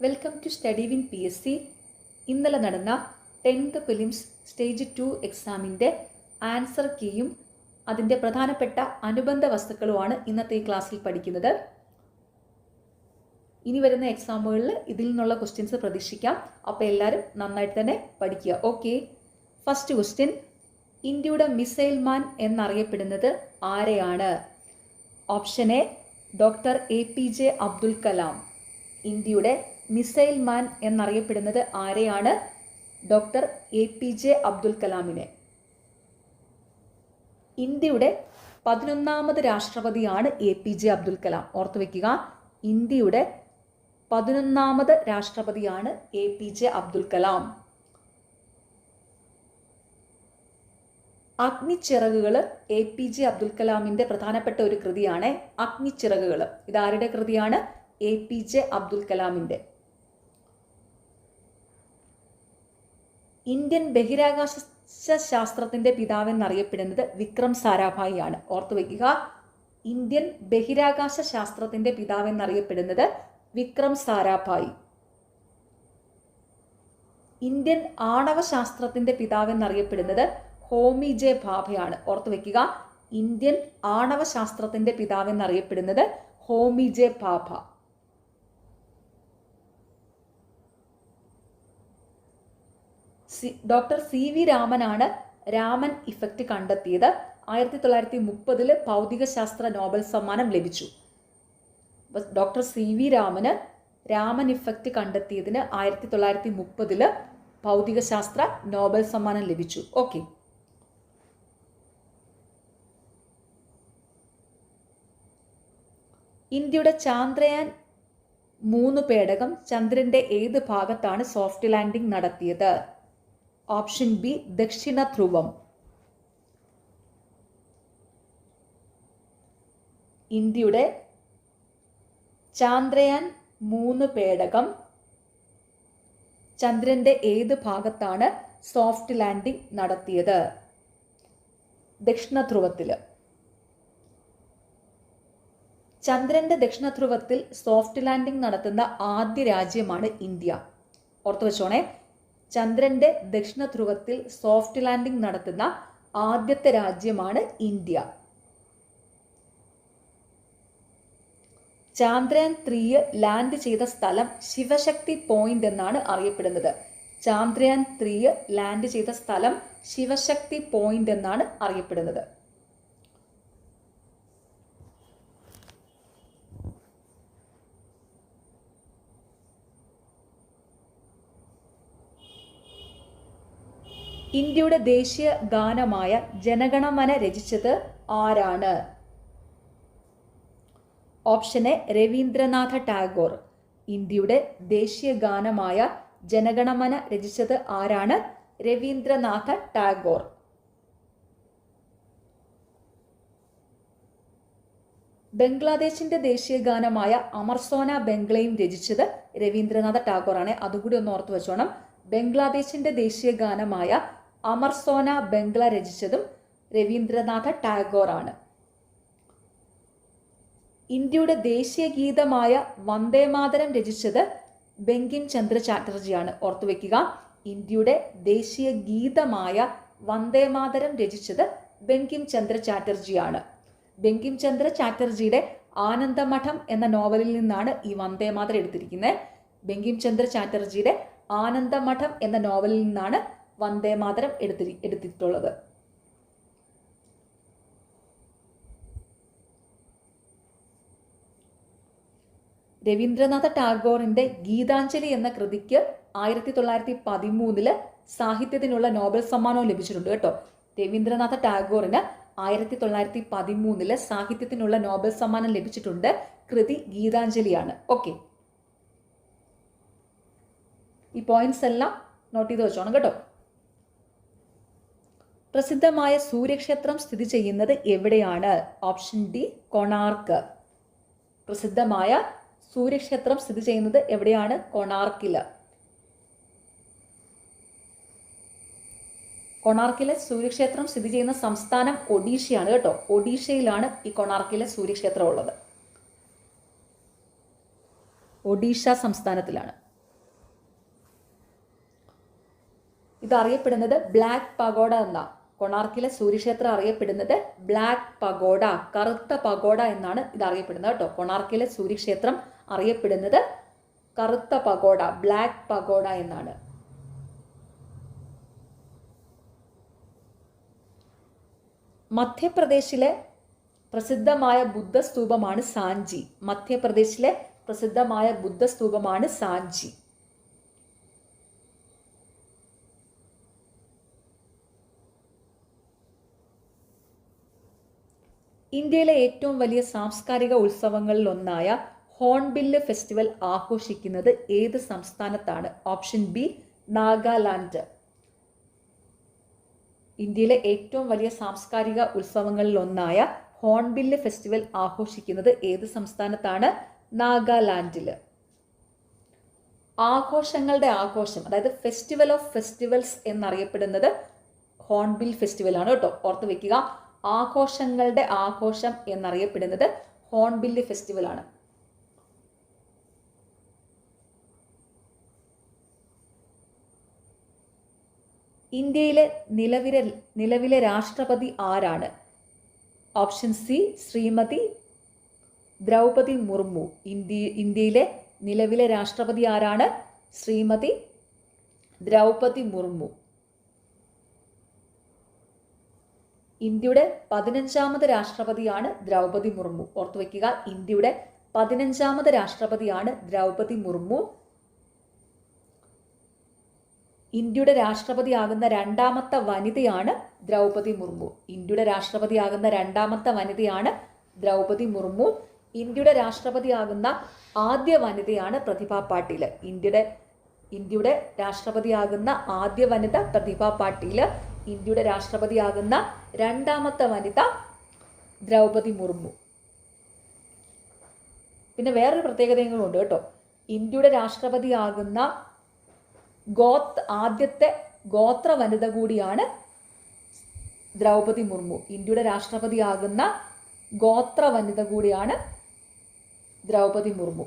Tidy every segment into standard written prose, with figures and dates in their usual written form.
Welcome to study win PSC. ഇന്നലെ നടന്ന 10th prelims stage 2 എക്സാമിൻ്റെ ആൻസർ കീയും അതിൻ്റെ പ്രധാനപ്പെട്ട അനുബന്ധ വസ്തുക്കളുമാണ് ഇന്നത്തെ ഈ ക്ലാസ്സിൽ പഠിക്കുന്നത്. ഇനി വരുന്ന എക്സാമുകളിൽ ഇതിൽ നിന്നുള്ള ക്വസ്റ്റ്യൻസ് പ്രതീക്ഷിക്കാം. അപ്പോൾ എല്ലാവരും നന്നായിട്ട് തന്നെ പഠിക്കുക. ഓക്കെ, ഫസ്റ്റ് ക്വസ്റ്റ്യൻ, ഇന്ത്യയുടെ മിസൈൽ മാൻ എന്നറിയപ്പെടുന്നത് ആരെയാണ്? Option A doctor APJ Abdul Kalam. ഇന്ത്യയുടെ മിസൈൽ മാൻ എന്നറിയപ്പെടുന്നത് ആരെയാണ്? ഡോക്ടർ APJ അബ്ദുൽ കലാമിനെ. ഇന്ത്യയുടെ 11ാമത് രാഷ്ട്രപതിയാണ് APJ അബ്ദുൽ കലാം. ഓർത്തു വയ്ക്കുക, ഇന്ത്യയുടെ 11ാമത് രാഷ്ട്രപതിയാണ് APJ അബ്ദുൽ കലാം. അഗ്നിച്ചിറകുകൾ APJ അബ്ദുൽ കലാമിൻ്റെ പ്രധാനപ്പെട്ട ഒരു കൃതിയാണ്. അഗ്നിച്ചിറകുകൾ ഇതാരുടെ കൃതിയാണ്? APJ അബ്ദുൽ കലാമിൻ്റെ. ഇന്ത്യൻ ബഹിരാകാശ ശാസ്ത്രത്തിൻ്റെ പിതാവെന്നറിയപ്പെടുന്നത് വിക്രം സാരാഭായി ആണ്. ഓർത്തു വയ്ക്കുക, ഇന്ത്യൻ ബഹിരാകാശ ശാസ്ത്രത്തിൻ്റെ പിതാവെന്നറിയപ്പെടുന്നത് വിക്രം സാരാഭായി. ഇന്ത്യൻ ആണവ ശാസ്ത്രത്തിൻ്റെ പിതാവെന്നറിയപ്പെടുന്നത് ഹോമി J. ഭാഭയാണ്. ഓർത്തു വയ്ക്കുക, ഇന്ത്യൻ ആണവ ശാസ്ത്രത്തിൻ്റെ പിതാവെന്നറിയപ്പെടുന്നത് Homi J. Bhabha. Doctor CV രാമനാണ് രാമൻ ഇഫക്റ്റ് കണ്ടെത്തിയത്. 1930 ഭൗതികശാസ്ത്ര നോബൽ സമ്മാനം ലഭിച്ചു. ഡോക്ടർ CV രാമന് രാമൻ ഇഫക്റ്റ് കണ്ടെത്തിയതിന് 1930 ഭൗതികശാസ്ത്ര നോബൽ സമ്മാനം ലഭിച്ചു. ഓക്കെ, ഇന്ത്യയുടെ ചാന്ദ്രയാൻ 3 പേടകം ചന്ദ്രന്റെ ഏത് ഭാഗത്താണ് സോഫ്റ്റ് ലാൻഡിംഗ് നടത്തിയത്? ഓപ്ഷൻ ബി ദക്ഷിണ ധ്രുവം. ഇന്ത്യയുടെ ചാന്ദ്രയാൻ 3 പേടകം ചന്ദ്രന്റെ ഏത് ഭാഗത്താണ് സോഫ്റ്റ് ലാൻഡിംഗ് നടത്തിയത്? ദക്ഷിണ ധ്രുവത്തിൽ. ചന്ദ്രന്റെ ദക്ഷിണ ധ്രുവത്തിൽ സോഫ്റ്റ് ലാൻഡിംഗ് നടത്തുന്ന ആദ്യ രാജ്യമാണ് ഇന്ത്യ. ഓർത്തു വെച്ചോണേ, ചന്ദ്രന്റെ ദക്ഷിണ ധ്രുവത്തിൽ സോഫ്റ്റ് ലാൻഡിംഗ് നടത്തുന്ന ആദ്യത്തെ രാജ്യമാണ് ഇന്ത്യ. ചാന്ദ്രയാൻ 3 ലാൻഡ് ചെയ്ത സ്ഥലം ശിവശക്തി പോയിന്റ് എന്നാണ് അറിയപ്പെടുന്നത്. ചാന്ദ്രയാൻ 3 ലാൻഡ് ചെയ്ത സ്ഥലം ശിവശക്തി പോയിന്റ് എന്നാണ് അറിയപ്പെടുന്നത്. ഇന്ത്യയുടെ ദേശീയ ഗാനമായ ജനഗണമന രചിച്ചത് ആരാണ്? Option A Rabindranath Tagore. ഇന്ത്യയുടെ ദേശീയ ഗാനമായ ജനഗണമന രചിച്ചത് ആരാണ്? രവീന്ദ്രനാഥ ടാഗോർ. ബംഗ്ലാദേശിന്റെ ദേശീയ ഗാനമായ അമർസോന ബംഗ്ലയും രചിച്ചത് രവീന്ദ്രനാഥ ടാഗോർ ആണ്. അതുകൂടി ഒന്ന് ഓർത്തു വെച്ചോണം. ബംഗ്ലാദേശിന്റെ ദേശീയ ഗാനമായ അമർസോന ബംഗ്ല രചിച്ചതും രവീന്ദ്രനാഥ ടാഗോർ ആണ്. ഇന്ത്യയുടെ ദേശീയ ഗീതമായ വന്ദേമാതരം രചിച്ചത് ബങ്കിം ചന്ദ്ര ചാറ്റർജിയാണ്. ഓർത്തു വയ്ക്കുക, ഇന്ത്യയുടെ ദേശീയ ഗീതമായ വന്ദേമാതരം രചിച്ചത് ബങ്കിം ചന്ദ്ര ചാറ്റർജിയാണ്. ബങ്കിം ചന്ദ്ര ചാറ്റർജിയുടെ ആനന്ദമഠം എന്ന നോവലിൽ നിന്നാണ് ഈ വന്ദേമാതരം എടുത്തിരിക്കുന്നത്. ബങ്കിം ചന്ദ്ര ചാറ്റർജിയുടെ ആനന്ദമഠം എന്ന നോവലിൽ നിന്നാണ് വന്ദേമാതരം എടുത്തിട്ടുള്ളത്. രവീന്ദ്രനാഥ ടാഗോറിന്റെ ഗീതാഞ്ജലി എന്ന കൃതിക്ക് 1913 സാഹിത്യത്തിനുള്ള നോബൽ സമ്മാനവും ലഭിച്ചിട്ടുണ്ട് കേട്ടോ. രവീന്ദ്രനാഥ ടാഗോറിന് 1913 സാഹിത്യത്തിനുള്ള നോബൽ സമ്മാനം ലഭിച്ചിട്ടുണ്ട്. കൃതി ഗീതാഞ്ജലിയാണ്. ഓക്കെ, ഈ പോയിന്റ്സ് എല്ലാം നോട്ട് ചെയ്ത് വെച്ചോണം കേട്ടോ. പ്രസിദ്ധമായ സൂര്യക്ഷേത്രം സ്ഥിതി ചെയ്യുന്നത് എവിടെയാണ്? Option D Konark. പ്രസിദ്ധമായ സൂര്യക്ഷേത്രം സ്ഥിതി ചെയ്യുന്നത് എവിടെയാണ്? കൊണാർക്കില്. കൊണാർക്കിലെ സൂര്യക്ഷേത്രം സ്ഥിതി ചെയ്യുന്ന സംസ്ഥാനം ഒഡീഷയാണ് കേട്ടോ. ഒഡീഷയിലാണ് ഈ കൊണാർക്കിലെ സൂര്യക്ഷേത്രം ഉള്ളത്. ഒഡീഷ സംസ്ഥാനത്തിലാണ്. ഇത് അറിയപ്പെടുന്നത് ബ്ലാക്ക് പഗോഡ എന്നാ. കൊണാർക്കിലെ സൂര്യക്ഷേത്രം അറിയപ്പെടുന്നത് ബ്ലാക്ക് പഗോഡ, കറുത്ത പഗോഡ എന്നാണ് ഇത് അറിയപ്പെടുന്നത് കേട്ടോ. കൊണാർക്കിലെ സൂര്യക്ഷേത്രം അറിയപ്പെടുന്നത് കറുത്ത പഗോഡ, ബ്ലാക്ക് പഗോഡ എന്നാണ്. മധ്യപ്രദേശിലെ പ്രസിദ്ധമായ ബുദ്ധസ്തൂപമാണ് സാഞ്ചി. മധ്യപ്രദേശിലെ പ്രസിദ്ധമായ ബുദ്ധസ്തൂപമാണ് സാഞ്ചി. ഇന്ത്യയിലെ ഏറ്റവും വലിയ സാംസ്കാരിക ഉത്സവങ്ങളിൽ ഒന്നായ ഹോൺബില്ല് ഫെസ്റ്റിവൽ ആഘോഷിക്കുന്നത് ഏത് സംസ്ഥാനത്താണ്? Option B Nagaland. ഇന്ത്യയിലെ ഏറ്റവും വലിയ സാംസ്കാരിക ഉത്സവങ്ങളിൽ ഒന്നായ ഹോൺബില്ല് ഫെസ്റ്റിവൽ ആഘോഷിക്കുന്നത് ഏത് സംസ്ഥാനത്താണ്? നാഗാലാൻഡിൽ. ആഘോഷങ്ങളുടെ ആഘോഷം, അതായത് ഫെസ്റ്റിവൽ ഓഫ് ഫെസ്റ്റിവൽസ് എന്നറിയപ്പെടുന്നത് ഹോൺബിൽ ഫെസ്റ്റിവൽ ആണ് കേട്ടോ. ഓർത്ത് വെക്കുക, ആഘോഷങ്ങളുടെ ആഘോഷം എന്നറിയപ്പെടുന്നത് ഹോൺബില്ല് ഫെസ്റ്റിവൽ ആണ്. ഇന്ത്യയിലെ നിലവിലെ രാഷ്ട്രപതി ആരാണ്? Option C Shrimati Droupadi Murmu. ഇന്ത്യയിലെ നിലവിലെ രാഷ്ട്രപതി ആരാണ്? ശ്രീമതി ദ്രൗപദി മുർമു. ഇന്ത്യയുടെ 15ാമത് രാഷ്ട്രപതിയാണ് ദ്രൗപദി മുർമു. ഓർത്തു വയ്ക്കുക, ഇന്ത്യയുടെ 15ാമത് രാഷ്ട്രപതിയാണ് ദ്രൗപദി മുർമു. ഇന്ത്യയുടെ രാഷ്ട്രപതിയാകുന്ന രണ്ടാമത്തെ വനിതയാണ് ദ്രൗപദി മുർമു. ഇന്ത്യയുടെ രാഷ്ട്രപതിയാകുന്ന രണ്ടാമത്തെ വനിതയാണ് ദ്രൗപദി മുർമു. ഇന്ത്യയുടെ രാഷ്ട്രപതിയാകുന്ന ആദ്യ വനിതയാണ് പ്രതിഭ പാട്ടീൽ. ഇന്ത്യയുടെ രാഷ്ട്രപതിയാകുന്ന ആദ്യ വനിത പ്രതിഭ പാട്ടീൽ. ഇന്ത്യയുടെ രാഷ്ട്രപതിയാകുന്ന രണ്ടാമത്തെ വനിത ദ്രൗപദി മുർമു. പിന്നെ വേറൊരു പ്രത്യേകതയും ഉണ്ട് കേട്ടോ. ഇന്ത്യയുടെ രാഷ്ട്രപതിയാകുന്ന ആദ്യത്തെ ഗോത്ര വനിത കൂടിയാണ് ദ്രൗപദി മുർമു. ഇന്ത്യയുടെ രാഷ്ട്രപതിയാകുന്ന ഗോത്ര വനിത കൂടിയാണ് ദ്രൗപദി മുർമു.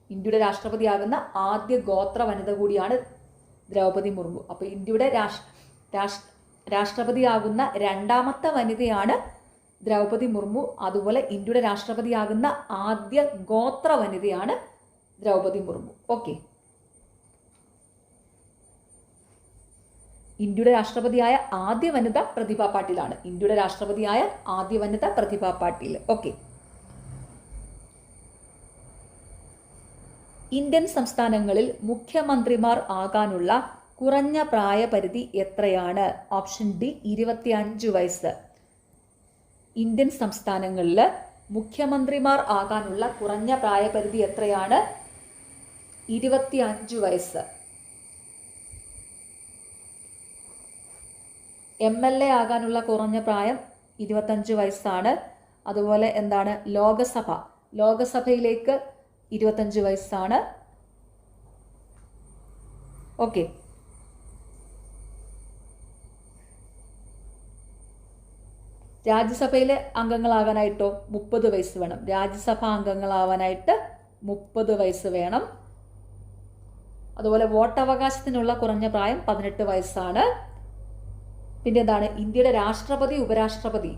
ഇന്ത്യയുടെ രാഷ്ട്രപതിയാകുന്ന ആദ്യ ഗോത്ര വനിത കൂടിയാണ് ദ്രൗപദി മുർമു. അപ്പോൾ ഇന്ത്യയുടെ രാഷ്ട്രപതിയാകുന്ന രണ്ടാമത്തെ വനിതയാണ് ദ്രൗപദി മുർമു. അതുപോലെ ഇന്ത്യയുടെ രാഷ്ട്രപതിയാകുന്ന ആദ്യ ഗോത്ര വനിതയാണ് ദ്രൗപദി മുർമു. ഓക്കെ, ഇന്ത്യയുടെ രാഷ്ട്രപതിയായ ആദ്യ വനിത പ്രതിഭ പാട്ടീലാണ്. ഇന്ത്യയുടെ രാഷ്ട്രപതിയായ ആദ്യ വനിത പ്രതിഭ പാട്ടീൽ. ഓക്കെ, ഇന്ത്യൻ സംസ്ഥാനങ്ങളിൽ മുഖ്യമന്ത്രിമാർ ആകാനുള്ള കുറഞ്ഞ പ്രായപരിധി എത്രയാണ്? ഓപ്ഷൻ ഡി 25 വയസ്സ്. ഇന്ത്യൻ സംസ്ഥാനങ്ങളിൽ മുഖ്യമന്ത്രിമാർ ആകാനുള്ള കുറഞ്ഞ പ്രായപരിധി എത്രയാണ്? 25 വയസ്സ്. MLA ആകാനുള്ള കുറഞ്ഞ പ്രായം 25 വയസ്സാണ്. അതുപോലെ എന്താണ് ലോകസഭയിലേക്ക് 25 വയസ്സാണ്. ഓക്കെ, രാജ്യസഭയിലെ അംഗങ്ങളാകാനായിട്ടോ 30 വയസ്സ് വേണം. രാജ്യസഭാ അംഗങ്ങളാവാനായിട്ട് 30 വയസ്സ് വേണം. അതുപോലെ വോട്ടവകാശത്തിനുള്ള കുറഞ്ഞ പ്രായം 18 വയസ്സാണ്. പിന്നെ എന്താണ്, ഇന്ത്യയുടെ രാഷ്ട്രപതി ഉപരാഷ്ട്രപതി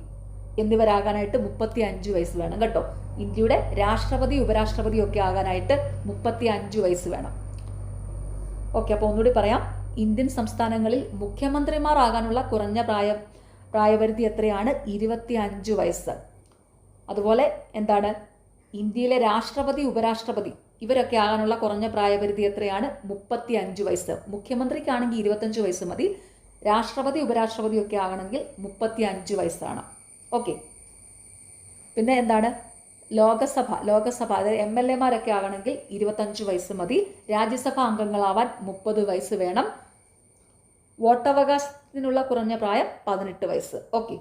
എന്നിവരാകാനായിട്ട് 35 വയസ്സ് വേണം കേട്ടോ. ഇന്ത്യയുടെ രാഷ്ട്രപതി ഉപരാഷ്ട്രപതി ഒക്കെ ആകാനായിട്ട് 35 വയസ്സ് വേണം. ഓക്കെ, അപ്പോൾ ഒന്നുകൂടി പറയാം. ഇന്ത്യൻ സംസ്ഥാനങ്ങളിൽ മുഖ്യമന്ത്രിമാർ ആകാനുള്ള കുറഞ്ഞ പ്രായപരിധി എത്രയാണ്? 25 വയസ്സ്. അതുപോലെ എന്താണ്, ഇന്ത്യയിലെ രാഷ്ട്രപതി ഉപരാഷ്ട്രപതി ഇവരൊക്കെ ആകാനുള്ള കുറഞ്ഞ പ്രായപരിധി എത്രയാണ്? 35 വയസ്സ്. മുഖ്യമന്ത്രിക്കാണെങ്കിൽ 25 വയസ്സ് മതി. രാഷ്ട്രപതി ഉപരാഷ്ട്രപതി ഒക്കെ ആകണമെങ്കിൽ 35 വയസ്സാണ്. ഓക്കെ, പിന്നെ എന്താണ്, ലോകസഭ അതായത് MLA മാരൊക്കെ ആകണമെങ്കിൽ 25 വയസ്സ് മതി. രാജ്യസഭാ അംഗങ്ങളാവാൻ 30 വയസ്സ് വേണം. വോട്ടവകാശത്തിനുള്ള കുറഞ്ഞ പ്രായം 18 വയസ്സ്. ഓക്കെ,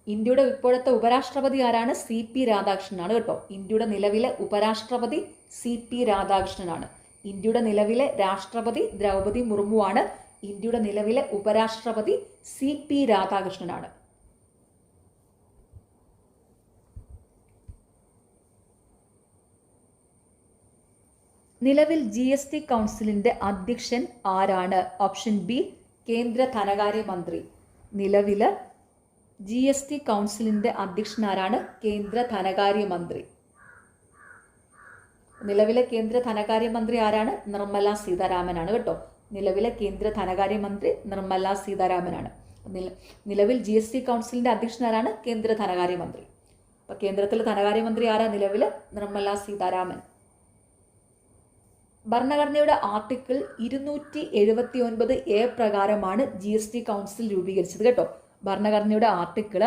ഇന്ത്യയുടെ ഇപ്പോഴത്തെ ഉപരാഷ്ട്രപതി ആരാണ്? CP രാധാകൃഷ്ണനാണ് കേട്ടോ. ഇന്ത്യയുടെ നിലവിലെ ഉപരാഷ്ട്രപതി CP രാധാകൃഷ്ണനാണ്. ഇന്ത്യയുടെ നിലവിലെ രാഷ്ട്രപതി ദ്രൗപദി മുർമു ആണ്. ഇന്ത്യയുടെ നിലവിലെ ഉപരാഷ്ട്രപതി CP രാധാകൃഷ്ണനാണ്. നിലവിൽ GST കൗൺസിലിന്റെ അധ്യക്ഷൻ ആരാണ്? ഓപ്ഷൻ ബി കേന്ദ്ര ധനകാര്യമന്ത്രി. നിലവില് GST കൗൺസിലിന്റെ അധ്യക്ഷൻ ആരാണ്? കേന്ദ്ര ധനകാര്യമന്ത്രി. നിലവിലെ കേന്ദ്ര ധനകാര്യമന്ത്രി ആരാണ്? നിർമ്മല സീതാരാമനാണ് കേട്ടോ. നിലവിലെ കേന്ദ്ര ധനകാര്യമന്ത്രി നിർമ്മല സീതാരാമനാണ്. നിലവിൽ GST കൗൺസിലിന്റെ അധ്യക്ഷൻ ആരാണ്? കേന്ദ്ര ധനകാര്യമന്ത്രി. അപ്പൊ കേന്ദ്രത്തിലെ ധനകാര്യമന്ത്രി ആരാ? നിലവില് നിർമ്മല സീതാരാമൻ. ഭരണഘടനയുടെ ആർട്ടിക്കിൾ 279A പ്രകാരമാണ് GST കൗൺസിൽ രൂപീകരിച്ചത് കേട്ടോ. ഭരണഘടനയുടെ ആർട്ടിക്കിൾ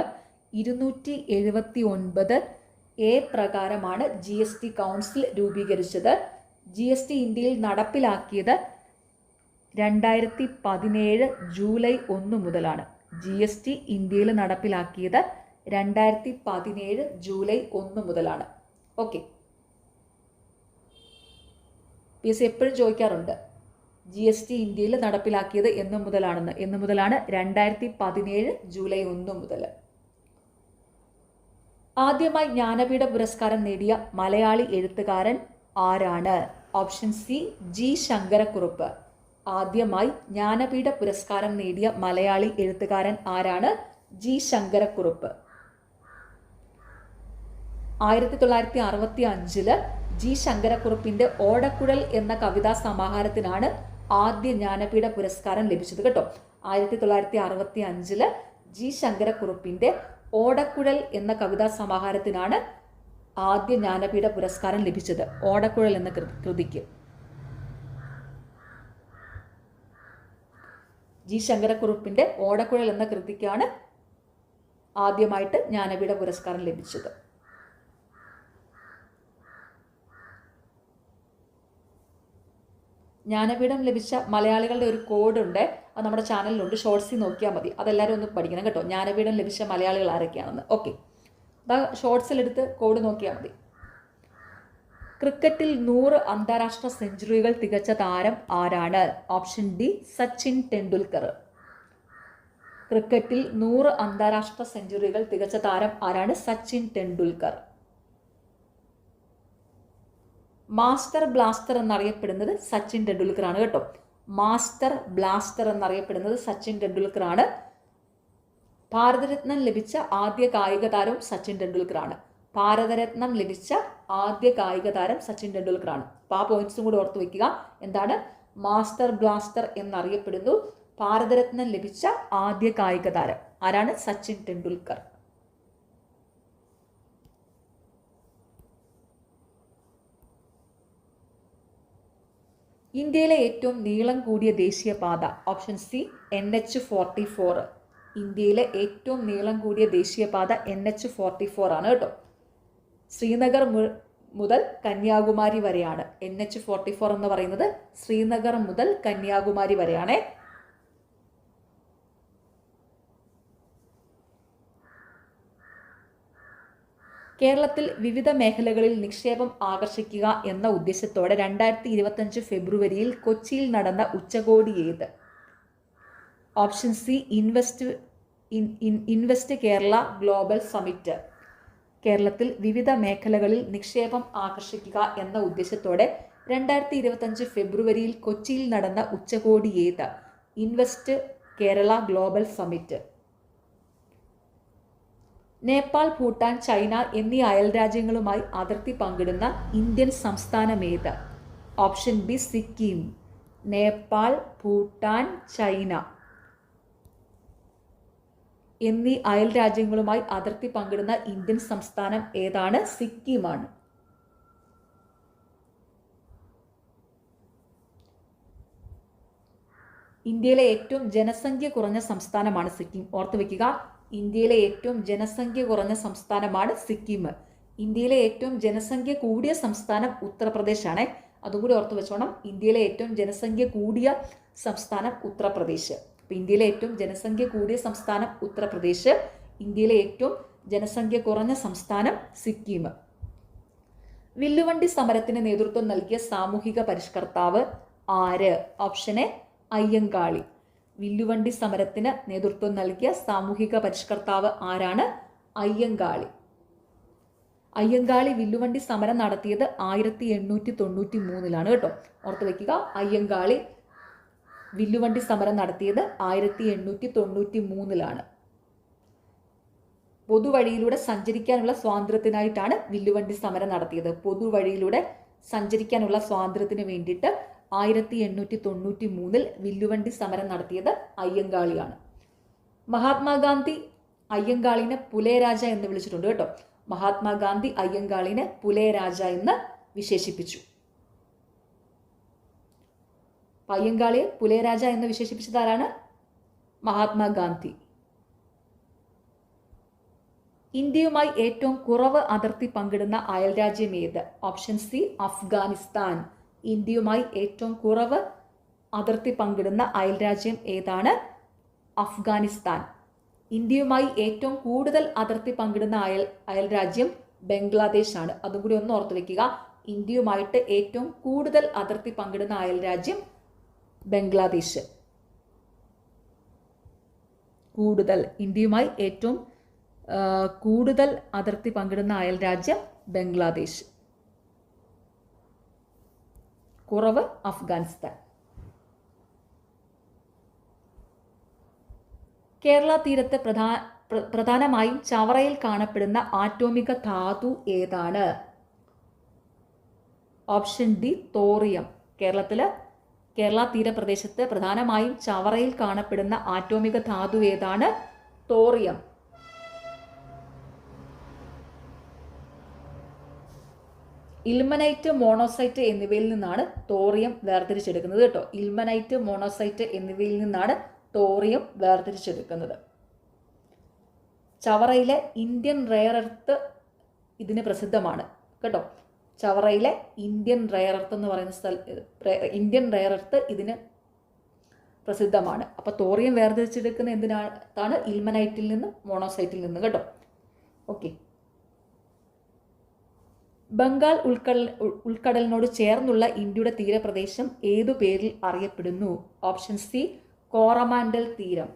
279A പ്രകാരമാണ് GST കൗൺസിൽ രൂപീകരിച്ചത്. GST ഇന്ത്യയിൽ നടപ്പിലാക്കിയത് 2017 ജൂലൈ 1 മുതലാണ്. GST ഇന്ത്യയിൽ നടപ്പിലാക്കിയത് 2017 ജൂലൈ 1 മുതലാണ്. ഓക്കെ, PSC എപ്പോഴും ചോദിക്കാറുണ്ട് GST ഇന്ത്യയിൽ നടപ്പിലാക്കിയത് എന്ന് മുതലാണെന്ന്. എന്ന് മുതലാണ്? 2017 ജൂലൈ 1 മുതൽ. ആദ്യമായി ജ്ഞാനപീഠ പുരസ്കാരം നേടിയ മലയാളി എഴുത്തുകാരൻ ആരാണ്? Option C G Sankarakurup. ആദ്യമായി ജ്ഞാനപീഠ പുരസ്കാരം നേടിയ മലയാളി എഴുത്തുകാരൻ ആരാണ്? G ശങ്കരക്കുറുപ്പ്. 1965 G ശങ്കരക്കുറുപ്പിന്റെ ഓടക്കുഴൽ എന്ന കവിതാ സമാഹാരത്തിനാണ് ആദ്യ ജ്ഞാനപീഠ പുരസ്കാരം ലഭിച്ചത് കേട്ടോ. 1965 G ശങ്കരക്കുറുപ്പിന്റെ ഓടക്കുഴൽ എന്ന കവിതാ സമാഹാരത്തിനാണ് ആദ്യ ജ്ഞാനപീഠ പുരസ്കാരം ലഭിച്ചത്. ഓടക്കുഴൽ എന്ന കൃതിക്ക് G ശങ്കരക്കുറുപ്പിന്റെ ഓടക്കുഴൽ എന്ന കൃതിക്കാണ് ആദ്യമായിട്ട് ജ്ഞാനപീഠ പുരസ്കാരം ലഭിച്ചത്. ജ്ഞാനപീഠം ലഭിച്ച മലയാളികളുടെ ഒരു കോഡ് ഉണ്ട്, അത് നമ്മുടെ ചാനലിലുണ്ട്, ഷോർട്സിൽ നോക്കിയാൽ മതി. അതെല്ലാവരും ഒന്ന് പഠിക്കണം കേട്ടോ, ജ്ഞാനപീഠം ലഭിച്ച മലയാളികൾ ആരൊക്കെയാണെന്ന്. ഓക്കെ, ഷോർട്സിലെടുത്ത് കോഡ് നോക്കിയാൽ മതി. ക്രിക്കറ്റിൽ 100 അന്താരാഷ്ട്ര സെഞ്ചുറികൾ തികച്ച താരം ആരാണ്? Option D Sachin Tendulkar. ക്രിക്കറ്റിൽ 100 അന്താരാഷ്ട്ര സെഞ്ചുറികൾ തികച്ച താരം ആരാണ്? സച്ചിൻ ടെണ്ടുൽക്കർ. മാസ്റ്റർ ബ്ലാസ്റ്റർ എന്നറിയപ്പെടുന്നത് സച്ചിൻ ടെണ്ടുൽക്കർ ആണ് കേട്ടോ. മാസ്റ്റർ ബ്ലാസ്റ്റർ എന്നറിയപ്പെടുന്നത് സച്ചിൻ ടെണ്ടുൽക്കർ ആണ്. ഭാരതരത്നം ലഭിച്ച ആദ്യ കായിക താരവും സച്ചിൻ ടെണ്ടുൽക്കർ ആണ്. ഭാരതരത്നം ലഭിച്ച ആദ്യ കായിക താരം സച്ചിൻ ടെണ്ടുൽക്കർ ആണ്. അപ്പോൾ ആ പോയിന്റ്സും കൂടി ഓർത്ത് വയ്ക്കുക. എന്താണ്? മാസ്റ്റർ ബ്ലാസ്റ്റർ എന്നറിയപ്പെടുന്നു. ഭാരതരത്നം ലഭിച്ച ആദ്യ കായിക താരം ആരാണ്? സച്ചിൻ ടെണ്ടുൽക്കർ. ഇന്ത്യയിലെ ഏറ്റവും നീളം കൂടിയ ദേശീയപാത? Option C NH44. ഇന്ത്യയിലെ ഏറ്റവും നീളം കൂടിയ ദേശീയപാത NH44 ആണ് കേട്ടോ. ശ്രീനഗർ മുതൽ കന്യാകുമാരി വരെയാണ്. NH44 എന്ന് പറയുന്നത് ശ്രീനഗർ മുതൽ കന്യാകുമാരി വരെയാണ്. കേരളത്തിൽ വിവിധ മേഖലകളിൽ നിക്ഷേപം ആകർഷിക്കുക എന്ന ഉദ്ദേശത്തോടെ 2025 ഫെബ്രുവരിയിൽ കൊച്ചിയിൽ നടന്ന ഉച്ചകോടി ഏത്? Option C invest Kerala global summit. കേരളത്തിൽ വിവിധ മേഖലകളിൽ നിക്ഷേപം ആകർഷിക്കുക എന്ന ഉദ്ദേശത്തോടെ 2025 ഫെബ്രുവരിയിൽ കൊച്ചിയിൽ നടന്ന ഉച്ചകോടി ഏത്? Invest Kerala global summit. Nepal, Bhutan, China എന്നീ അയൽരാജ്യങ്ങളുമായി അതിർത്തി പങ്കിടുന്ന ഇന്ത്യൻ സംസ്ഥാനമേത്? Option B Sikkim. Nepal, Bhutan, China എന്നീ അയൽരാജ്യങ്ങളുമായി അതിർത്തി പങ്കിടുന്ന ഇന്ത്യൻ സംസ്ഥാനം ഏതാണ്? സിക്കിമാണ്. ഇന്ത്യയിലെ ഏറ്റവും ജനസംഖ്യ കുറഞ്ഞ സംസ്ഥാനമാണ് സിക്കിം. ഓർത്തു വെക്കുക, ഇന്ത്യയിലെ ഏറ്റവും ജനസംഖ്യ കുറഞ്ഞ സംസ്ഥാനമാണ് സിക്കിം. ഇന്ത്യയിലെ ഏറ്റവും ജനസംഖ്യ കൂടിയ സംസ്ഥാനം ഉത്തർപ്രദേശ് ആണ്. അതുകൂടി ഓർത്തു വെച്ചോണം. ഇന്ത്യയിലെ ഏറ്റവും ജനസംഖ്യ കൂടിയ സംസ്ഥാനം ഉത്തർപ്രദേശ്. അപ്പോൾ ഇന്ത്യയിലെ ഏറ്റവും ജനസംഖ്യ കൂടിയ സംസ്ഥാനം ഉത്തർപ്രദേശ്, ഇന്ത്യയിലെ ഏറ്റവും ജനസംഖ്യ കുറഞ്ഞ സംസ്ഥാനം സിക്കിം. വില്ലുവണ്ടി സമരത്തിന് നേതൃത്വം നൽകിയ സാമൂഹിക പരിഷ്കർത്താവ് ആര്? Option A Ayyankali. വില്ലുവണ്ടി സമരത്തിന് നേതൃത്വം നൽകിയ സാമൂഹിക പരിഷ്കർത്താവ് ആരാണ്? അയ്യങ്കാളി. അയ്യങ്കാളി വില്ലുവണ്ടി സമരം നടത്തിയത് 1893 കേട്ടോ. ഓർത്ത് വെക്കുക, അയ്യങ്കാളി വില്ലുവണ്ടി സമരം നടത്തിയത് 1893. പൊതുവഴിയിലൂടെ സഞ്ചരിക്കാനുള്ള സ്വാതന്ത്ര്യത്തിനായിട്ടാണ് വില്ലുവണ്ടി സമരം നടത്തിയത്. പൊതുവഴിയിലൂടെ സഞ്ചരിക്കാനുള്ള സ്വാതന്ത്ര്യത്തിന് വേണ്ടിയിട്ട് 1893 വില്ലുവണ്ടി സമരം നടത്തിയത് അയ്യങ്കാളിയാണ്. മഹാത്മാഗാന്ധി അയ്യങ്കാളിനെ പുലയരാജ എന്ന് വിളിച്ചിട്ടുണ്ട് കേട്ടോ. മഹാത്മാഗാന്ധി അയ്യങ്കാളിനെ പുലയരാജ എന്ന് വിശേഷിപ്പിച്ചു. അയ്യങ്കാളിയെ പുലയരാജ എന്ന് വിശേഷിപ്പിച്ചത് ആരാണ്? മഹാത്മാഗാന്ധി. ഇന്ത്യയുമായി ഏറ്റവും കുറവ് അതിർത്തി പങ്കിടുന്ന അയൽരാജ്യം ഏത്? Option C Afghanistan. ഇന്ത്യയുമായി ഏറ്റവും കുറവ് അതിർത്തി പങ്കിടുന്ന അയൽരാജ്യം ഏതാണ്? അഫ്ഗാനിസ്ഥാൻ. ഇന്ത്യയുമായി ഏറ്റവും കൂടുതൽ അതിർത്തി പങ്കിടുന്ന അയൽരാജ്യം ബംഗ്ലാദേശ് ആണ്. അതും കൂടി ഒന്ന് ഓർത്ത് വെക്കുക. ഇന്ത്യയുമായിട്ട് ഏറ്റവും കൂടുതൽ അതിർത്തി പങ്കിടുന്ന അയൽരാജ്യം ബംഗ്ലാദേശ്. ഇന്ത്യയുമായി ഏറ്റവും കൂടുതൽ അതിർത്തി പങ്കിടുന്ന അയൽരാജ്യം ബംഗ്ലാദേശ്. കുറവ് അഫ്ഗാനിസ്ഥാൻ. കേരള തീരത്ത് പ്രധാനമായും ചവറയിൽ കാണപ്പെടുന്ന ആറ്റോമിക ധാതു ഏതാണ്? Option D thorium. കേരള തീരപ്രദേശത്ത് പ്രധാനമായും ചവറയിൽ കാണപ്പെടുന്ന ആറ്റോമിക ധാതു ഏതാണ്? തോറിയം. ഇൽമനൈറ്റ്, മോണോസൈറ്റ് എന്നിവയിൽ നിന്നാണ് തോറിയം വേർതിരിച്ചെടുക്കുന്നത് കേട്ടോ. ഇൽമനൈറ്റ്, മോണോസൈറ്റ് എന്നിവയിൽ നിന്നാണ് തോറിയം വേർതിരിച്ചെടുക്കുന്നത്. ചവറയിലെ ഇന്ത്യൻ റെയർ എർത്ത് ഇതിന് പ്രസിദ്ധമാണ് കേട്ടോ. ചവറയിലെ ഇന്ത്യൻ റെയർ എർത്ത് എന്ന് പറയുന്ന ഇന്ത്യൻ റെയർ എർത്ത് ഇതിന് പ്രസിദ്ധമാണ്. അപ്പോൾ തോറിയം വേർതിരിച്ചെടുക്കുന്ന എന്തിനാണ്? ഇൽമനൈറ്റിൽ നിന്നും മോണോസൈറ്റിൽ നിന്നും കേട്ടോ. ഓക്കെ. ബംഗാൾ ഉൾക്കടലിനോട് ചേർന്നുള്ള ഇന്ത്യയുടെ തീരപ്രദേശം ഏതു പേരിൽ അറിയപ്പെടുന്നു? ഓപ്ഷൻ സി കോറമാൻഡൽ തീരം.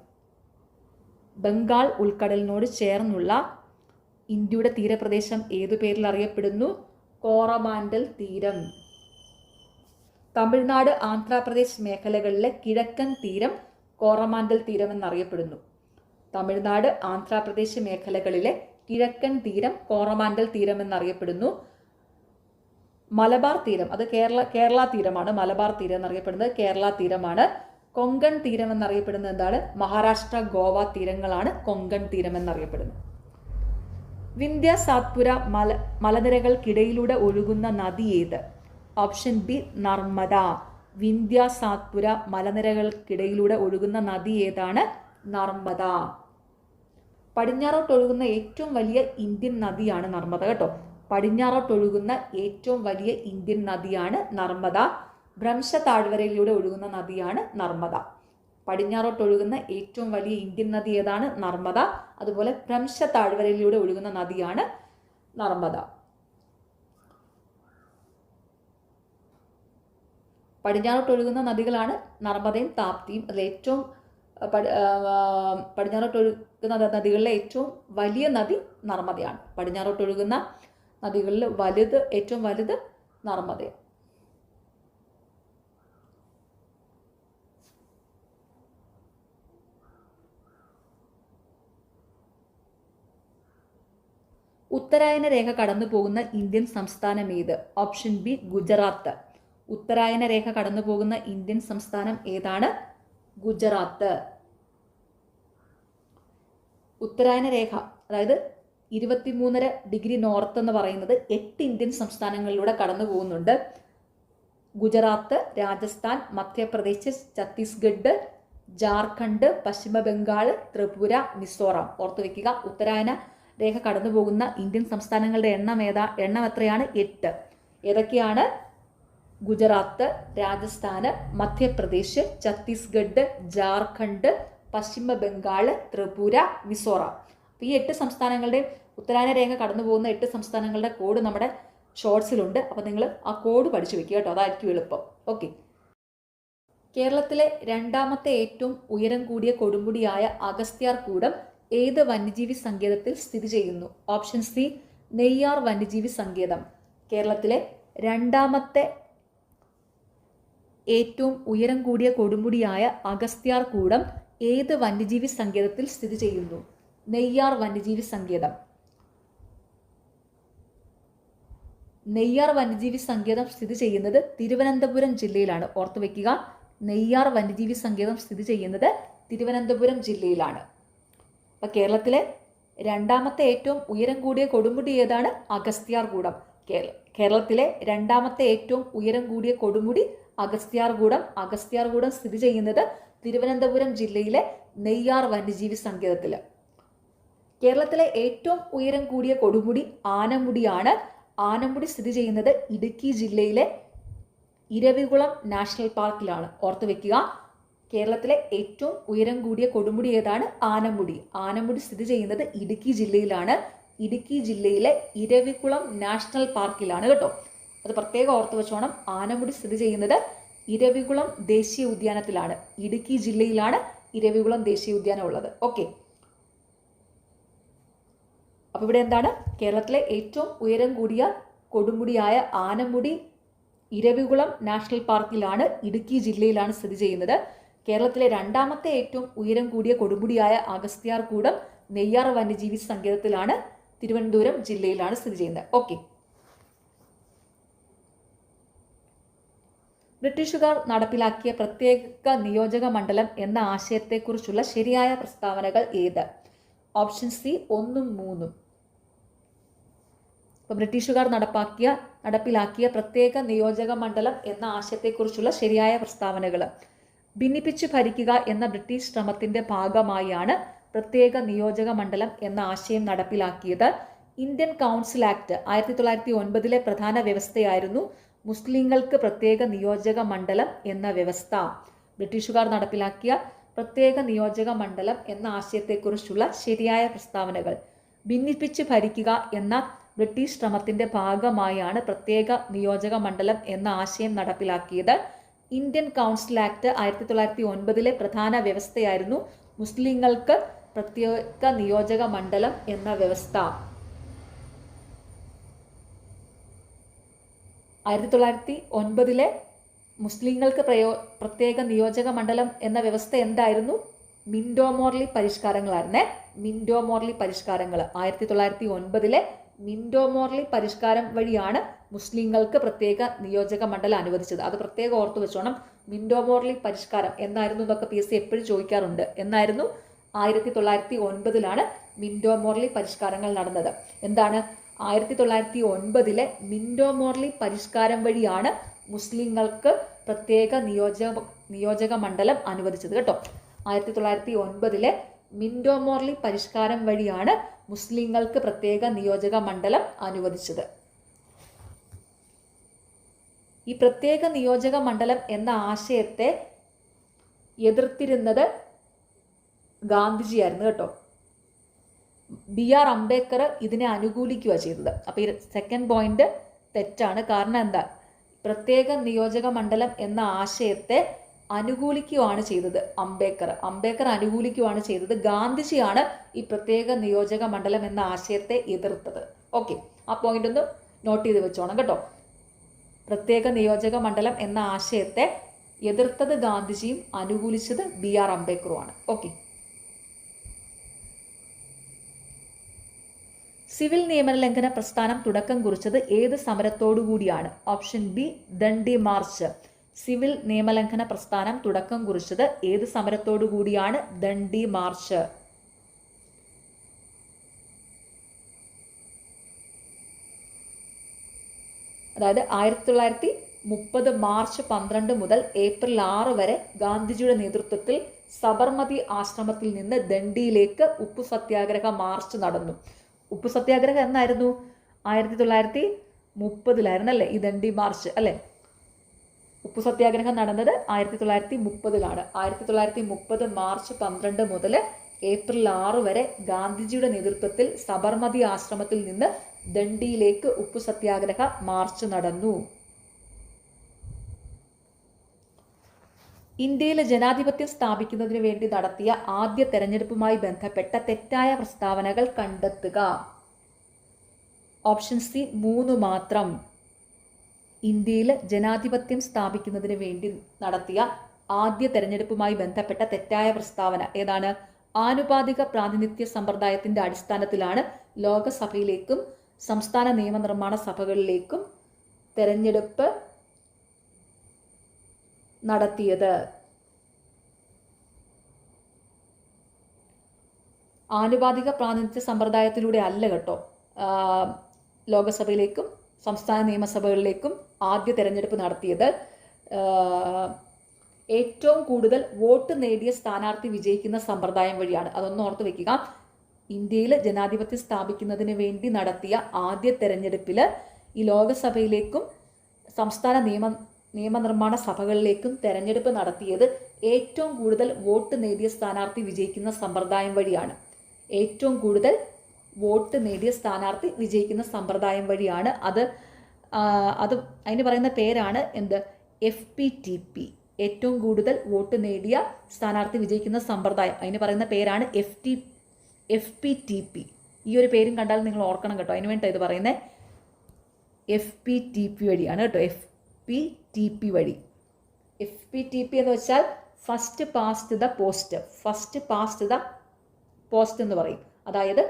ബംഗാൾ ഉൾക്കടലിനോട് ചേർന്നുള്ള ഇന്ത്യയുടെ തീരപ്രദേശം ഏതു പേരിൽ അറിയപ്പെടുന്നു? കോറമാൻഡൽ തീരം. തമിഴ്നാട്, ആന്ധ്രാപ്രദേശ് മേഖലകളിലെ കിഴക്കൻ തീരം കോറമാൻഡൽ തീരം എന്നറിയപ്പെടുന്നു. തമിഴ്നാട്, ആന്ധ്രാപ്രദേശ് മേഖലകളിലെ കിഴക്കൻ തീരം കോറമാൻഡൽ തീരം എന്നറിയപ്പെടുന്നു. മലബാർ തീരം, അത് കേരള തീരമാണ്. മലബാർ തീരം എന്നറിയപ്പെടുന്നത് കേരള തീരമാണ്. കൊങ്കൺ തീരം എന്നറിയപ്പെടുന്നത് എന്താണ്? മഹാരാഷ്ട്ര, ഗോവ തീരങ്ങളാണ് കൊങ്കൺ തീരം എന്നറിയപ്പെടുന്നത്. വിന്ധ്യ സാത്പുര മലനിരകൾക്കിടയിലൂടെ ഒഴുകുന്ന നദി ഏത്? Option B Narmada. വിന്ധ്യ സാത്പുര മലനിരകൾക്കിടയിലൂടെ ഒഴുകുന്ന നദി ഏതാണ്? നർമ്മദ. പടിഞ്ഞാറോട്ടൊഴുകുന്ന ഏറ്റവും വലിയ ഇന്ത്യൻ നദിയാണ് നർമ്മദ കേട്ടോ. പടിഞ്ഞാറോട്ടൊഴുകുന്ന ഏറ്റവും വലിയ ഇന്ത്യൻ നദിയാണ് നർമ്മദ. ഭ്രംശ താഴ്വരയിലൂടെ ഒഴുകുന്ന നദിയാണ് നർമ്മദ. പടിഞ്ഞാറോട്ടൊഴുകുന്ന ഏറ്റവും വലിയ ഇന്ത്യൻ നദി ഏതാണ്? നർമ്മദ. അതുപോലെ ഭ്രംശ താഴ്വരയിലൂടെ ഒഴുകുന്ന നദിയാണ് നർമ്മദ. പടിഞ്ഞാറോട്ടൊഴുകുന്ന നദികളാണ് നർമ്മദയും താപ്തിയും. അതിൽ ഏറ്റവും പടിഞ്ഞാറോട്ടൊഴുകുന്ന നദികളിലെ ഏറ്റവും വലിയ നദി നർമ്മദയാണ്. പടിഞ്ഞാറോട്ടൊഴുകുന്ന നദികളിൽ ഏറ്റവും വലുത് നർമ്മദയാണ്. ഉത്തരായന രേഖ കടന്നു പോകുന്ന ഇന്ത്യൻ സംസ്ഥാനം ഏത്? Option B Gujarat. ഉത്തരായന രേഖ കടന്നു പോകുന്ന ഇന്ത്യൻ സംസ്ഥാനം ഏതാണ്? ഗുജറാത്ത്. ഉത്തരായന രേഖ അതായത് 23.5 ഡിഗ്രി നോർത്ത് എന്ന് പറയുന്നത് 8 ഇന്ത്യൻ സംസ്ഥാനങ്ങളിലൂടെ കടന്നു പോകുന്നുണ്ട്. ഗുജറാത്ത്, രാജസ്ഥാൻ, മധ്യപ്രദേശ്, ഛത്തീസ്ഗഡ്, ജാർഖണ്ഡ്, പശ്ചിമ ബംഗാൾ, ത്രിപുര, മിസോറാം. ഓർത്തു വെക്കുക, ഉത്തരായന രേഖ കടന്നു പോകുന്ന ഇന്ത്യൻ സംസ്ഥാനങ്ങളുടെ എണ്ണം എത്രയാണ്? 8. ഏതൊക്കെയാണ്? ഗുജറാത്ത്, രാജസ്ഥാന്, മധ്യപ്രദേശ്, ഛത്തീസ്ഗഡ്, ജാർഖണ്ഡ്, പശ്ചിമ ബംഗാൾ, ത്രിപുര, മിസോറാം. അപ്പോൾ ഈ 8 സംസ്ഥാനങ്ങളുടെ ഉത്തരായന രേഖ കടന്നു പോകുന്ന 8 സംസ്ഥാനങ്ങളുടെ കോഡ് നമ്മുടെ ഷോർട്സിലുണ്ട്. അപ്പോൾ നിങ്ങൾ ആ കോഡ് പഠിച്ചു വെക്കുക കേട്ടോ, അതായിരിക്കും എളുപ്പം. ഓക്കെ. കേരളത്തിലെ രണ്ടാമത്തെ ഏറ്റവും ഉയരം കൂടിയ കൊടുമുടിയായ അഗസ്ത്യാർകൂടം ഏത് വന്യജീവി സങ്കേതത്തിൽ സ്ഥിതി ചെയ്യുന്നു? ഓപ്ഷൻ സി നെയ്യാർ വന്യജീവി സങ്കേതം കേരളത്തിലെ രണ്ടാമത്തെ ഏറ്റവും ഉയരം കൂടിയ കൊടുമുടിയായ അഗസ്ത്യാർകൂടം ഏത് വന്യജീവി സങ്കേതത്തിൽ സ്ഥിതി ചെയ്യുന്നു? നെയ്യാർ വന്യജീവി സങ്കേതം. നെയ്യാർ വന്യജീവി സങ്കേതം സ്ഥിതി ചെയ്യുന്നത് തിരുവനന്തപുരം ജില്ലയിലാണ്. ഓർത്തു വെക്കുക, നെയ്യാർ വന്യജീവി സങ്കേതം സ്ഥിതി ചെയ്യുന്നത് തിരുവനന്തപുരം ജില്ലയിലാണ്. അപ്പം കേരളത്തിലെ രണ്ടാമത്തെ ഏറ്റവും ഉയരം കൂടിയ കൊടുമുടി ഏതാണ്? അഗസ്ത്യാർകൂടം. കേരളത്തിലെ രണ്ടാമത്തെ ഏറ്റവും ഉയരം കൂടിയ കൊടുമുടി അഗസ്ത്യാർകൂടം. അഗസ്ത്യാർകൂടം സ്ഥിതി ചെയ്യുന്നത് തിരുവനന്തപുരം ജില്ലയിലെ നെയ്യാർ വന്യജീവി സങ്കേതത്തിൽ. കേരളത്തിലെ ഏറ്റവും ഉയരം കൂടിയ കൊടുമുടി ആനമുടിയാണ്. ആനമുടി സ്ഥിതി ചെയ്യുന്നത് ഇടുക്കി ജില്ലയിലെ ഇരവികുളം നാഷണൽ പാർക്കിലാണ്. ഓർത്തു വെക്കുക, കേരളത്തിലെ ഏറ്റവും ഉയരം കൂടിയ കൊടുമുടി ഏതാണ്? ആനമുടി. ആനമുടി സ്ഥിതി ചെയ്യുന്നത് ഇടുക്കി ജില്ലയിലാണ്. ഇടുക്കി ജില്ലയിലെ ഇരവികുളം നാഷണൽ പാർക്കിലാണ് കേട്ടോ. അത് പ്രത്യേകം ഓർത്തു വെച്ചോണം. ആനമുടി സ്ഥിതി ചെയ്യുന്നത് ഇരവികുളം ദേശീയ ഉദ്യാനത്തിലാണ്. ഇടുക്കി ജില്ലയിലാണ് ഇരവികുളം ദേശീയ ഉദ്യാനം ഉള്ളത്. ഓക്കെ, അപ്പോൾ ഇവിടെ എന്താണ്? കേരളത്തിലെ ഏറ്റവും ഉയരം കൂടിയ കൊടുമുടിയായ ആനമുടി ഇരവികുളം നാഷണൽ പാർക്കിലാണ്, ഇടുക്കി ജില്ലയിലാണ് സ്ഥിതി ചെയ്യുന്നത്. കേരളത്തിലെ രണ്ടാമത്തെ ഏറ്റവും ഉയരം കൂടിയ കൊടുമുടിയായ അഗസ്ത്യാർകൂടം നെയ്യാർ വന്യജീവി സങ്കേതത്തിലാണ്, തിരുവനന്തപുരം ജില്ലയിലാണ് സ്ഥിതി ചെയ്യുന്നത്. ഓക്കെ, ബ്രിട്ടീഷുകാർ നടപ്പിലാക്കിയ പ്രത്യേക നിയോജക മണ്ഡലം എന്ന ആശയത്തെക്കുറിച്ചുള്ള ശരിയായ പ്രസ്താവനകൾ ഏത്? ഓപ്ഷൻ സി 1ഉം 3ഉം. അപ്പോൾ ബ്രിട്ടീഷുകാർ നടപ്പിലാക്കിയ പ്രത്യേക നിയോജക മണ്ഡലം എന്ന ആശയത്തെക്കുറിച്ചുള്ള ശരിയായ പ്രസ്താവനകൾ: ഭിന്നിപ്പിച്ച് ഭരിക്കുക എന്ന ബ്രിട്ടീഷ് ശ്രമത്തിന്റെ ഭാഗമായാണ് പ്രത്യേക നിയോജക മണ്ഡലം എന്ന ആശയം നടപ്പിലാക്കിയത്. ഇന്ത്യൻ കൗൺസിൽ ആക്ട് 1909 പ്രധാന വ്യവസ്ഥയായിരുന്നു മുസ്ലിങ്ങൾക്ക് പ്രത്യേക നിയോജക മണ്ഡലം എന്ന വ്യവസ്ഥ. ബ്രിട്ടീഷുകാർ നടപ്പിലാക്കിയ പ്രത്യേക നിയോജക മണ്ഡലം എന്ന ആശയത്തെക്കുറിച്ചുള്ള ശരിയായ പ്രസ്താവനകൾ: ഭിന്നിപ്പിച്ച് ഭരിക്കുക എന്ന ബ്രിട്ടീഷ് ശ്രമത്തിന്റെ ഭാഗമായാണ് പ്രത്യേക നിയോജക മണ്ഡലം എന്ന ആശയം നടപ്പിലാക്കിയത്. ഇന്ത്യൻ കൗൺസിൽ ആക്ട് 1909 പ്രധാന വ്യവസ്ഥയായിരുന്നു മുസ്ലിങ്ങൾക്ക് പ്രത്യേക നിയോജക മണ്ഡലം എന്ന വ്യവസ്ഥ. 1909 മുസ്ലിങ്ങൾക്ക് പ്രത്യേക നിയോജക മണ്ഡലം എന്ന വ്യവസ്ഥ എന്തായിരുന്നു? മിന്റോ മോർലി പരിഷ്കാരങ്ങളായിരുന്നേ. മിന്റോ മോർലി പരിഷ്കാരങ്ങൾ 1909 മിന്റോ മോർലി പരിഷ്കാരം വഴിയാണ് മുസ്ലിങ്ങൾക്ക് പ്രത്യേക നിയോജക മണ്ഡലം അനുവദിച്ചത്. അത് പ്രത്യേകം ഓർത്തു വെച്ചോണം. മിന്റോ മോർലി പരിഷ്കാരം എന്നായിരുന്നു എന്നൊക്കെ PSC എപ്പോഴും ചോദിക്കാറുണ്ട്. എന്നായിരുന്നു? 1909 മിന്റോ മോർലി പരിഷ്കാരങ്ങൾ നടന്നത്. എന്താണ്? 1909 മിന്റോ മോർലി പരിഷ്കാരം വഴിയാണ് മുസ്ലിങ്ങൾക്ക് പ്രത്യേക നിയോജക മണ്ഡലം അനുവദിച്ചത് കേട്ടോ. 1909 മിന്റോ മോർലി പരിഷ്കാരം വഴിയാണ് മുസ്ലിങ്ങൾക്ക് പ്രത്യേക നിയോജക മണ്ഡലം അനുവദിച്ചത്. ഈ പ്രത്യേക നിയോജക മണ്ഡലം എന്ന ആശയത്തെ എതിർത്തിരുന്നത് ഗാന്ധിജിയായിരുന്നു കേട്ടോ. BR അംബേദ്കർ ഇതിനെ അനുകൂലിക്കുക ചെയ്തത്. അപ്പോൾ ഈ സെക്കൻഡ് പോയിന്റ് തെറ്റാണ്. കാരണം എന്താ? പ്രത്യേക നിയോജക മണ്ഡലം എന്ന ആശയത്തെ അനുകൂലിക്കുകയാണ് ചെയ്തത് അംബേദ്കർ അനുകൂലിക്കുകയാണ് ചെയ്തത്. ഗാന്ധിജിയാണ് ഈ പ്രത്യേക നിയോജക മണ്ഡലം എന്ന ആശയത്തെ എതിർത്തത്. ഓക്കെ, ആ പോയിന്റ് ഒന്ന് നോട്ട് ചെയ്ത് വെച്ചോണം കേട്ടോ. പ്രത്യേക നിയോജക മണ്ഡലം എന്ന ആശയത്തെ എതിർത്തത് ഗാന്ധിജിയും അനുകൂലിച്ചത് BR അംബേദ്കറുമാണ്. ഓക്കെ, സിവിൽ നിയമലംഘന പ്രസ്ഥാനം തുടക്കം കുറിച്ചത് ഏത് സമരത്തോടുകൂടിയാണ്? Option B Dandi march. Civil നിയമലംഘന പ്രസ്ഥാനം തുടക്കം കുറിച്ചത് ഏത് സമരത്തോടുകൂടിയാണ്? ദണ്ഡി മാർച്ച്. അതായത് 1930 മാർച്ച് 12 മുതൽ ഏപ്രിൽ 6 വരെ ഗാന്ധിജിയുടെ നേതൃത്വത്തിൽ സബർമതി ആശ്രമത്തിൽ നിന്ന് ദണ്ഡിയിലേക്ക് ഉപ്പു സത്യാഗ്രഹ മാർച്ച് നടന്നു. ഉപ്പു സത്യാഗ്രഹം എന്നായിരുന്നു? 1930 അല്ലേ ഈ ദണ്ഡി മാർച്ച് അല്ലേ? ഉപ്പു സത്യാഗ്രഹം നടന്നത് 1930 1930 മാർച്ച് 12 മുതൽ ഏപ്രിൽ 6 വരെ ഗാന്ധിജിയുടെ നേതൃത്വത്തിൽ സബർമതി ആശ്രമത്തിൽ നിന്ന് ദണ്ഡിയിലേക്ക് ഉപ്പു സത്യാഗ്രഹ മാർച്ച് നടന്നു. ഇന്ത്യയിൽ ജനാധിപത്യം സ്ഥാപിക്കുന്നതിന് വേണ്ടി നടത്തിയ ആദ്യ തെരഞ്ഞെടുപ്പുമായി ബന്ധപ്പെട്ട തെറ്റായ പ്രസ്താവനകൾ കണ്ടെത്തുക. ഓപ്ഷൻ സി 3 മാത്രം. ഇന്ത്യയിൽ ജനാധിപത്യം സ്ഥാപിക്കുന്നതിന് വേണ്ടി നടത്തിയ ആദ്യ തെരഞ്ഞെടുപ്പുമായി ബന്ധപ്പെട്ട തെറ്റായ പ്രസ്താവന ഏതാണ്? ആനുപാതിക പ്രാതിനിധ്യ സമ്പ്രദായത്തിന്റെ അടിസ്ഥാനത്തിലാണ് ലോകസഭയിലേക്കും സംസ്ഥാന നിയമനിർമ്മാണ സഭകളിലേക്കും തെരഞ്ഞെടുപ്പ് നടത്തിയത്. ആനുപാതിക പ്രാതിനിധ്യ സമ്പ്രദായത്തിലൂടെ അല്ല കേട്ടോ ലോകസഭയിലേക്കും സംസ്ഥാന നിയമസഭകളിലേക്കും ആദ്യ തെരഞ്ഞെടുപ്പ് നടത്തിയത്. ഏറ്റവും കൂടുതൽ വോട്ട് നേടിയ സ്ഥാനാർത്ഥി വിജയിക്കുന്ന സമ്പ്രദായം വഴിയാണ്. അതൊന്ന് ഓർത്ത് വെക്കുക. ഇന്ത്യയിൽ ജനാധിപത്യം സ്ഥാപിക്കുന്നതിന് വേണ്ടി നടത്തിയ ആദ്യ തെരഞ്ഞെടുപ്പിൽ ഈ ലോകസഭയിലേക്കും സംസ്ഥാന നിയമനിർമ്മാണ സഭകളിലേക്കും തെരഞ്ഞെടുപ്പ് നടത്തിയത് ഏറ്റവും കൂടുതൽ വോട്ട് നേടിയ സ്ഥാനാർത്ഥി വിജയിക്കുന്ന സമ്പ്രദായം വഴിയാണ്. ഏറ്റവും കൂടുതൽ വോട്ട് നേടിയ സ്ഥാനാർത്ഥി വിജയിക്കുന്ന സമ്പ്രദായം വഴിയാണ്. അത് അതിന് പറയുന്ന പേരാണ് എന്ത്? FPTP. ഏറ്റവും കൂടുതൽ വോട്ട് നേടിയ സ്ഥാനാർത്ഥി വിജയിക്കുന്ന സമ്പ്രദായം, അതിന് പറയുന്ന പേരാണ് FPTP. ഈ ഒരു പേരും കണ്ടാൽ നിങ്ങൾ ഓർക്കണം കേട്ടോ. അതിന് വേണ്ടി ഇത് പറയുന്നത് FPTP വഴിയാണ് കേട്ടോ. FPTP വഴി. FPTP എന്ന് വെച്ചാൽ first past the post. First past the post എന്ന് പറയും. അതായത്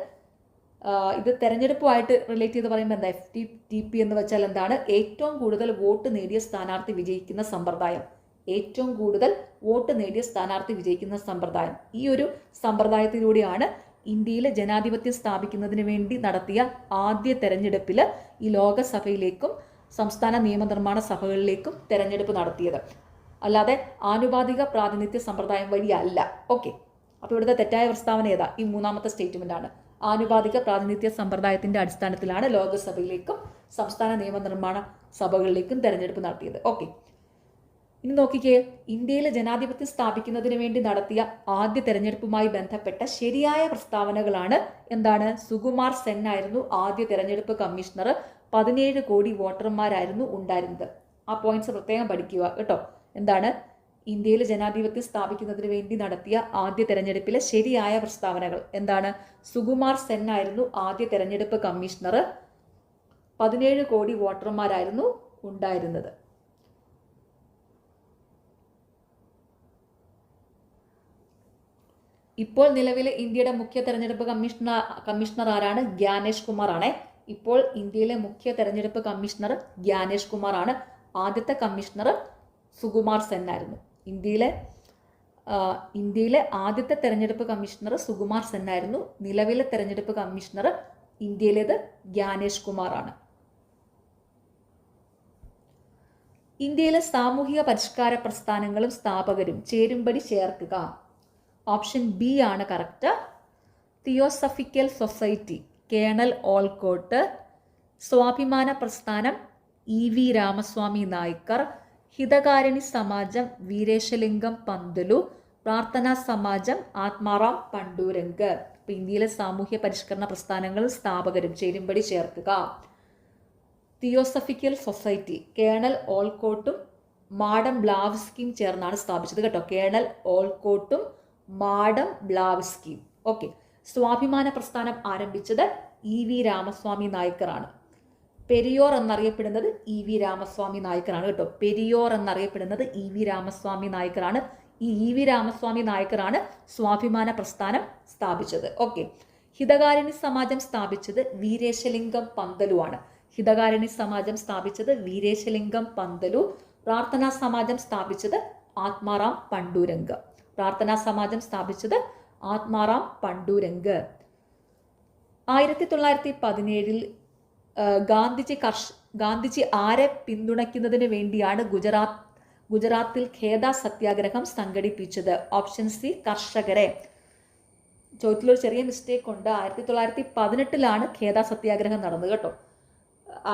ഇത് തെരഞ്ഞെടുപ്പുമായിട്ട് റിലേറ്റ് ചെയ്ത് പറയുമ്പോൾ എന്താ? FPTP എന്ന് വെച്ചാൽ എന്താണ്? ഏറ്റവും കൂടുതൽ വോട്ട് നേടിയ സ്ഥാനാർത്ഥി വിജയിക്കുന്ന സമ്പ്രദായം. ഏറ്റവും കൂടുതൽ വോട്ട് നേടിയ സ്ഥാനാർത്ഥി വിജയിക്കുന്ന സമ്പ്രദായം. ഈ ഒരു സമ്പ്രദായത്തിലൂടെയാണ് ഇന്ത്യയിൽ ജനാധിപത്യം സ്ഥാപിക്കുന്നതിന് വേണ്ടി നടത്തിയ ആദ്യ തെരഞ്ഞെടുപ്പിൽ ഈ ലോകസഭയിലേക്കും സംസ്ഥാന നിയമനിർമ്മാണ സഭകളിലേക്കും തെരഞ്ഞെടുപ്പ് നടത്തിയത്. അല്ലാതെ ആനുപാതിക പ്രാതിനിധ്യ സമ്പ്രദായം വഴിയല്ല. ഓക്കെ, അപ്പോൾ ഇവിടുത്തെ തെറ്റായ പ്രസ്താവന ഏതാ? ഈ മൂന്നാമത്തെ സ്റ്റേറ്റ്മെന്റ് ആണ്. ആനുപാതിക പ്രാതിനിധ്യ സമ്പ്രദായത്തിന്റെ അടിസ്ഥാനത്തിലാണ് ലോകസഭയിലേക്കും സംസ്ഥാന നിയമനിർമ്മാണ സഭകളിലേക്കും തെരഞ്ഞെടുപ്പ് നടത്തിയത്. ഓക്കെ, ഇനി നോക്കിക്കേ. ഇന്ത്യയിലെ ജനാധിപത്യം സ്ഥാപിക്കുന്നതിന് വേണ്ടി നടത്തിയ ആദ്യ തെരഞ്ഞെടുപ്പുമായി ബന്ധപ്പെട്ട ശരിയായ പ്രസ്താവനകളാണ് എന്താണ്? സുകുമാർ സെൻ ആയിരുന്നു ആദ്യ തെരഞ്ഞെടുപ്പ് കമ്മീഷണർ. 17 കോടി വോട്ടർമാരായിരുന്നു ഉണ്ടായിരുന്നത്. ആ പോയിന്റ്സ് പ്രത്യേകം പഠിക്കുക കേട്ടോ. എന്താണ്? ഇന്ത്യയിൽ ജനാധിപത്യം സ്ഥാപിക്കുന്നതിന് വേണ്ടി നടത്തിയ ആദ്യ തെരഞ്ഞെടുപ്പിലെ ശരിയായ പ്രസ്താവനകൾ എന്താണ്? സുകുമാർ സെൻ ആയിരുന്നു ആദ്യ തെരഞ്ഞെടുപ്പ് കമ്മീഷണർ. 17 കോടി വോട്ടർമാരായിരുന്നു ഉണ്ടായിരുന്നത്. ഇപ്പോൾ നിലവിലെ ഇന്ത്യയുടെ മുഖ്യ തെരഞ്ഞെടുപ്പ് കമ്മീഷണർ ആരാണ്? ഗ്യാനേഷ് കുമാർ ആണ്. ഇപ്പോൾ ഇന്ത്യയിലെ മുഖ്യ തെരഞ്ഞെടുപ്പ് കമ്മീഷണർ ഗ്യാനേഷ് കുമാർ ആണ്. ആദ്യത്തെ കമ്മീഷണർ സുകുമാർ സെൻ ആയിരുന്നു. ഇന്ത്യയിലെ ആദ്യത്തെ തെരഞ്ഞെടുപ്പ് കമ്മീഷണർ സുകുമാർ സെൻ ആയിരുന്നു. നിലവിലെ തെരഞ്ഞെടുപ്പ് കമ്മീഷണർ ഇന്ത്യയിലേത് ഗ്യാനേഷ് കുമാർ ആണ്. ഇന്ത്യയിലെ സാമൂഹിക പരിഷ്കാര പ്രസ്ഥാനങ്ങളും സ്ഥാപകരും ചേരുംപടി ചേർക്കുക. ഓപ്ഷൻ ബി ആണ് correct. Theosophical society colonel Olcott, സ്വാഭിമാന പ്രസ്ഥാനം EV രാമസ്വാമി നായ്ക്കർ, ഹിതകാരിണി സമാജം വീരേശലിംഗം പന്തലു, പ്രാർത്ഥനാ സമാജം ആത്മാറാം പണ്ടൂരംഗ്. ഇപ്പൊ ഇന്ത്യയിലെ സാമൂഹ്യ പരിഷ്കരണ പ്രസ്ഥാനങ്ങളും സ്ഥാപകരും ചേരുംപടി ചേർക്കുക. തിയോസഫിക്കൽ സൊസൈറ്റി കേണൽ ഓൾക്കോട്ടും മാഡം ബ്ലാവ്സ്കിയും ചേർന്നാണ് സ്ഥാപിച്ചത് കേട്ടോ. കേണൽ ഓൾക്കോട്ടും മാഡം ബ്ലാവ്സ്കിയും. ഓക്കെ. സ്വാഭിമാന പ്രസ്ഥാനം ആരംഭിച്ചത് EV രാമസ്വാമി നായ്ക്കർ ആണ്. പെരിയോർ എന്നറിയപ്പെടുന്നത് EV രാമസ്വാമി നായ്ക്കറാണ് കേട്ടോ. പെരിയോർ എന്നറിയപ്പെടുന്നത് EV രാമസ്വാമി നായ്ക്കറാണ്. ഈ EV രാമസ്വാമി നായ്ക്കറാണ് സ്വാഭിമാന പ്രസ്ഥാനം സ്ഥാപിച്ചത്. ഓക്കെ. ഹിതകാരിണി സമാജം സ്ഥാപിച്ചത് വീരേശലിംഗം പന്തലു ആണ്. ഹിതകാരിണി സമാജം സ്ഥാപിച്ചത് വീരേശലിംഗം പന്തലു. പ്രാർത്ഥനാ സമാജം സ്ഥാപിച്ചത് ആത്മാറാം പണ്ടൂരംഗ്. പ്രാർത്ഥനാ സമാജം സ്ഥാപിച്ചത് ആത്മാറാം പണ്ടൂരംഗ്. 1917 ഗാന്ധിജി ആരെ പിന്തുണയ്ക്കുന്നതിന് വേണ്ടിയാണ് ഗുജറാത്തിൽ ഖേദ സത്യാഗ്രഹം സംഘടിപ്പിച്ചത്? ഓപ്ഷൻ സി കർഷകരെ. ചോദ്യത്തിലൊരു ചെറിയ മിസ്റ്റേക്ക് ഉണ്ട്. 1918 ഖേദ സത്യാഗ്രഹം നടന്നത് കേട്ടോ.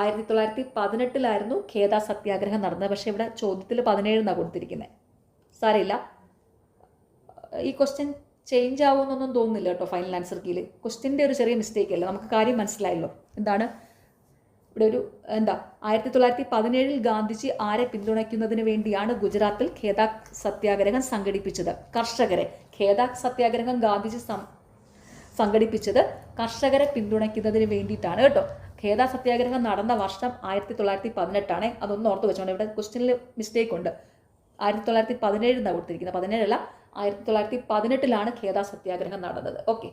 1918 ഖേദ സത്യാഗ്രഹം നടന്നത്. പക്ഷെ ഇവിടെ ചോദ്യത്തിൽ 17 കൊടുത്തിരിക്കുന്നത്. സാരമില്ല, ഈ ക്വസ്റ്റ്യൻ ചേഞ്ച് ആവുമെന്നൊന്നും തോന്നുന്നില്ല കേട്ടോ. ഫൈനൽ ആൻസർ കീയിൽ ക്വസ്റ്റ്യൻ്റെ ഒരു ചെറിയ മിസ്റ്റേക്ക് അല്ല. നമുക്ക് കാര്യം മനസ്സിലായല്ലോ. എന്താണ് ഇവിടെ ഒരു 1917 ഗാന്ധിജി ആരെ പിന്തുണയ്ക്കുന്നതിന് വേണ്ടിയാണ് ഗുജറാത്തിൽ ഖേദ സത്യാഗ്രഹം സംഘടിപ്പിച്ചത്? കർഷകരെ. ഖേദ സത്യാഗ്രഹം ഗാന്ധിജി സംഘടിപ്പിച്ചത് കർഷകരെ പിന്തുണയ്ക്കുന്നതിന് വേണ്ടിയിട്ടാണ് കേട്ടോ. ഖേദ സത്യാഗ്രഹം നടന്ന വർഷം 1918 അതൊന്ന് ഓർത്ത് വെച്ചോണ്ട്. ഇവിടെ ക്വസ്റ്റ്യനിൽ മിസ്റ്റേക്ക് ഉണ്ട്. 1917 എന്നാണ് കൊടുത്തിരിക്കുന്നത്. 17 അല്ല, 1918 ഖേദ സത്യാഗ്രഹം നടന്നത്. ഓക്കെ.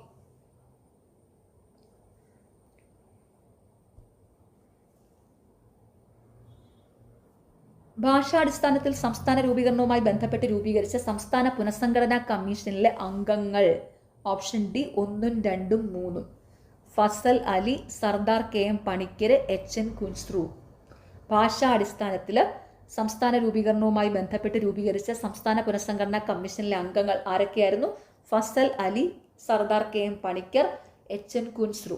ഭാഷാടിസ്ഥാനത്തിൽ സംസ്ഥാന രൂപീകരണവുമായി ബന്ധപ്പെട്ട് രൂപീകരിച്ച സംസ്ഥാന പുനഃസംഘടനാ കമ്മീഷനിലെ അംഗങ്ങൾ option D 1, 2, 3. Fazal Ali, Sardar KM Panikkar, HN Kunzru. ഭാഷാടിസ്ഥാനത്തിൽ സംസ്ഥാന രൂപീകരണവുമായി ബന്ധപ്പെട്ട് രൂപീകരിച്ച സംസ്ഥാന പുനഃസംഘടനാ കമ്മീഷനിലെ അംഗങ്ങൾ ആരൊക്കെയായിരുന്നു? Fazal Ali, Sardar KM Panikkar, HN Kunzru.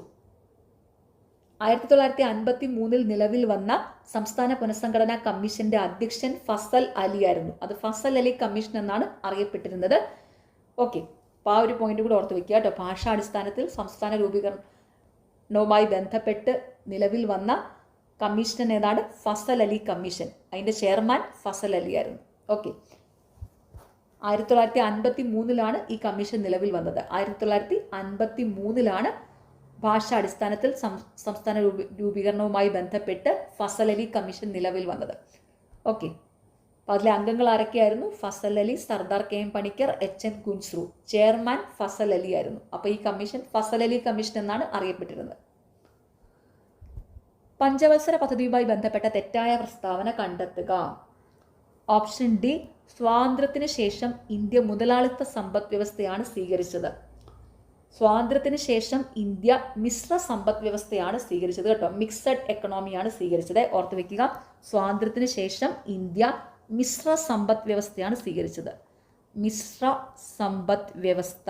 1953 നിലവിൽ വന്ന സംസ്ഥാന പുനഃസംഘടനാ കമ്മീഷന്റെ അധ്യക്ഷൻ ഫസൽ അലി ആയിരുന്നു. അത് ഫസൽ അലി കമ്മീഷൻ എന്നാണ് അറിയപ്പെട്ടിരുന്നത്. ഓക്കെ, അപ്പോൾ ആ ഒരു പോയിന്റ് കൂടെ ഓർത്ത് വെക്കുക കേട്ടോ. ഭാഷാടിസ്ഥാനത്തിൽ സംസ്ഥാന രൂപീകരണവുമായി ബന്ധപ്പെട്ട് നിലവിൽ വന്ന കമ്മീഷൻ ഏതാണ്? ഫസൽ അലി കമ്മീഷൻ. അതിന്റെ ചെയർമാൻ ഫസൽ അലി ആയിരുന്നു. ഓക്കെ, 1953 ഈ കമ്മീഷൻ നിലവിൽ വന്നത്. 1953 ഭാഷാടിസ്ഥാനത്തിൽ സംസ്ഥാന രൂപീകരണവുമായി ബന്ധപ്പെട്ട് ഫസൽ അലി കമ്മീഷൻ നിലവിൽ വന്നത്. ഓക്കെ, അപ്പോൾ അതിലെ അംഗങ്ങൾ ആരൊക്കെയായിരുന്നു? Fazal Ali, Sardar KM Panikkar, HN Kunzru. Chairman Fazal Ali ആയിരുന്നു. അപ്പോൾ ഈ കമ്മീഷൻ ഫസൽ അലി കമ്മീഷൻ എന്നാണ് അറിയപ്പെട്ടിരുന്നത്. പഞ്ചവത്സര പദ്ധതിയുമായി ബന്ധപ്പെട്ട തെറ്റായ പ്രസ്താവന കണ്ടെത്തുക. ഓപ്ഷൻ ഡി, സ്വാതന്ത്ര്യത്തിന് ശേഷം ഇന്ത്യ മുതലാളിത്ത സമ്പദ് വ്യവസ്ഥയാണ് സ്വീകരിച്ചത്. സ്വാതന്ത്ര്യത്തിന് ശേഷം ഇന്ത്യ മിശ്ര സമ്പദ് വ്യവസ്ഥയാണ് സ്വീകരിച്ചത് കേട്ടോ. മിക്സഡ് എക്കണോമിയാണ് സ്വീകരിച്ചത്. ഓർത്ത് വെക്കുക, സ്വാതന്ത്ര്യത്തിന് ശേഷം ഇന്ത്യ മിശ്ര സമ്പദ് വ്യവസ്ഥയാണ് സ്വീകരിച്ചത്. മിശ്ര സമ്പദ് വ്യവസ്ഥ.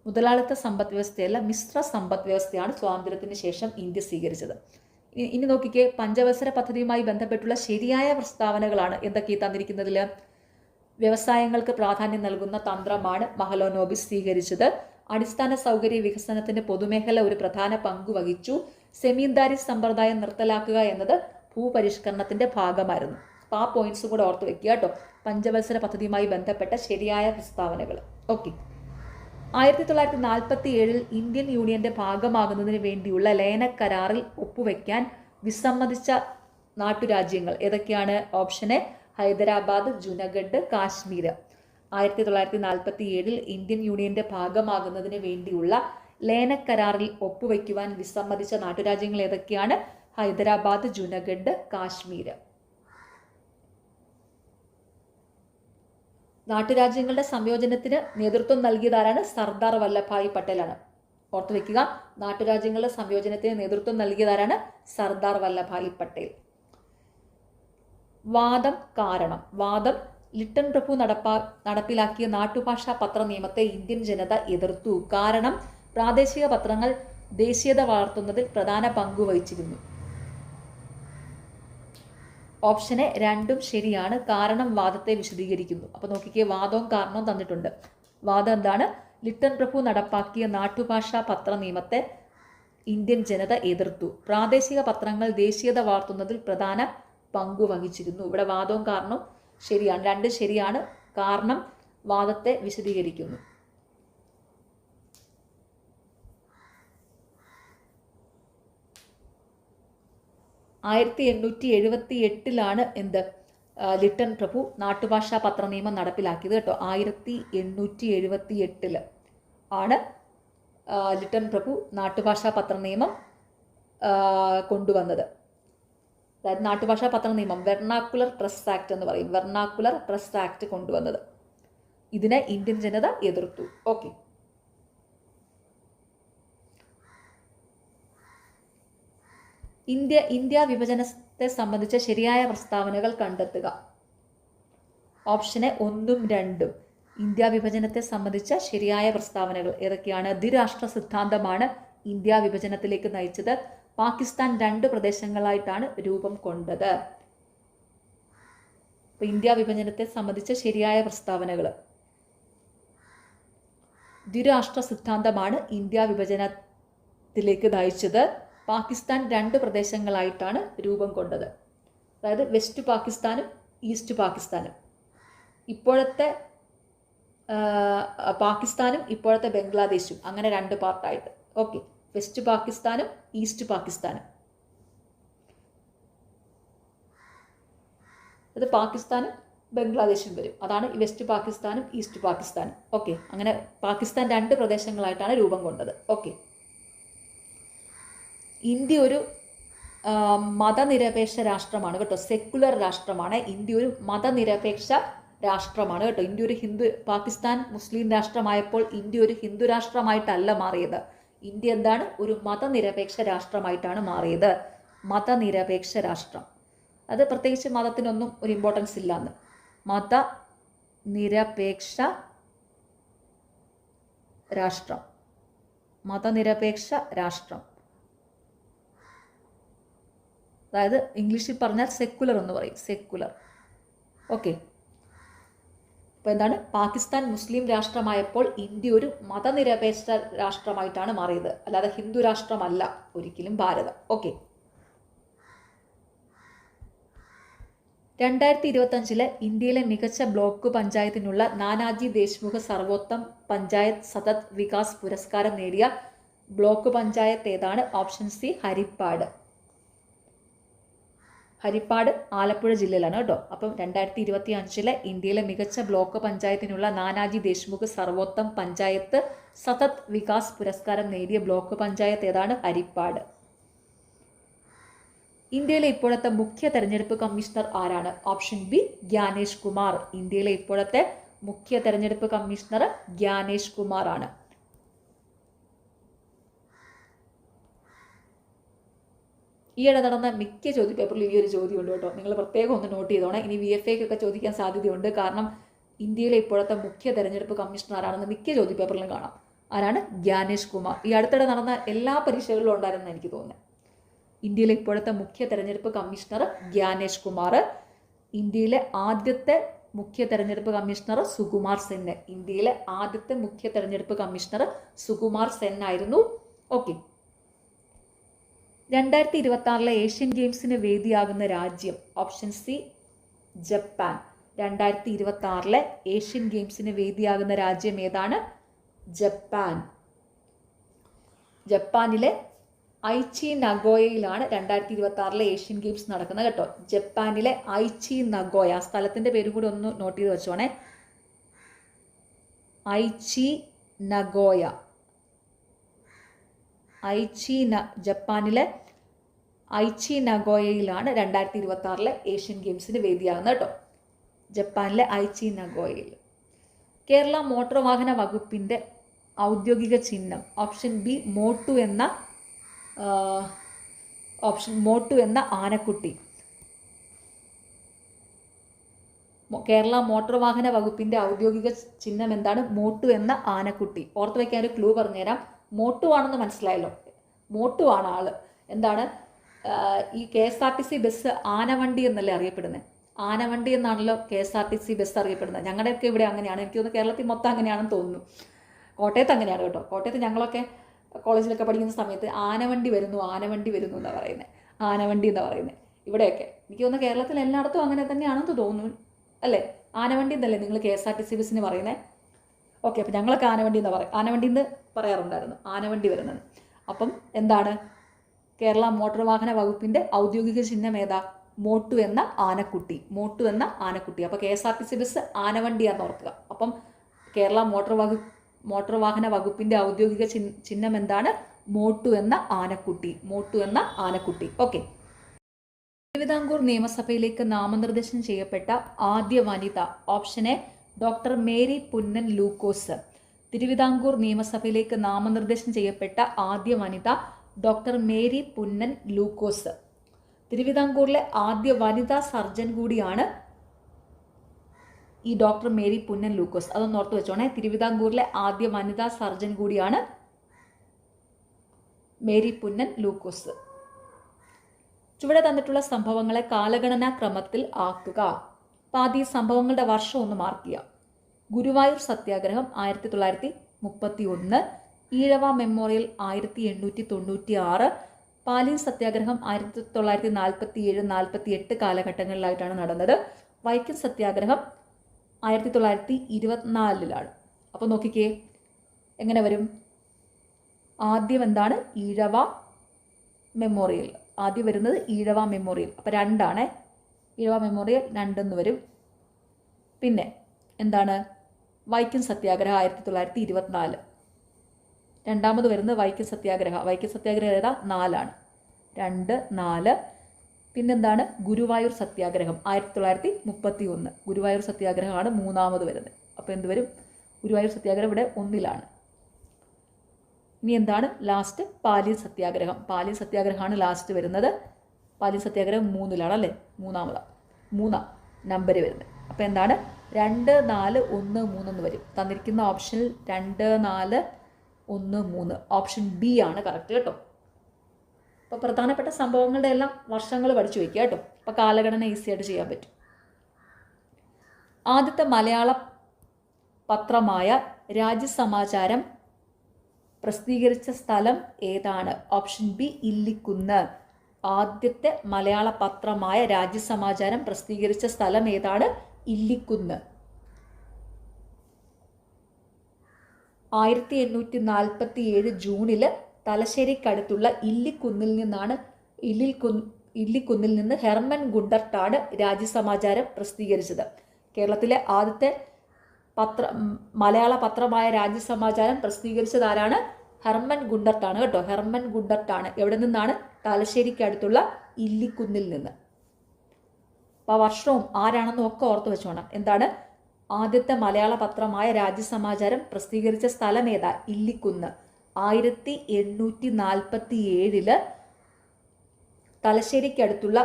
മുതലാളിത്ത സമ്പദ് വ്യവസ്ഥയല്ല, മിശ്ര സമ്പദ് വ്യവസ്ഥയാണ് സ്വാതന്ത്ര്യത്തിന് ശേഷം ഇന്ത്യ സ്വീകരിച്ചത്. ഇനി നോക്കിക്കേ, പഞ്ചവത്സര പദ്ധതിയുമായി ബന്ധപ്പെട്ടുള്ള ശരിയായ പ്രസ്താവനകളാണ് എന്തൊക്കെ തന്നിരിക്കുന്നതിൽ. വ്യവസായങ്ങൾക്ക് പ്രാധാന്യം നൽകുന്ന തന്ത്രമാണ് മഹലോനോബിസ് സ്വീകരിച്ചത്. അടിസ്ഥാന സൗകര്യ വികസനത്തിന് പൊതുമേഖല ഒരു പ്രധാന പങ്ക് വഹിച്ചു. സെമീന്ദാരി സമ്പ്രദായം നിർത്തലാക്കുക എന്നത് ഭൂപരിഷ്കരണത്തിന്റെ ഭാഗമായിരുന്നു. അപ്പോൾ ആ പോയിന്റ്സും കൂടെ ഓർത്ത് വെക്കുക കേട്ടോ. പഞ്ചവത്സര പദ്ധതിയുമായി ബന്ധപ്പെട്ട ശരിയായ പ്രസ്താവനകൾ. ഓക്കെ, 1947 ഇന്ത്യൻ യൂണിയന്റെ ഭാഗമാകുന്നതിന് വേണ്ടിയുള്ള ലയന കരാറിൽ ഒപ്പുവെക്കാൻ വിസമ്മതിച്ച നാട്ടുരാജ്യങ്ങൾ ഏതൊക്കെയാണ്? Option A, Hyderabad, Junagadh, Kashmir. 1947 Indian യൂണിയന്റെ ഭാഗമാകുന്നതിന് വേണ്ടിയുള്ള ലയന കരാറിൽ ഒപ്പുവെക്കുവാൻ വിസമ്മതിച്ച നാട്ടുരാജ്യങ്ങൾ ഏതൊക്കെയാണ്? ഹൈദരാബാദ്, ജുനഗഡ്, കാശ്മീർ. നാട്ടുരാജ്യങ്ങളുടെ സംയോജനത്തിന് നേതൃത്വം നൽകിയതാരാണ്? സർദാർ വല്ലഭായ് പട്ടേലാണ്. ഓർത്തു വെക്കുക, നാട്ടുരാജ്യങ്ങളുടെ സംയോജനത്തിന് നേതൃത്വം നൽകിയതാരാണ്? സർദാർ വല്ലഭായ് പട്ടേൽ. വാദം കാരണം. വാദം, ലിട്ടൺ പ്രഭു നടപ്പിലാക്കിയ നാട്ടുഭാഷാ പത്ര നിയമത്തെ ഇന്ത്യൻ ജനത എതിർത്തു. കാരണം പ്രാദേശിക പത്രങ്ങൾ ദേശീയത വളർത്തുന്നതിൽ പ്രധാന പങ്ക് വഹിച്ചിരുന്നു. ഓപ്ഷൻ എ, രണ്ടും ശരിയാണ്. കാരണം വാദത്തെ വിശദീകരിക്കുന്നു. അപ്പോൾ നോക്കിക്കേ, വാദവും കാരണവും തന്നിട്ടുണ്ട്. വാദം എന്താണ്? ലിട്ടൺ പ്രഭു നടപ്പാക്കിയ നാട്ടുഭാഷാ പത്ര നിയമത്തെ ഇന്ത്യൻ ജനത എതിർത്തു. പ്രാദേശിക പത്രങ്ങൾ ദേശീയത വളർത്തുന്നതിൽ പ്രധാന പങ്കു വഹിച്ചിരുന്നു. ഇവിടെ വാദവും കാരണവും ശരിയാണ്. രണ്ടും ശരിയാണ്. കാരണം വാദത്തെ വിശദീകരിക്കുന്നു. ആയിരത്തി 1878 എന്ത് ലിട്ടൺ പ്രഭു നാട്ടുഭാഷാ പത്ര നിയമം നടപ്പിലാക്കിയത് കേട്ടോ. 1878 ആണ് ലിട്ടൺ പ്രഭു നാട്ടുഭാഷാ പത്ര നിയമം കൊണ്ടുവന്നത്. അതായത് നാട്ടുഭാഷാ പത്ര നിയമം, വെർണാക്കുലർ പ്രസ് ആക്ട് എന്ന് പറയും. വെർണാക്കുലർ പ്രസ് ആക്ട് കൊണ്ടുവന്നത്. ഇതിനെ ഇന്ത്യൻ ജനത എതിർത്തു. ഓക്കെ, ഇന്ത്യ വിഭജനത്തെ സംബന്ധിച്ച ശരിയായ പ്രസ്താവനകൾ കണ്ടെത്തുക. ഓപ്ഷന് 1ഉം 2ഉം. ഇന്ത്യ വിഭജനത്തെ സംബന്ധിച്ച ശരിയായ പ്രസ്താവനകൾ ഏതൊക്കെയാണ്? ദ്വിരാഷ്ട്ര സിദ്ധാന്തമാണ് ഇന്ത്യ വിഭജനത്തിലേക്ക് നയിച്ചത്. പാകിസ്ഥാൻ 2 പ്രദേശങ്ങളായിട്ടാണ് രൂപം കൊണ്ടത്. അപ്പോൾ ഇന്ത്യ വിഭജനത്തെ സംബന്ധിച്ച ശരിയായ പ്രസ്താവനകൾ: ദ്വിരാഷ്ട്ര സിദ്ധാന്തമാണ് ഇന്ത്യ വിഭജനത്തിലേക്ക് നയിച്ചത്. പാകിസ്ഥാൻ 2 പ്രദേശങ്ങളായിട്ടാണ് രൂപം കൊണ്ടത്. അതായത് വെസ്റ്റ് പാകിസ്ഥാനും ഈസ്റ്റ് പാകിസ്ഥാനും. ഇപ്പോഴത്തെ പാകിസ്ഥാനും ഇപ്പോഴത്തെ ബംഗ്ലാദേശും, അങ്ങനെ രണ്ട് പാർട്ടായിട്ട്. ഓക്കെ, വെസ്റ്റ് പാകിസ്ഥാനും ഈസ്റ്റ് പാകിസ്ഥാനും. അത് പാകിസ്ഥാനും ബംഗ്ലാദേശും വരും. അതാണ് ഈ വെസ്റ്റ് പാകിസ്ഥാനും ഈസ്റ്റ് പാകിസ്ഥാനും. ഓക്കെ, അങ്ങനെ പാകിസ്ഥാൻ രണ്ട് പ്രദേശങ്ങളായിട്ടാണ് രൂപം കൊണ്ടത്. ഓക്കെ, ഇന്ത്യ ഒരു മതനിരപേക്ഷ രാഷ്ട്രമാണ് കേട്ടോ, സെക്കുലർ രാഷ്ട്രമാണ്. ഇന്ത്യ ഒരു മതനിരപേക്ഷ രാഷ്ട്രമാണ് കേട്ടോ. ഇന്ത്യ ഒരു പാകിസ്ഥാൻ മുസ്ലിം രാഷ്ട്രമായപ്പോൾ ഇന്ത്യ ഒരു ഹിന്ദു രാഷ്ട്രമായിട്ടല്ല മാറിയത്. ഇന്ത്യ എന്താണ്? ഒരു മതനിരപേക്ഷ രാഷ്ട്രമായിട്ടാണ് മാറിയത്. മതനിരപേക്ഷ രാഷ്ട്രം, അത് പ്രത്യേകിച്ച് മതത്തിനൊന്നും ഒരു ഇമ്പോർട്ടൻസ് ഇല്ലാന്ന്. മതനിരപേക്ഷ രാഷ്ട്രം, മതനിരപേക്ഷ രാഷ്ട്രം, അതായത് ഇംഗ്ലീഷിൽ പറഞ്ഞാൽ സെക്കുലർ എന്ന് പറയും, സെക്കുലർ. ഓക്കെ, അപ്പോൾ എന്താണ്? പാകിസ്ഥാൻ മുസ്ലിം രാഷ്ട്രമായപ്പോൾ ഇന്ത്യ ഒരു മതനിരപേക്ഷ രാഷ്ട്രമായിട്ടാണ് മാറിയത്, അല്ലാതെ ഹിന്ദു രാഷ്ട്രമല്ല ഒരിക്കലും ഭാരതം. ഓക്കെ, 2025 ഇന്ത്യയിലെ മികച്ച ബ്ലോക്ക് പഞ്ചായത്തിനുള്ള നാനാജി ദേശ്മുഖ് സർവോത്തം പഞ്ചായത്ത് സതത് വികാസ് പുരസ്കാരം നേടിയ ബ്ലോക്ക് പഞ്ചായത്ത് ഏതാണ്? Option C Harippad. ഹരിപ്പാട് ആലപ്പുഴ ജില്ലയിലാണ് കേട്ടോ. അപ്പം 2025 ഇന്ത്യയിലെ മികച്ച ബ്ലോക്ക് പഞ്ചായത്തിനുള്ള നാനാജി ദേശ്മുഖ് സർവോത്തം പഞ്ചായത്ത് സതത് വികാസ് പുരസ്കാരം നേടിയ ബ്ലോക്ക് പഞ്ചായത്ത് ഏതാണ്? ഹരിപ്പാട്. ഇന്ത്യയിലെ ഇപ്പോഴത്തെ മുഖ്യ തെരഞ്ഞെടുപ്പ് കമ്മീഷണർ ആരാണ്? Option B Gyanesh Kumar. ഇന്ത്യയിലെ ഇപ്പോഴത്തെ മുഖ്യ തെരഞ്ഞെടുപ്പ് കമ്മീഷണർ ഗ്യാനേഷ് കുമാർ ആണ്. ഈയിടെ നടന്ന മിക്ക ചോദ്യപേപ്പറിലും ഈ ഒരു ചോദ്യം ഉണ്ട് കേട്ടോ, നിങ്ങൾ പ്രത്യേകം ഒന്ന് നോട്ട് ചെയ്തോണേ. ഇനി VFAക്കൊക്കെ ചോദിക്കാൻ സാധ്യതയുണ്ട്, കാരണം ഇന്ത്യയിലെ ഇപ്പോഴത്തെ മുഖ്യ തെരഞ്ഞെടുപ്പ് കമ്മീഷണർ ആരാണെന്ന് മിക്ക ചോദ്യപേപ്പറിലും കാണാം. ആരാണ്? ഗ്യാനേഷ് കുമാർ. ഈ അടുത്തിടെ നടന്ന എല്ലാ പരീക്ഷകളിലും ഉണ്ടായിരുന്നെന്ന് എനിക്ക് തോന്നുന്നത്. ഇന്ത്യയിലെ ഇപ്പോഴത്തെ മുഖ്യ തെരഞ്ഞെടുപ്പ് കമ്മീഷണർ ഗ്യാനേഷ് കുമാർ. ഇന്ത്യയിലെ ആദ്യത്തെ മുഖ്യ തെരഞ്ഞെടുപ്പ് കമ്മീഷണർ സുകുമാർ സെൻ. ഇന്ത്യയിലെ ആദ്യത്തെ മുഖ്യ തെരഞ്ഞെടുപ്പ് കമ്മീഷണർ സുകുമാർ സെൻ ആയിരുന്നു. ഓക്കെ, 2026 ഏഷ്യൻ ഗെയിംസിന് വേദിയാകുന്ന രാജ്യം? Option C Japan. 2026 ഏഷ്യൻ ഗെയിംസിന് വേദിയാകുന്ന രാജ്യം ഏതാണ്? ജപ്പാൻ. ജപ്പാനിലെ ഐച്ചി നഗോയയിലാണ് 2026 ഏഷ്യൻ ഗെയിംസ് നടക്കുന്നത് കേട്ടോ. ജപ്പാനിലെ ഐച്ചി നഗോയ, ആ സ്ഥലത്തിന്റെ പേരും കൂടി ഒന്ന് നോട്ട് ചെയ്ത് വെച്ചോണേ. ഐച്ചി നഗോയ, ജപ്പാനിലെ ഐച്ചി നഗോയയിലാണ് 2026 ഏഷ്യൻ ഗെയിംസിന് വേദിയാകുന്നത് കേട്ടോ. ജപ്പാനിലെ ഐച്ചി നഗോയയിൽ. കേരള മോട്ടോർ വാഹന വകുപ്പിന്റെ ഔദ്യോഗിക ചിഹ്നം? ഓപ്ഷൻ ബി മോട്ടു എന്ന ആനക്കുട്ടി. കേരള മോട്ടോർ വാഹന വകുപ്പിന്റെ ഔദ്യോഗിക ചിഹ്നം എന്താണ്? മോട്ടു എന്ന ആനക്കുട്ടി. ഓർത്ത് വയ്ക്കാൻ ഒരു ക്ലൂ പറഞ്ഞുതരാം. മോട്ടു ആണെന്ന് മനസ്സിലായല്ലോ, മോട്ടു ആണ് ആള്. എന്താണ്? ഈ KSRTC ബസ് ആനവണ്ടി എന്നല്ലേ അറിയപ്പെടുന്നത്? ആനവണ്ടി എന്നാണല്ലോ KSRTC ബസ് അറിയപ്പെടുന്നത്. ഞങ്ങളുടെയൊക്കെ ഇവിടെ അങ്ങനെയാണ്, എനിക്ക് തോന്നുന്നു കേരളത്തിൽ മൊത്തം അങ്ങനെയാണെന്ന് തോന്നുന്നു. കോട്ടയത്ത് അങ്ങനെയാണ് കേട്ടോ. കോട്ടയത്ത് ഞങ്ങളൊക്കെ കോളേജിലൊക്കെ പഠിക്കുന്ന സമയത്ത് ആനവണ്ടി വരുന്നു എന്നാണ് പറയുന്നത്. ആനവണ്ടി എന്നാണ് പറയുന്നത് ഇവിടെയൊക്കെ. എനിക്ക് തോന്നുന്നു കേരളത്തിൽ എല്ലായിടത്തും അങ്ങനെ തന്നെയാണെന്ന് തോന്നുന്നു അല്ലേ? ആനവണ്ടി എന്നല്ലേ നിങ്ങൾ KSRTC ബസ്സിന് പറയുന്നത്? ഓക്കെ, അപ്പം ഞങ്ങളൊക്കെ ആനവണ്ടി എന്ന് പറയാറുണ്ടായിരുന്നു, ആനവണ്ടി വരുന്നത്. അപ്പം എന്താണ്? കേരള മോട്ടോർ വാഹന വകുപ്പിന്റെ ഔദ്യോഗിക ചിഹ്നം ഏതാ? മോട്ടു എന്ന ആനക്കുട്ടി. മോട്ടു എന്ന ആനക്കുട്ടി. അപ്പോൾ KSRTC ബസ് ആനവണ്ടിയാന്ന് ഓർക്കുക. അപ്പം കേരള മോട്ടോർ വാഹന വകുപ്പിന്റെ ഔദ്യോഗിക ചിഹ്നം എന്താണ്? മോട്ടു എന്ന ആനക്കുട്ടി. മോട്ടു എന്ന ആനക്കുട്ടി. ഓക്കെ, തിരുവിതാംകൂർ നിയമസഭയിലേക്ക് നാമനിർദ്ദേശം ചെയ്യപ്പെട്ട ആദ്യ വനിത? Option A doctor Mary Punnen Lukose. Thiruvithamkoor നിയമസഭയിലേക്ക് നാമനിർദ്ദേശം ചെയ്യപ്പെട്ട ആദ്യ വനിത ഡോക്ടർ മേരി പുന്നൻ ലൂക്കോസ്. തിരുവിതാംകൂറിലെ ആദ്യ വനിതാ സർജൻ കൂടിയാണ് ഈ ഡോക്ടർ മേരി പുന്നൻ ലൂക്കോസ്. അതൊന്ന് ഓർത്ത് വെച്ചോണേ. തിരുവിതാംകൂറിലെ ആദ്യ വനിതാ സർജൻ കൂടിയാണ് മേരി പുന്നൻ ലൂക്കോസ്. ചുവടെ തന്നിട്ടുള്ള സംഭവങ്ങളെ കാലഗണനാ ക്രമത്തിൽ ആക്കുക. അപ്പോൾ ഈ സംഭവങ്ങളുടെ വർഷം ഒന്ന് മാർക്ക് ചെയ്യുക. ഗുരുവായൂർ സത്യാഗ്രഹം 1931, ഈഴവ മെമ്മോറിയൽ 1896, പാലി സത്യാഗ്രഹം 1947-48 കാലഘട്ടങ്ങളിലായിട്ടാണ് നടന്നത്. വൈക്കം സത്യാഗ്രഹം 1924 അപ്പോൾ നോക്കിക്കേ എങ്ങനെ വരും. ആദ്യം എന്താണ്? ഈഴവ മെമ്മോറിയൽ. ആദ്യം വരുന്നത് ഈഴവ മെമ്മോറിയൽ. അപ്പോൾ 2 ഈഴവ മെമ്മോറിയൽ 2 വരും. പിന്നെ എന്താണ്? വൈക്കം സത്യാഗ്രഹം 1924. രണ്ടാമത് വരുന്നത് വൈക്കം സത്യാഗ്രഹം. വൈക്കം സത്യാഗ്രഹം ഏതാ? 4 2 4. പിന്നെന്താണ്? ഗുരുവായൂർ സത്യാഗ്രഹം 1931. ഗുരുവായൂർ സത്യാഗ്രഹമാണ് 3ാമത് വരുന്നത്. അപ്പോൾ എന്ത് വരും? ഗുരുവായൂർ സത്യാഗ്രഹം ഇവിടെ 1. ഇനി എന്താണ്? ലാസ്റ്റ് പാലിയൻ സത്യാഗ്രഹം. പാലിയൻ സത്യാഗ്രഹമാണ് ലാസ്റ്റ് വരുന്നത്. പാലിയൻ സത്യാഗ്രഹം 3 അല്ലേ? 3 നമ്പർ വരുന്നത്. അപ്പോൾ എന്താണ്? 2 4 1 3 എന്ന് വരും. തന്നിരിക്കുന്ന ഓപ്ഷനിൽ 2 4 1 3 ഓപ്ഷൻ ബി ആണ് കറക്റ്റ് കേട്ടോ. അപ്പോൾ പ്രധാനപ്പെട്ട സംഭവങ്ങളുടെ എല്ലാം വർഷങ്ങൾ പഠിച്ചു വയ്ക്കുക കേട്ടോ. അപ്പോൾ കാലഗണന ഈസി ആയിട്ട് ചെയ്യാൻ പറ്റും. ആദ്യത്തെ മലയാള പത്രമായ രാജ്യസമാചാരം പ്രസിദ്ധീകരിച്ച സ്ഥലം ഏതാണ്? Option B Illikkunnu. ആദ്യത്തെ മലയാള പത്രമായ രാജ്യസമാചാരം പ്രസിദ്ധീകരിച്ച സ്ഥലം ഏതാണ്? ഇല്ലിക്കുന്ന്. 1847 ജൂണിൽ തലശ്ശേരിക്കടുത്തുള്ള ഇല്ലിക്കുന്നിൽ നിന്ന് ഹെർമൻ ഗുണ്ടർട്ടാണ് രാജ്യസമാചാരം പ്രസിദ്ധീകരിച്ചത്. കേരളത്തിലെ ആദ്യത്തെ മലയാള പത്രമായ രാജ്യസമാചാരം പ്രസിദ്ധീകരിച്ചത് ആരാണ്? ഹെർമൻ ഗുണ്ടർട്ടാണ് കേട്ടോ. ഹെർമൻ ഗുണ്ടർട്ടാണ്. എവിടെ നിന്നാണ്? തലശ്ശേരിക്കടുത്തുള്ള ഇല്ലിക്കുന്നിൽ നിന്ന്. അപ്പോൾ വർഷവും ആരാണെന്നും ഒക്കെ ഓർത്ത് വെച്ചോണം. എന്താണ്? ആദ്യത്തെ മലയാള പത്രമായ രാജ്യസമാചാരം പ്രസിദ്ധീകരിച്ച സ്ഥലം ഏതാ? ഇല്ലിക്കുന്ന്. 1847 തലശ്ശേരിക്കടുത്തുള്ള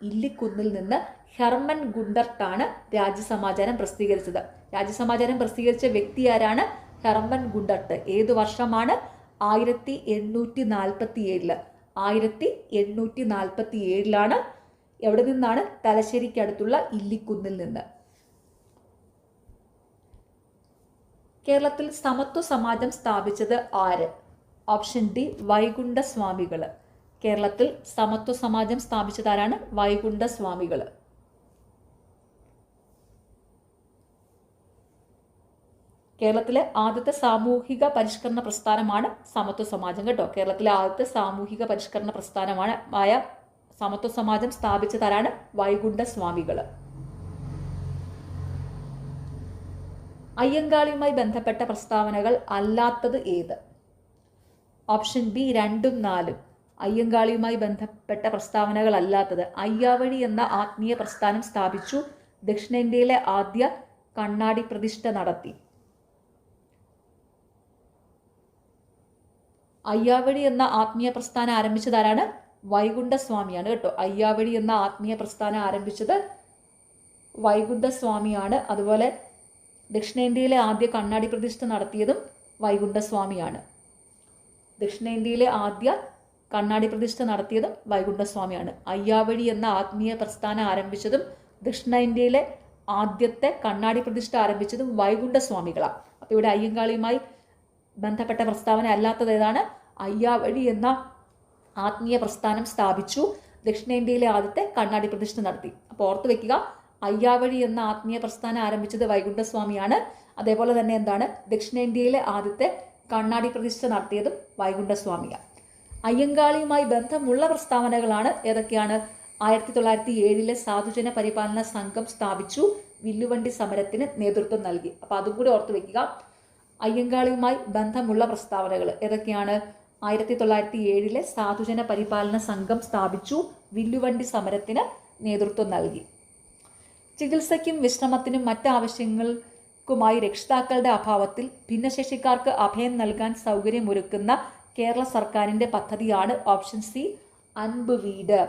ഇല്ലിക്കുന്നിൽ നിന്ന് ഹെർമൻ ഗുണ്ടർട്ടാണ് രാജ്യസമാചാരം പ്രസിദ്ധീകരിച്ചത്. രാജ്യസമാചാരം പ്രസിദ്ധീകരിച്ച വ്യക്തി ആരാണ്? Hermann Gundert. ഏതു വർഷമാണ്? 1847. 1847 എവിടെ നിന്നാണ്? തലശ്ശേരിക്കടുത്തുള്ള ഇല്ലിക്കുന്നിൽ നിന്ന്. കേരളത്തിൽ സമത്വ സമാജം സ്ഥാപിച്ചത് ആര്? ഓപ്ഷൻ ഡി വൈകുണ്ഠ സ്വാമികൾ. കേരളത്തിൽ സമത്വ സമാജം സ്ഥാപിച്ചത് ആരാണ്? വൈകുണ്ഠ സ്വാമികൾ. കേരളത്തിലെ ആദ്യത്തെ സാമൂഹിക പരിഷ്കരണ പ്രസ്ഥാനമാണ് സമത്വ സമാജം കേട്ടോ. കേരളത്തിലെ ആദ്യത്തെ സാമൂഹിക പരിഷ്കരണ പ്രസ്ഥാനമായ സമത്വ സമാജം സ്ഥാപിച്ചത് ആരാണ്? വൈകുണ്ഠ സ്വാമികൾ. അയ്യങ്കാളിയുമായി ബന്ധപ്പെട്ട പ്രസ്താവനകൾ അല്ലാത്തത് ഏത്? Option B 2 4. അയ്യങ്കാളിയുമായി ബന്ധപ്പെട്ട പ്രസ്താവനകൾ അല്ലാത്തത്. അയ്യാവഴി എന്ന ആത്മീയ പ്രസ്ഥാനം സ്ഥാപിച്ചു. ദക്ഷിണേന്ത്യയിലെ ആദ്യ കണ്ണാടി പ്രതിഷ്ഠ നടത്തി. അയ്യാവഴി എന്ന ആത്മീയ പ്രസ്ഥാനം ആരംഭിച്ചത് ആരാണ്? വൈകുണ്ഠ സ്വാമിയാണ് കേട്ടോ. അയ്യാവഴി എന്ന ആത്മീയ പ്രസ്ഥാനം ആരംഭിച്ചത് വൈകുണ്ഠ സ്വാമിയാണ്. അതുപോലെ ദക്ഷിണേന്ത്യയിലെ ആദ്യ കണ്ണാടി പ്രതിഷ്ഠ നടത്തിയതും വൈകുണ്ഠ സ്വാമിയാണ്. ദക്ഷിണേന്ത്യയിലെ ആദ്യ കണ്ണാടി പ്രതിഷ്ഠ നടത്തിയതും വൈകുണ്ഠ സ്വാമിയാണ്. അയ്യാവഴി എന്ന ആത്മീയ പ്രസ്ഥാനം ആരംഭിച്ചതും ദക്ഷിണേന്ത്യയിലെ ആദ്യത്തെ കണ്ണാടി പ്രതിഷ്ഠ ആരംഭിച്ചതും വൈകുണ്ഠ സ്വാമികളാണ്. അപ്പോൾ ഇവിടെ അയ്യങ്കാളിയുമായി ബന്ധപ്പെട്ട പ്രസ്താവന അല്ലാത്തത് ഏതാണ്? അയ്യാവഴി എന്ന ആത്മീയ പ്രസ്ഥാനം സ്ഥാപിച്ചു. ദക്ഷിണേന്ത്യയിലെ ആദ്യത്തെ കണ്ണാടി പ്രതിഷ്ഠ നടത്തി. അപ്പോൾ ഓർത്ത് വെക്കുക, അയ്യാവഴി എന്ന ആത്മീയ പ്രസ്ഥാനം ആരംഭിച്ചത് വൈകുണ്ഠസ്വാമിയാണ്. അതേപോലെ തന്നെ എന്താണ്? ദക്ഷിണേന്ത്യയിലെ ആദ്യത്തെ കണ്ണാടി പ്രതിഷ്ഠ നടത്തിയതും വൈകുണ്ഠസ്വാമിയാണ്. അയ്യങ്കാളിയുമായി ബന്ധമുള്ള പ്രസ്താവനകളാണ് ഏതൊക്കെയാണ്? 1907 സാധുജന പരിപാലന സംഘം സ്ഥാപിച്ചു. വില്ലുവണ്ടി സമരത്തിന് നേതൃത്വം നൽകി. അപ്പോൾ അതും കൂടി ഓർത്ത് വെക്കുക. അയ്യങ്കാളിയുമായി ബന്ധമുള്ള പ്രസ്താവനകൾ ഏതൊക്കെയാണ്? 1907 സാധുജന പരിപാലന സംഘം സ്ഥാപിച്ചു. വില്ലുവണ്ടി സമരത്തിന് നേതൃത്വം നൽകി. ചികിത്സയ്ക്കും വിശ്രമത്തിനും മറ്റാവശ്യങ്ങൾക്കുമായി രക്ഷിതാക്കളുടെ അഭാവത്തിൽ ഭിന്നശേഷിക്കാർക്ക് അഭയം നൽകാൻ സൗകര്യമൊരുക്കുന്ന കേരള സർക്കാരിൻ്റെ പദ്ധതിയാണ് ഓപ്ഷൻ സി അൻപ് വീട്.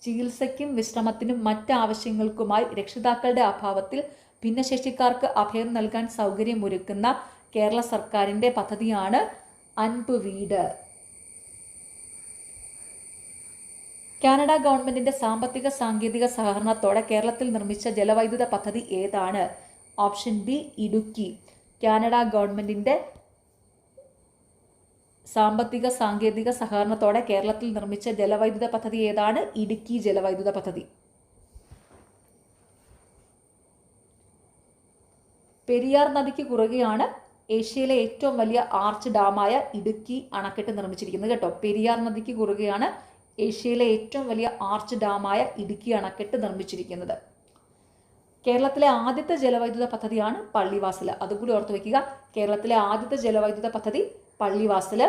ചികിത്സയ്ക്കും വിശ്രമത്തിനും മറ്റാവശ്യങ്ങൾക്കുമായി രക്ഷിതാക്കളുടെ അഭാവത്തിൽ ഭിന്നശേഷിക്കാർക്ക് അഭയം നൽകാൻ സൗകര്യമൊരുക്കുന്ന കേരള സർക്കാരിൻ്റെ പദ്ധതിയാണ് അൻപ് വീട്. കാനഡ ഗവൺമെന്റിന്റെ സാമ്പത്തിക സാങ്കേതിക സഹകരണത്തോടെ കേരളത്തിൽ നിർമ്മിച്ച ജലവൈദ്യുത പദ്ധതി ഏതാണ്? Option B Idukki. കാനഡ ഗവൺമെന്റിന്റെ സാമ്പത്തിക സാങ്കേതിക സഹകരണത്തോടെ കേരളത്തിൽ നിർമ്മിച്ച ജലവൈദ്യുത പദ്ധതി ഏതാണ്? ഇടുക്കി ജലവൈദ്യുത പദ്ധതി. പെരിയാർ നദിക്ക് കുറുകെയാണ് ഏഷ്യയിലെ ഏറ്റവും വലിയ ആർച്ച് ഡാമായ ഇടുക്കി അണക്കെട്ട് നിർമ്മിച്ചിരിക്കുന്നത് കേട്ടോ. പെരിയാർ നദിക്ക് കുറുകെയാണ് ഏഷ്യയിലെ ഏറ്റവും വലിയ ആർച്ച് ഡാമായ ഇടുക്കി അണക്കെട്ട് നിർമ്മിച്ചിരിക്കുന്നത്. കേരളത്തിലെ ആദ്യത്തെ ജലവൈദ്യുത പദ്ധതിയാണ് പള്ളിവാസൽ. അതുകൂടി ഓർത്തു വയ്ക്കുക. കേരളത്തിലെ ആദ്യത്തെ ജലവൈദ്യുത പദ്ധതി പള്ളിവാസൽ.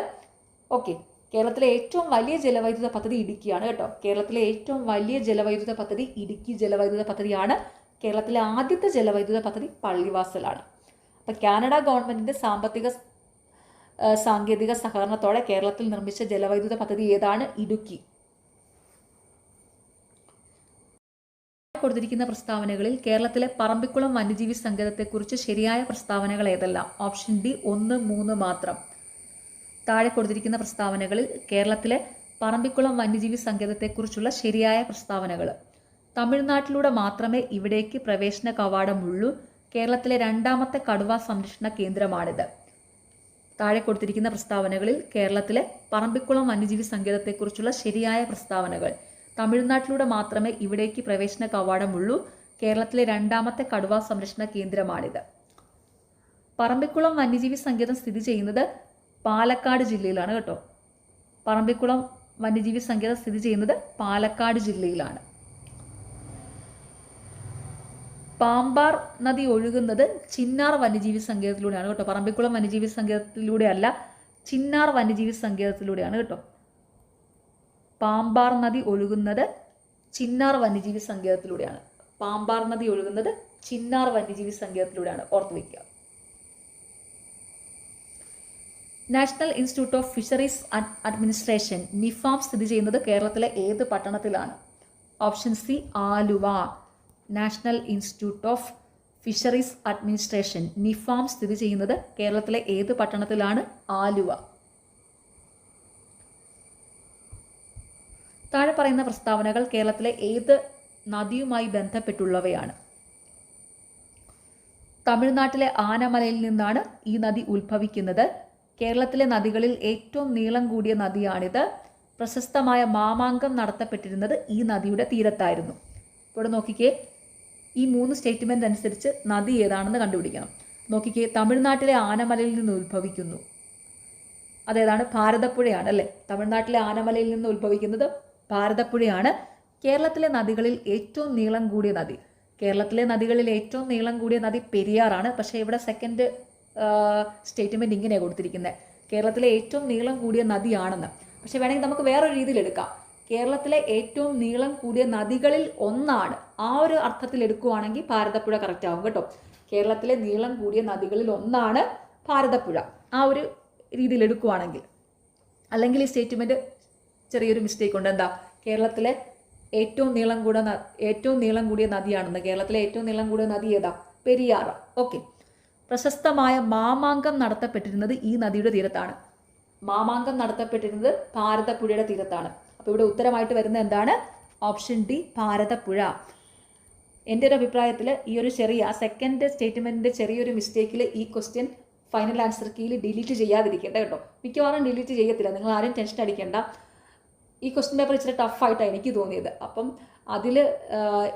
ഓക്കെ. കേരളത്തിലെ ഏറ്റവും വലിയ ജലവൈദ്യുത പദ്ധതി ഇടുക്കിയാണ് കേട്ടോ. കേരളത്തിലെ ഏറ്റവും വലിയ ജലവൈദ്യുത പദ്ധതി ഇടുക്കി ജലവൈദ്യുത പദ്ധതിയാണ്. കേരളത്തിലെ ആദ്യത്തെ ജലവൈദ്യുത പദ്ധതി പള്ളിവാസലാണ്. അപ്പം കാനഡ ഗവൺമെന്റിന്റെ സാമ്പത്തിക സാങ്കേതിക സഹകരണത്തോടെ കേരളത്തിൽ നിർമ്മിച്ച ജലവൈദ്യുത പദ്ധതി ഏതാണ്? ഇടുക്കി. കൊടുത്തിരിക്കുന്ന പ്രസ്താവനകളിൽ കേരളത്തിലെ പറമ്പിക്കുളം വന്യജീവി സങ്കേതത്തെക്കുറിച്ച് ശരിയായ പ്രസ്താവനകൾ ഏതെല്ലാം? ഓപ്ഷൻ ഡി 1, 3 മാത്രം. താഴെ കൊടുത്തിരിക്കുന്ന പ്രസ്താവനകളിൽ കേരളത്തിലെ പറമ്പിക്കുളം വന്യജീവി സങ്കേതത്തെക്കുറിച്ചുള്ള ശരിയായ പ്രസ്താവനകൾ. തമിഴ്നാട്ടിലൂടെ മാത്രമേ ഇവിടേക്ക് പ്രവേശന കവാടമുള്ളൂ. കേരളത്തിലെ രണ്ടാമത്തെ കടുവ സംരക്ഷണ കേന്ദ്രമാണിത്. താഴെ കൊടുത്തിരിക്കുന്ന പ്രസ്താവനകളിൽ കേരളത്തിലെ പറമ്പിക്കുളം വന്യജീവി സങ്കേതത്തെക്കുറിച്ചുള്ള ശരിയായ പ്രസ്താവനകൾ. തമിഴ്നാട്ടിലൂടെ മാത്രമേ ഇവിടേക്ക് പ്രവേശന കവാടമുള്ളൂ. കേരളത്തിലെ രണ്ടാമത്തെ കടുവ സംരക്ഷണ കേന്ദ്രമാണിത്. പറമ്പിക്കുളം വന്യജീവി സങ്കേതം സ്ഥിതി ചെയ്യുന്നത് പാലക്കാട് ജില്ലയിലാണ് കേട്ടോ. പറമ്പിക്കുളം വന്യജീവി സങ്കേതം സ്ഥിതി ചെയ്യുന്നത് പാലക്കാട് ജില്ലയിലാണ്. പാമ്പാർ നദി ഒഴുകുന്നത് ചിന്നാർ വന്യജീവി സങ്കേതത്തിലൂടെയാണ് കേട്ടോ. പറമ്പിക്കുളം വന്യജീവി സങ്കേതത്തിലൂടെ അല്ല, ചിന്നാർ വന്യജീവി സങ്കേതത്തിലൂടെയാണ് കേട്ടോ. പാമ്പാർ നദി ഒഴുകുന്നത് ചിന്നാർ വന്യജീവി സങ്കേതത്തിലൂടെയാണ്. പാമ്പാർ നദി ഒഴുകുന്നത് ചിന്നാർ വന്യജീവി സങ്കേതത്തിലൂടെയാണ്. ഓർത്തു വയ്ക്കുക. National institute of fisheries administration NIFAM സ്ഥിതി ചെയ്യുന്നത് കേരളത്തിലെ ഏത് പട്ടണത്തിലാണ്? Option C Aluva. National institute of fisheries administration NIFAM സ്ഥിതി ചെയ്യുന്നത് കേരളത്തിലെ ഏത് പട്ടണത്തിലാണ്? ആലുവ. താഴെ പറയുന്ന പ്രസ്താവനകൾ കേരളത്തിലെ ഏത് നദിയുമായി ബന്ധപ്പെട്ടുള്ളവയാണ്? തമിഴ്നാട്ടിലെ ആനമലയിൽ നിന്നാണ് ഈ നദി ഉത്ഭവിക്കുന്നത്. കേരളത്തിലെ നദികളിൽ ഏറ്റവും നീളം കൂടിയ നദിയാണിത്. പ്രശസ്തമായ മാമാങ്കം നടത്തപ്പെട്ടിരുന്നത് ഈ നദിയുടെ തീരത്തായിരുന്നു. ഇവിടെ നോക്കിക്കേ, ഈ 3 സ്റ്റേറ്റ്മെന്റ് അനുസരിച്ച് നദി ഏതാണെന്ന് കണ്ടുപിടിക്കണം. നോക്കിക്കേ, തമിഴ്നാട്ടിലെ ആനമലയിൽ നിന്ന് ഉത്ഭവിക്കുന്നു. അതേതാണ്? ഭാരതപ്പുഴയാണ് അല്ലേ. തമിഴ്നാട്ടിലെ ആനമലയിൽ നിന്ന് ഉത്ഭവിക്കുന്നത് ഭാരതപ്പുഴയാണ്. കേരളത്തിലെ നദികളിൽ ഏറ്റവും നീളം കൂടിയ നദി, കേരളത്തിലെ നദികളിൽ ഏറ്റവും നീളം കൂടിയ നദി പെരിയാറാണ്. പക്ഷേ ഇവിടെ സെക്കൻഡ് സ്റ്റേറ്റ്മെന്റ് ഇങ്ങനെയാണ് കൊടുത്തിരിക്കുന്നത്, കേരളത്തിലെ ഏറ്റവും നീളം കൂടിയ നദിയാണെന്ന്. പക്ഷെ വേണമെങ്കിൽ നമുക്ക് വേറൊരു രീതിയിൽ എടുക്കാം. കേരളത്തിലെ ഏറ്റവും നീളം കൂടിയ നദികളിൽ ഒന്നാണ്. ആ ഒരു അർത്ഥത്തിൽ എടുക്കുവാണെങ്കിൽ ഭാരതപ്പുഴ കറക്റ്റ് ആവും കേട്ടോ. കേരളത്തിലെ നീളം കൂടിയ നദികളിൽ ഒന്നാണ് ഭാരതപ്പുഴ, ആ ഒരു രീതിയിൽ എടുക്കുവാണെങ്കിൽ. അല്ലെങ്കിൽ ഈ സ്റ്റേറ്റ്മെന്റ് ചെറിയൊരു മിസ്റ്റേക്ക് ഉണ്ട്. എന്താ? കേരളത്തിലെ ഏറ്റവും നീളം കൂടിയ നദിയാണെന്ന്. കേരളത്തിലെ ഏറ്റവും നീളം കൂടിയ നദി ഏതാ? പെരിയാർ. ഓക്കെ. പ്രശസ്തമായ മാമാങ്കം നടത്തപ്പെട്ടിരുന്നത് ഈ നദിയുടെ തീരത്താണ്. മാമാങ്കം നടത്തപ്പെട്ടിരുന്നത് ഭാരതപ്പുഴയുടെ തീരത്താണ്. അപ്പോൾ ഇവിടെ ഉത്തരമായിട്ട് വരുന്നത് എന്താണ്? Option D Bharathapuzha. എൻ്റെ ഒരു അഭിപ്രായത്തിൽ ഈ ഒരു സെക്കൻഡ് സ്റ്റേറ്റ്മെന്റിന്റെ ചെറിയൊരു മിസ്റ്റേക്കിൽ ഈ ക്വസ്റ്റ്യൻ ഫൈനൽ ആൻസർ കീയിൽ ഡിലീറ്റ് ചെയ്യാതിരിക്കേണ്ട കേട്ടോ. മിക്കവാറും ഡിലീറ്റ് ചെയ്യത്തില്ല, നിങ്ങൾ ആരും ടെൻഷൻ അടിക്കേണ്ട. ഈ ക്വസ്റ്റ്യൻ പേപ്പർ ഇച്ചിരി ടഫായിട്ടാണ് എനിക്ക് തോന്നിയത്. അപ്പം അതിൽ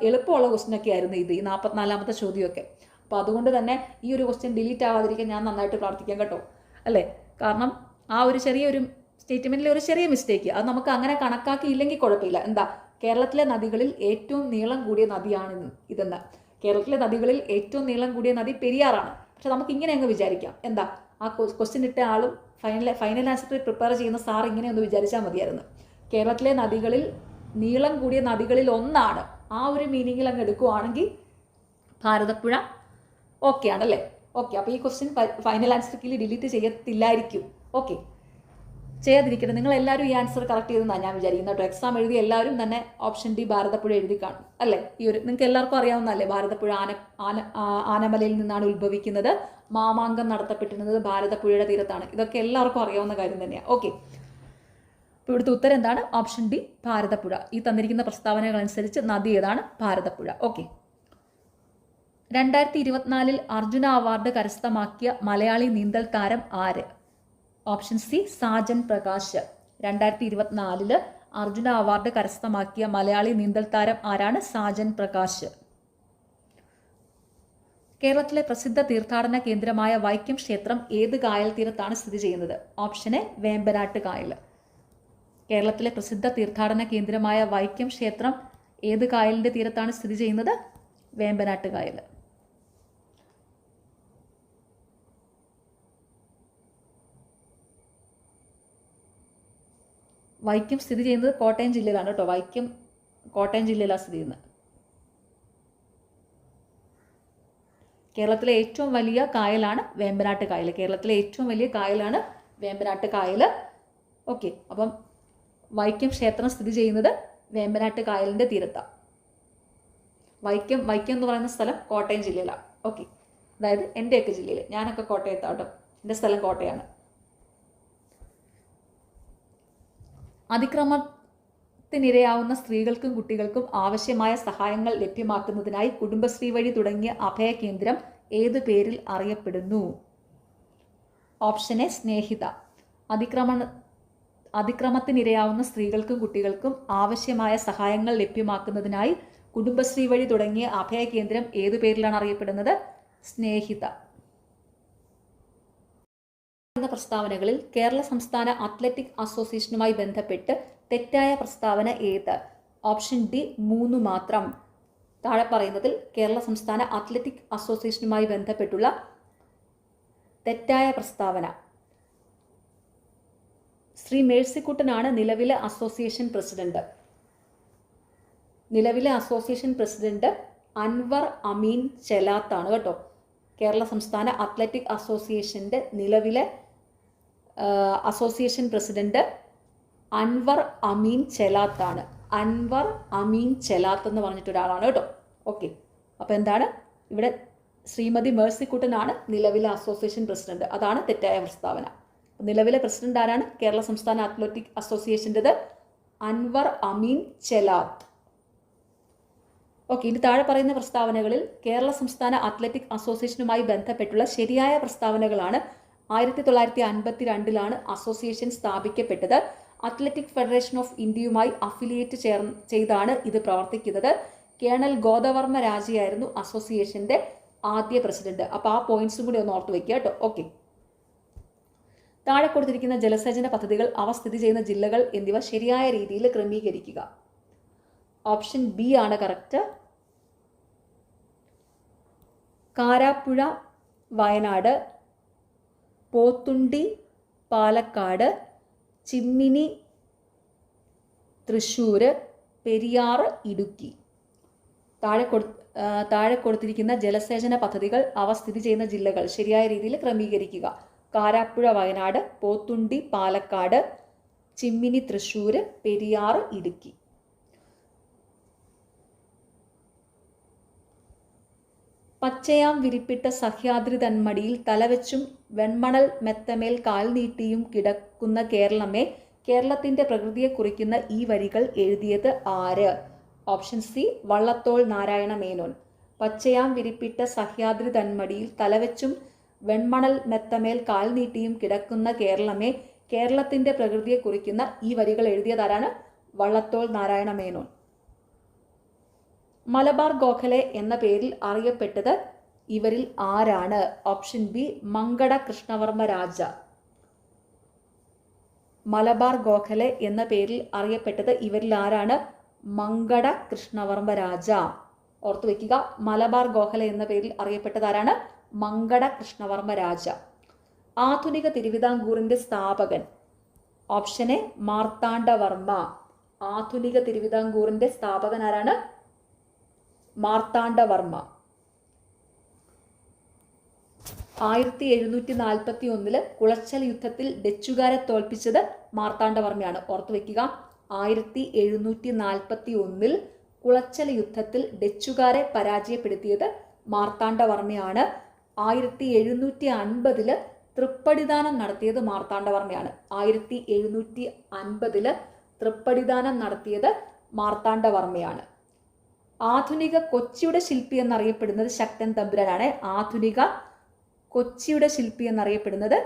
എളുപ്പമുള്ള ക്വസ്റ്റ്യനൊക്കെ ആയിരുന്നു ഇത്, ഈ 44ാമത്തെ ചോദ്യമൊക്കെ. അപ്പോൾ അതുകൊണ്ട് തന്നെ ഈ ഒരു ക്വസ്റ്റ്യൻ ഡിലീറ്റ് ആവാതിരിക്കാൻ ഞാൻ നന്നായിട്ട് പ്രാർത്ഥിക്കാം കേട്ടോ, അല്ലേ? കാരണം ആ ഒരു ചെറിയൊരു സ്റ്റേറ്റ്മെന്റിലെ ഒരു ചെറിയ മിസ്റ്റേക്ക് അത് നമുക്ക് അങ്ങനെ കണക്കാക്കിയില്ലെങ്കിൽ കുഴപ്പമില്ല. എന്താ? കേരളത്തിലെ നദികളിൽ ഏറ്റവും നീളം കൂടിയ നദിയാണ് ഇതെന്ന്. കേരളത്തിലെ നദികളിൽ ഏറ്റവും നീളം കൂടിയ നദി പെരിയാറാണ്. പക്ഷെ നമുക്ക് ഇങ്ങനെ അങ്ങ് വിചാരിക്കാം. എന്താ? ആ ക്വസ്റ്റ്യൻ ഇട്ട ആളും ഫൈനൽ ആൻസർ പ്രിപ്പയർ ചെയ്യുന്ന സാർ ഇങ്ങനെ ഒന്ന് വിചാരിച്ചാൽ മതിയായിരുന്നു. കേരളത്തിലെ നദികളിൽ നീളം കൂടിയ നദികളിൽ ഒന്നാണ്. ആ ഒരു മീനിങ്ങിൽ അങ്ങ് എടുക്കുവാണെങ്കിൽ ഭാരതപ്പുഴ ഓക്കെ ആണല്ലേ? ഓക്കെ. അപ്പോൾ ഈ ക്വസ്റ്റ്യൻ ഫൈനൽ ആൻസർ കീഴിൽ ഡിലീറ്റ് ചെയ്യത്തില്ലായിരിക്കും. ഓക്കെ, ചെയ്യാതിരിക്കട്ടെ. നിങ്ങൾ എല്ലാവരും ഈ ആൻസർ കറക്റ്റ് ചെയ്തെന്നാണ് ഞാൻ വിചാരിക്കുന്നത് കേട്ടോ. എക്സാം എഴുതി എല്ലാവരും തന്നെ ഓപ്ഷൻ ഡി ഭാരതപ്പുഴ എഴുതി കാണും അല്ലേ? ഈ ഒരു നിങ്ങൾക്ക് എല്ലാവർക്കും അറിയാവുന്നതല്ലേ, ഭാരതപ്പുഴ ആനമലയിൽ നിന്നാണ് ഉത്ഭവിക്കുന്നത്. മാമാങ്കം നടത്തപ്പെട്ടിരുന്നത് ഭാരതപ്പുഴയുടെ തീരത്താണ്. ഇതൊക്കെ എല്ലാവർക്കും അറിയാവുന്ന കാര്യം തന്നെയാണ്. ഓക്കെ, അപ്പോൾ ഇവിടുത്തെ ഉത്തരം എന്താണ്? Option D Bharathapuzha. ഈ തന്നിരിക്കുന്ന പ്രസ്താവനകൾ അനുസരിച്ച് നദി ഏതാണ്? ഭാരതപ്പുഴ. ഓക്കെ. 2024 അർജുന അവാർഡ് കരസ്ഥമാക്കിയ മലയാളി നീന്തൽ താരം ആര്? Option C Sajan Prakash. 2024 Arjuna award കരസ്ഥമാക്കിയ മലയാളി നീന്തൽ താരം ആരാണ്? സാജൻ പ്രകാശ്. കേരളത്തിലെ പ്രസിദ്ധ തീർത്ഥാടന കേന്ദ്രമായ വൈക്കം ക്ഷേത്രം ഏത് കായൽ തീരത്താണ് സ്ഥിതി ചെയ്യുന്നത്? ഓപ്ഷൻ എ വേമ്പനാട്ട് കായൽ. കേരളത്തിലെ പ്രസിദ്ധ തീർത്ഥാടന കേന്ദ്രമായ വൈക്കം ക്ഷേത്രം ഏത് കായലിന്റെ തീരത്താണ് സ്ഥിതി ചെയ്യുന്നത്? വേമ്പനാട്ട് കായൽ. വൈക്കം സ്ഥിതി ചെയ്യുന്നത് കോട്ടയം ജില്ലയിലാണ് കേട്ടോ. വൈക്കം കോട്ടയം ജില്ലയിലാണ് സ്ഥിതി ചെയ്യുന്നത്. കേരളത്തിലെ ഏറ്റവും വലിയ കായലാണ് വേമ്പനാട്ട് കായൽ. കേരളത്തിലെ ഏറ്റവും വലിയ കായലാണ് വേമ്പനാട്ട് കായൽ. ഓക്കെ, അപ്പം വൈക്കം ക്ഷേത്രം സ്ഥിതി ചെയ്യുന്നത് വേമ്പനാട്ട് കായലിൻ്റെ തീരത്താണ്. വൈക്കം എന്ന് പറയുന്ന സ്ഥലം കോട്ടയം ജില്ലയിലാണ്. ഓക്കെ, അതായത് എൻ്റെയൊക്കെ ജില്ലയിൽ, ഞാനൊക്കെ കോട്ടയത്താണ് കേട്ടോ. എൻ്റെ സ്ഥലം കോട്ടയമാണ്. അതിക്രമത്തിനിരയാവുന്ന സ്ത്രീകൾക്കും കുട്ടികൾക്കും ആവശ്യമായ സഹായങ്ങൾ ലഭ്യമാക്കുന്നതിനായി കുടുംബശ്രീ വഴി തുടങ്ങിയ അഭയ കേന്ദ്രം ഏത് പേരിൽ അറിയപ്പെടുന്നു? ഓപ്ഷൻ എ സ്നേഹിത. അതിക്രമത്തിനിരയാവുന്ന സ്ത്രീകൾക്കും കുട്ടികൾക്കും ആവശ്യമായ സഹായങ്ങൾ ലഭ്യമാക്കുന്നതിനായി കുടുംബശ്രീ വഴി തുടങ്ങിയ അഭയ കേന്ദ്രം ഏതു പേരിലാണ് അറിയപ്പെടുന്നത്? സ്നേഹിത. എന്ന പ്രസ്താവനകളിൽ കേരള സംസ്ഥാന അത്ലറ്റിക് അസോസിയേഷനുമായി ബന്ധപ്പെട്ട് തെറ്റായ പ്രസ്താവന ഏത്? ഓപ്ഷൻ ഡി 3 മാത്രം. താഴെ പറയുന്നതിൽ കേരള സംസ്ഥാന അത്ലറ്റിക് അസോസിയേഷനുമായി ബന്ധപ്പെട്ടുള്ള തെറ്റായ പ്രസ്താവന. ശ്രീ മേഴ്സിക്കുട്ടനാണ് നിലവിലെ അസോസിയേഷൻ പ്രസിഡന്റ്. നിലവിലെ അസോസിയേഷൻ പ്രസിഡന്റ് അൻവർ അമീൻ ചെലാത്താണ് കേട്ടോ. കേരള സംസ്ഥാന അത്ലറ്റിക് അസോസിയേഷൻ്റെ നിലവിലെ അസോസിയേഷൻ പ്രസിഡന്റ് അൻവർ അമീൻ ചെലാത്താണ്. അൻവർ അമീൻ ചെലാത്ത് എന്ന് പറഞ്ഞിട്ട് ഒരാളാണ് കേട്ടോ. ഓക്കെ, അപ്പോൾ എന്താണ് ഇവിടെ? ശ്രീമതി മേഴ്സിക്കുട്ടനാണ് നിലവിലെ അസോസിയേഷൻ പ്രസിഡന്റ്. അതാണ് തെറ്റായ പ്രസ്താവന. നിലവിലെ പ്രസിഡന്റ് ആരാണ്? കേരള സംസ്ഥാന അത്ലറ്റിക് അസോസിയേഷൻ്റെത് അൻവർ അമീൻ ചെലാത്ത്. ഓക്കെ, ഇനി താഴെ പറയുന്ന പ്രസ്താവനകളിൽ കേരള സംസ്ഥാന അത്ലറ്റിക് അസോസിയേഷനുമായി ബന്ധപ്പെട്ടുള്ള ശരിയായ പ്രസ്താവനകളാണ്. 1952 അസോസിയേഷൻ സ്ഥാപിക്കപ്പെട്ടത്. അത്ലറ്റിക് ഫെഡറേഷൻ ഓഫ് ഇന്ത്യയുമായി അഫിലിയേറ്റ് ചെയ്താണ് ഇത് പ്രവർത്തിക്കുന്നത്. കേണൽ ഗോദവർമ്മ രാജയായിരുന്നു അസോസിയേഷന്റെ ആദ്യ പ്രസിഡന്റ്. അപ്പോൾ ആ പോയിന്റ്സും കൂടി ഒന്ന് ഓർത്ത് വെക്കുക കേട്ടോ. ഓക്കെ, താഴെ കൊടുത്തിരിക്കുന്ന ജലസേചന പദ്ധതികൾ അവ സ്ഥിതി ചെയ്യുന്ന ജില്ലകൾ എന്നിവ ശരിയായ രീതിയിൽ ക്രമീകരിക്കുക. ഓപ്ഷൻ ബി ആണ് കറക്റ്റ്. കാരാപ്പുഴ വയനാട്, പോത്തുണ്ടി പാലക്കാട്, ചിമ്മിനി തൃശ്ശൂർ, പെരിയാർ ഇടുക്കി. താഴെ കൊടുത്തിരിക്കുന്ന ജലസേചന പദ്ധതികൾ അവ സ്ഥിതി ചെയ്യുന്ന ജില്ലകൾ ശരിയായ രീതിയിൽ ക്രമീകരിക്കുക. കാരാപ്പുഴ വയനാട്, പോത്തുണ്ടി പാലക്കാട്, ചിമ്മിനി തൃശ്ശൂർ, പെരിയാർ ഇടുക്കി. പച്ചയാം വിരിപ്പിട്ട സഹ്യാദ്രി തന്മടിയിൽ തലവെച്ചും വെൺമണൽ മെത്തമേൽ കാൽ നീട്ടിയും കിടക്കുന്ന കേരളമേ, കേരളത്തിന്റെ പ്രകൃതിയെ കുറിക്കുന്ന ഈ വരികൾ എഴുതിയത് ആര്? Option C Vallathol Narayana Menon. പച്ചയാം വിരിപ്പിട്ട സഹ്യാദ്രി തന്മടിയിൽ തലവെച്ചും വെൺമണൽ മെത്തമേൽ കാൽ നീട്ടിയും കിടക്കുന്ന കേരളമേ, കേരളത്തിന്റെ പ്രകൃതിയെ കുറിക്കുന്ന ഈ വരികൾ എഴുതിയതാരാണ്? വള്ളത്തോൾ നാരായണ മേനോൻ. മലബാർ ഗോഖലെ എന്ന പേരിൽ അറിയപ്പെട്ടത് ഇവരിൽ ആരാണ്? ഓപ്ഷൻ ബി മങ്കട കൃഷ്ണവർമ്മ രാജ. മലബാർ ഗോഖലെ എന്ന പേരിൽ അറിയപ്പെട്ടത് ഇവരിൽ ആരാണ്? മങ്കട കൃഷ്ണവർമ്മ രാജ. ഓർത്തു വയ്ക്കുക, മലബാർ ഗോഖലെ എന്ന പേരിൽ അറിയപ്പെട്ടത് ആരാണ്? മങ്കട കൃഷ്ണവർമ്മ രാജ. ആധുനിക തിരുവിതാംകൂറിന്റെ സ്ഥാപകൻ. Option A Marthandavarma. ആധുനിക തിരുവിതാംകൂറിന്റെ സ്ഥാപകൻ ആരാണ്? മാർത്താണ്ഡവർമ്മ. 1741 കുളച്ചൽ യുദ്ധത്തിൽ ഡച്ചുകാരെ തോൽപ്പിച്ചത് മാർത്താണ്ഡവർമ്മയാണ്. ഓർത്തു വയ്ക്കുക, 1741 കുളച്ചൽ യുദ്ധത്തിൽ ഡച്ചുകാരെ പരാജയപ്പെടുത്തിയത് മാർത്താണ്ഡവർമ്മയാണ്. 1750 തൃപ്പടിദാനം നടത്തിയത് മാർത്താണ്ഡവർമ്മയാണ്. 1750 തൃപ്പടിദാനം നടത്തിയത് മാർത്താണ്ഡവർമ്മയാണ്. ആധുനിക കൊച്ചിയുടെ ശില്പി എന്നറിയപ്പെടുന്നത് ശക്തൻ തമ്പുരാനാണ്. ആധുനിക കൊച്ചിയുടെ ശില്പി എന്നറിയപ്പെടുന്നത്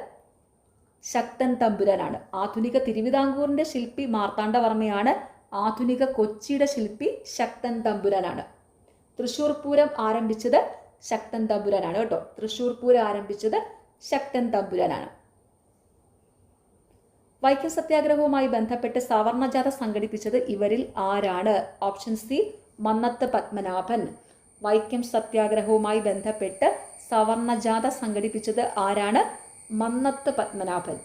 ശക്തൻ തമ്പുരാനാണ്. ആധുനിക തിരുവിതാംകൂറിന്റെ ശില്പി മാർത്താണ്ഡവർമ്മയാണ്. ആധുനിക കൊച്ചിയുടെ ശില്പി ശക്തൻ തമ്പുരാനാണ്. തൃശ്ശൂർ പൂരം ആരംഭിച്ചത് ശക്തൻ തമ്പുരാനാണ് കേട്ടോ. തൃശ്ശൂർ പൂരം ആരംഭിച്ചത് ശക്തൻ തമ്പുരാനാണ്. വൈക്കം സത്യാഗ്രഹവുമായി ബന്ധപ്പെട്ട് സവർണജാഥ സംഘടിപ്പിച്ചത് ഇവരിൽ ആരാണ്? Option C Mannathu Padmanabhan. വൈക്കം സത്യാഗ്രഹവുമായി ബന്ധപ്പെട്ട് സവർണജാഥ സംഘടിപ്പിച്ചത് ആരാണ്? മന്നത്ത് പത്മനാഭൻ.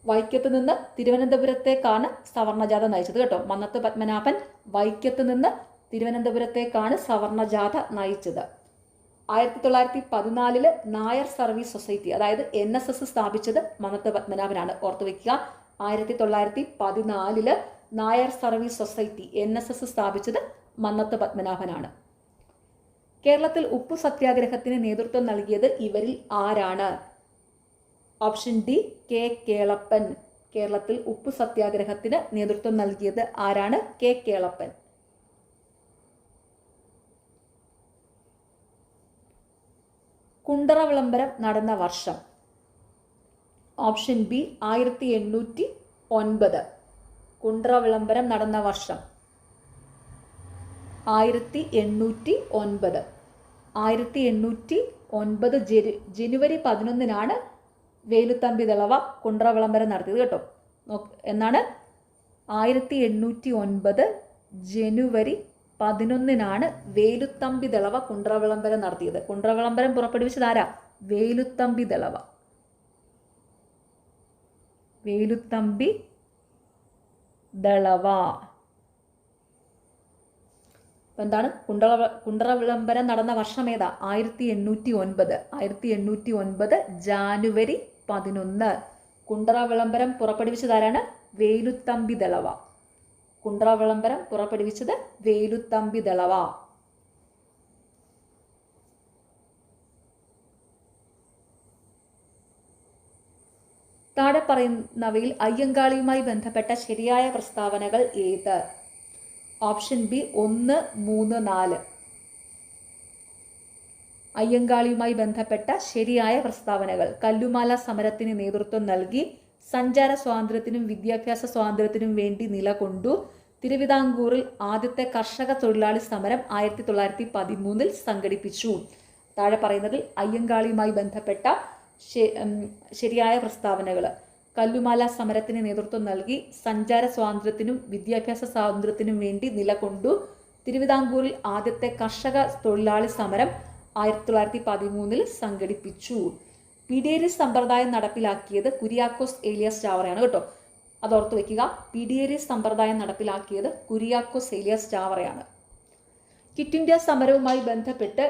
വൈക്കത്ത് നിന്ന് തിരുവനന്തപുരത്തേക്കാണ് സവർണജാഥ നയിച്ചത് കേട്ടോ. മന്നത്ത് പത്മനാഭൻ വൈക്കത്ത് നിന്ന് തിരുവനന്തപുരത്തേക്കാണ് സവർണജാഥ നയിച്ചത്. 1914 നായർ സർവീസ് സൊസൈറ്റി, അതായത് NSS സ്ഥാപിച്ചത് മന്നത്ത് പത്മനാഭനാണ്. ഓർത്തുവെക്കുക, 1914 നായർ സർവീസ് സൊസൈറ്റി NSS സ്ഥാപിച്ചത് മന്നത്ത് പത്മനാഭനാണ്. കേരളത്തിൽ ഉപ്പു സത്യാഗ്രഹത്തിന് നേതൃത്വം നൽകിയത് ഇവരിൽ ആരാണ്? Option D K Kelappan. കേരളത്തിൽ ഉപ്പു സത്യാഗ്രഹത്തിന് നേതൃത്വം നൽകിയത് ആരാണ്? കെ കേളപ്പൻ. കുണ്ടറ വിളംബരം നടന്ന വർഷം? Option B 1809. കുണ്ടറ വിളംബരം നടന്ന വർഷം 1809. 1809 ജനുവരി 11 വേലുത്തമ്പി ദളവ കുണ്ടറ വിളംബരം നടത്തിയത് കേട്ടോ. എന്നാണ് 1809 ജനുവരി 11 വേലുത്തമ്പി ദളവ കുണ്ടറ വിളംബരം നടത്തിയത്. കുണ്ടറ വിളംബരം പുറപ്പെടുവിച്ചത് ആരാ? വേലുത്തമ്പി ദളവ. വേലുത്തമ്പി ദളവ. എന്താണ് കുണ്ടറ വിളംബരം നടന്ന വർഷം ഏതാ? 1809. 1809 ജാനുവരി 11. കുണ്ടറ വിളംബരം പുറപ്പെടുവിച്ചതാരാണ്? വേലുത്തമ്പി ദളവ. കുണ്ടറ വിളംബരം പുറപ്പെടുവിച്ചത് വേലുത്തമ്പി ദളവ. താഴെ പറയുന്നവയിൽ അയ്യങ്കാളിയുമായി ബന്ധപ്പെട്ട ശരിയായ പ്രസ്താവനകൾ ഏത്? Option B 1, 3, 4. അയ്യങ്കാളിയുമായി ബന്ധപ്പെട്ട ശരിയായ പ്രസ്താവനകൾ: കല്ലുമാല സമരത്തിന് നേതൃത്വം നൽകി, സഞ്ചാര സ്വാതന്ത്ര്യത്തിനും വിദ്യാഭ്യാസ സ്വാതന്ത്ര്യത്തിനും വേണ്ടി നിലകൊണ്ടു, തിരുവിതാംകൂറിൽ ആദ്യത്തെ കർഷക തൊഴിലാളി സമരം 1913 സംഘടിപ്പിച്ചു. താഴെ പറയുന്നതിൽ അയ്യങ്കാളിയുമായി ബന്ധപ്പെട്ട ശരിയായ പ്രസ്താവനകൾ: കല്ലുമാല സമരത്തിന് നേതൃത്വം നൽകി, സഞ്ചാര സ്വാതന്ത്ര്യത്തിനും വിദ്യാഭ്യാസ സ്വാതന്ത്ര്യത്തിനും വേണ്ടി നിലകൊണ്ടു, തിരുവിതാംകൂറിൽ ആദ്യത്തെ കർഷക തൊഴിലാളി സമരം 1913 സംഘടിപ്പിച്ചു. പീഡിയരി സമ്പ്രദായം നടപ്പിലാക്കിയത് കുര്യാക്കോസ് ഏലിയാസ് ചാവറയാണ് കേട്ടോ. അതോർത്ത് വയ്ക്കുക. പീഡിയരി സമ്പ്രദായം നടപ്പിലാക്കിയത് കുര്യാക്കോസ് ഏലിയാസ് ചാവറയാണ്. ക്വിറ്റ് ഇന്ത്യ സമരവുമായി ബന്ധപ്പെട്ട്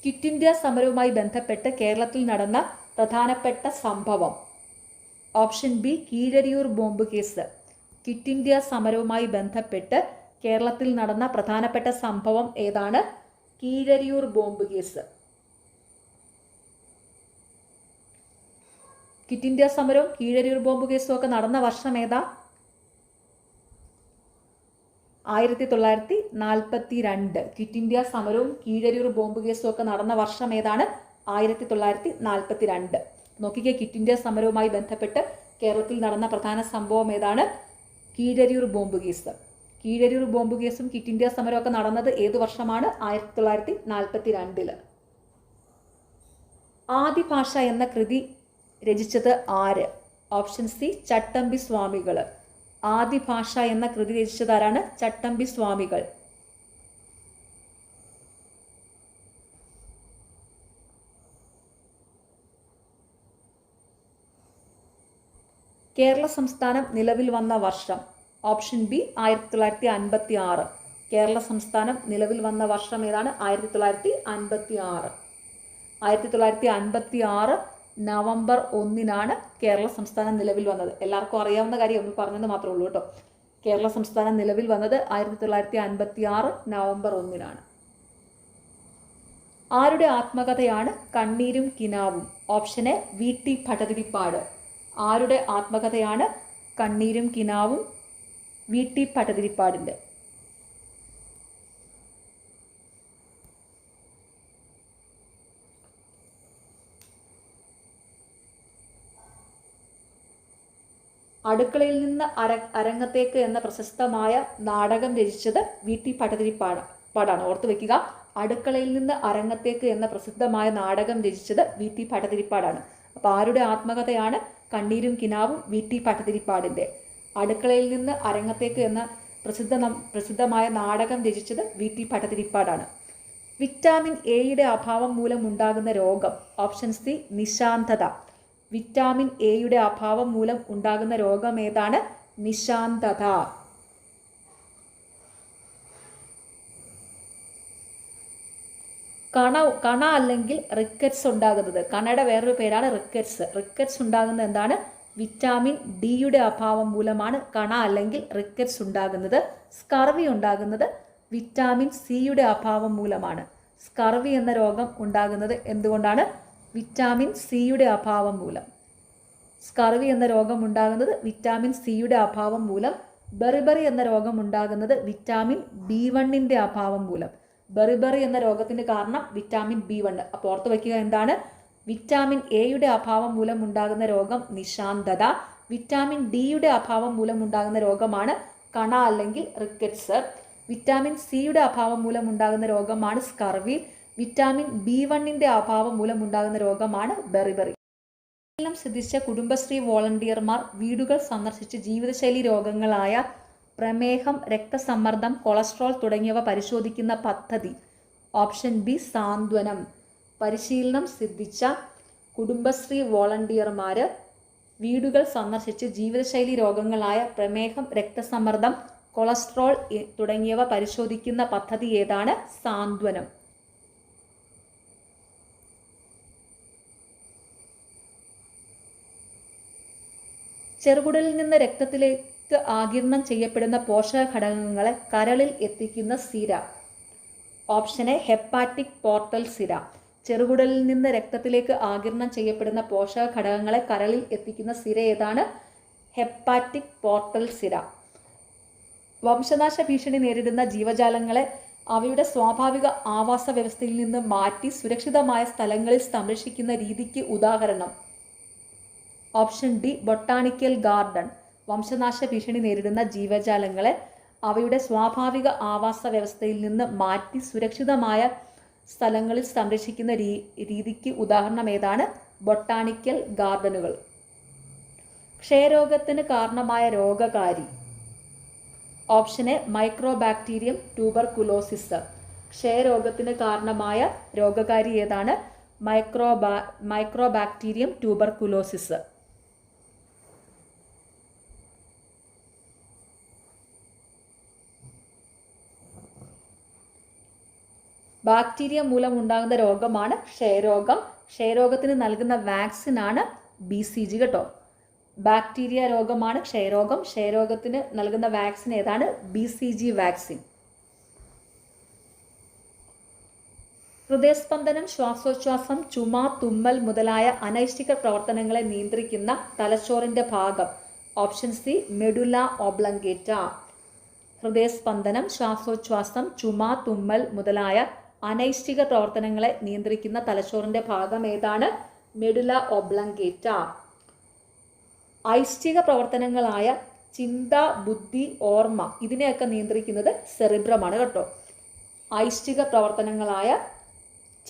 ക്വിറ്റ് ഇന്ത്യ സമരവുമായി ബന്ധപ്പെട്ട് കേരളത്തിൽ നടന്ന പ്രധാനപ്പെട്ട സംഭവം? Option B Keezhariyur bomb case. Quit India സമരവുമായി ബന്ധപ്പെട്ട് കേരളത്തിൽ നടന്ന പ്രധാനപ്പെട്ട സംഭവം ഏതാണ്? Keezhariyur bomb case. Quit India സമരവും കീഴരിയൂർ ബോംബ് കേസും ഒക്കെ നടന്ന വർഷം ഏതാ? 1942. ക്വിറ്റ് ഇന്ത്യ സമരവും കീഴരിയൂർ ബോംബ് കേസും ഒക്കെ നടന്ന വർഷം ഏതാണ്? 1942. നോക്കിക്കേ, ക്വിറ്റ് ഇന്ത്യ സമരവുമായി ബന്ധപ്പെട്ട് കേരളത്തിൽ നടന്ന പ്രധാന സംഭവം ഏതാണ്? Keezhariyur bomb case. Keezhariyur bomb കേസും ക്വിറ്റ് ഇന്ത്യ സമരവും ഒക്കെ നടന്നത് ഏത് വർഷമാണ്? 1942. ആദിഭാഷ എന്ന കൃതി രചിച്ചത് ആര്? ഓപ്ഷൻ സി ചട്ടമ്പി സ്വാമികൾ. ആദിഭാഷ എന്ന കൃതി രചിച്ചത് ആരാണ്? ചട്ടമ്പി സ്വാമികൾ. കേരള സംസ്ഥാനം നിലവിൽ വന്ന വർഷം? Option B 1956. കേരള സംസ്ഥാനം നിലവിൽ വന്ന വർഷം ഏതാണ്? 1956. 1956 നവംബർ 1 കേരള സംസ്ഥാനം നിലവിൽ വന്നത്. എല്ലാവർക്കും അറിയാവുന്ന കാര്യം ഒന്ന് പറഞ്ഞത് മാത്രമേ ഉള്ളൂ കേട്ടോ. കേരള സംസ്ഥാനം നിലവിൽ വന്നത് 1956 നവംബർ 1. ആരുടെ ആത്മകഥയാണ് കണ്ണീരും കിനാവും? Option A VT Bhattathiripad. ആരുടെ ആത്മകഥയാണ് കണ്ണീരും കിനാവും? VT ഭട്ടതിരിപ്പാടിൻ്റെ. അടുക്കളയിൽ നിന്ന് അരങ്ങത്തേക്ക് എന്ന പ്രശസ്തമായ നാടകം രചിച്ചത് VT ഭട്ടതിരിപ്പാടാണ്. ഓർത്തു വെക്കുക, അടുക്കളയിൽ നിന്ന് അരങ്ങത്തേക്ക് എന്ന പ്രസിദ്ധമായ നാടകം രചിച്ചത് VT ഭട്ടതിരിപ്പാടാണ്. അപ്പോൾ ആരുടെ ആത്മകഥയാണ്? കണ്ണീരും കിനാവും VT ഭട്ടതിരിപ്പാടിൻ്റെ. അടുക്കളയിൽ നിന്ന് അരങ്ങത്തേക്ക് എന്ന പ്രസിദ്ധമായ നാടകം രചിച്ചത് VT ഭട്ടതിരിപ്പാടാണ്. വിറ്റാമിൻ എയുടെ അഭാവം മൂലം ഉണ്ടാകുന്ന രോഗം. Option C നിശാന്തത. വിറ്റാമിൻ എയുടെ അഭാവം മൂലം ഉണ്ടാകുന്ന രോഗം ഏതാണ്? നിശാന്തത. കണ അല്ലെങ്കിൽ റിക്കറ്റ്സ് ഉണ്ടാകുന്നത്. കണയുടെ വേറൊരു പേരാണ് റിക്കറ്റ്സ്. റിക്കറ്റ്സ് ഉണ്ടാകുന്നത് എന്താണ്? വിറ്റാമിൻ ഡിയുടെ അഭാവം മൂലമാണ് കണ അല്ലെങ്കിൽ റിക്കറ്റ്സ് ഉണ്ടാകുന്നത്. സ്കർവി ഉണ്ടാകുന്നത് വിറ്റാമിൻ സിയുടെ അഭാവം മൂലമാണ്. സ്കർവി എന്ന രോഗം ഉണ്ടാകുന്നത് എന്തുകൊണ്ടാണ്? വിറ്റാമിൻ സിയുടെ അഭാവം മൂലം. സ്കർവി എന്ന രോഗം ഉണ്ടാകുന്നത് വിറ്റാമിൻ സിയുടെ അഭാവം മൂലം. ബെറിബറി എന്ന രോഗം ഉണ്ടാകുന്നത് വിറ്റാമിൻ B1ന്റെ അഭാവം മൂലം. ബെറിബറി എന്ന രോഗത്തിന് കാരണം വിറ്റാമിൻ B1. അപ്പോൾ ഓർത്ത് വയ്ക്കുക എന്താണ്? വിറ്റാമിൻ എയുടെ അഭാവം മൂലം ഉണ്ടാകുന്ന രോഗം നിശാന്തത. വിറ്റാമിൻ ഡിയുടെ അഭാവം മൂലം ഉണ്ടാകുന്ന രോഗമാണ് കണ അല്ലെങ്കിൽ റിക്കറ്റ്സ്. വിറ്റാമിൻ സിയുടെ അഭാവം മൂലം ഉണ്ടാകുന്ന രോഗമാണ് സ്കർവി. വിറ്റാമിൻ B1ന്റെ അഭാവം മൂലം ഉണ്ടാകുന്ന രോഗമാണ് ബെറിബറി. സിദ്ധിച്ച കുടുംബശ്രീ വോളണ്ടിയർമാർ വീടുകൾ സന്ദർശിച്ച് ജീവിതശൈലി രോഗങ്ങളായ പ്രമേഹം, രക്തസമ്മർദ്ദം, കൊളസ്ട്രോൾ തുടങ്ങിയവ പരിശോധിക്കുന്ന പദ്ധതി. ഓപ്ഷൻ ബി സാന്ത്വനം. പരിശീലനം സിദ്ധിച്ച കുടുംബശ്രീ വോളണ്ടിയർമാർ വീടുകൾ സന്ദർശിച്ച് ജീവിതശൈലി രോഗങ്ങളായ പ്രമേഹം, രക്തസമ്മർദ്ദം, കൊളസ്ട്രോൾ തുടങ്ങിയവ പരിശോധിക്കുന്ന പദ്ധതി ഏതാണ്? സാന്ത്വനം. ചെറുകുടലിൽ നിന്ന് രക്തത്തിലേക്ക് ആഗിരണം ചെയ്യപ്പെടുന്ന പോഷക ഘടകങ്ങളെ കരളിൽ എത്തിക്കുന്ന സിര. ഓപ്ഷൻ എ ഹെപ്പാറ്റിക് പോർട്ടൽ സിര. ചെറുകുടലിൽ നിന്ന് രക്തത്തിലേക്ക് ആഗിരണം ചെയ്യപ്പെടുന്ന പോഷക ഘടകങ്ങളെ കരളിൽ എത്തിക്കുന്ന സിര ഏതാണ്? ഹെപ്പാറ്റിക് പോർട്ടൽ സിര. വംശനാശ ഭീഷണി നേരിടുന്ന ജീവജാലങ്ങളെ അവയുടെ സ്വാഭാവിക ആവാസ വ്യവസ്ഥയിൽ നിന്ന് മാറ്റി സുരക്ഷിതമായ സ്ഥലങ്ങളിൽ സംരക്ഷിക്കുന്ന രീതിക്ക് ഉദാഹരണം. Option D botanical garden. വംശനാശ ഭീഷണി നേരിടുന്ന ജീവജാലങ്ങളെ അവയുടെ സ്വാഭാവിക ആവാസ വ്യവസ്ഥയിൽ നിന്ന് മാറ്റി സുരക്ഷിതമായ സ്ഥലങ്ങളിൽ സംരക്ഷിക്കുന്ന രീതിക്ക് ഉദാഹരണം ഏതാണ്? ബൊട്ടാണിക്കൽ ഗാർഡനുകൾ. ക്ഷയരോഗത്തിന് കാരണമായ രോഗകാരി. Option A mycobacterium tuberculosis. ക്ഷയരോഗത്തിന് കാരണമായ രോഗകാരി ഏതാണ്? Mycobacterium tuberculosis. ബാക്ടീരിയ മൂലം ഉണ്ടാകുന്ന രോഗമാണ് ക്ഷയരോഗം. ക്ഷയരോഗത്തിന് നൽകുന്ന വാക്സിനാണ് BCG കേട്ടോ. ബാക്ടീരിയ രോഗമാണ് ക്ഷയരോഗം. ക്ഷയരോഗത്തിന് നൽകുന്ന വാക്സിൻ ഏതാണ്? BCG vaccine. ഹൃദയസ്പന്ദനം, ശ്വാസോച്ഛ്വാസം, ചുമ, തുമ്മൽ മുതലായ അനൈഷ്ഠിക പ്രവർത്തനങ്ങളെ നിയന്ത്രിക്കുന്ന തലച്ചോറിന്റെ ഭാഗം. Option C medulla oblongata. ഹൃദയസ്പന്ദനം, ശ്വാസോച്ഛ്വാസം, ചുമ, തുമ്മൽ മുതലായ അനൈഷ്ഠിക പ്രവർത്തനങ്ങളെ നിയന്ത്രിക്കുന്ന തലച്ചോറിന്റെ ഭാഗം ഏതാണ്? മെഡുല ഒബ്ലങ്കേറ്റ. ഐച്ഛിക പ്രവർത്തനങ്ങളായ ചിന്ത, ബുദ്ധി, ഓർമ്മ ഇതിനെയൊക്കെ നിയന്ത്രിക്കുന്നത് സെറിബ്രമാണ് കേട്ടോ. ഐച്ഛിക പ്രവർത്തനങ്ങളായ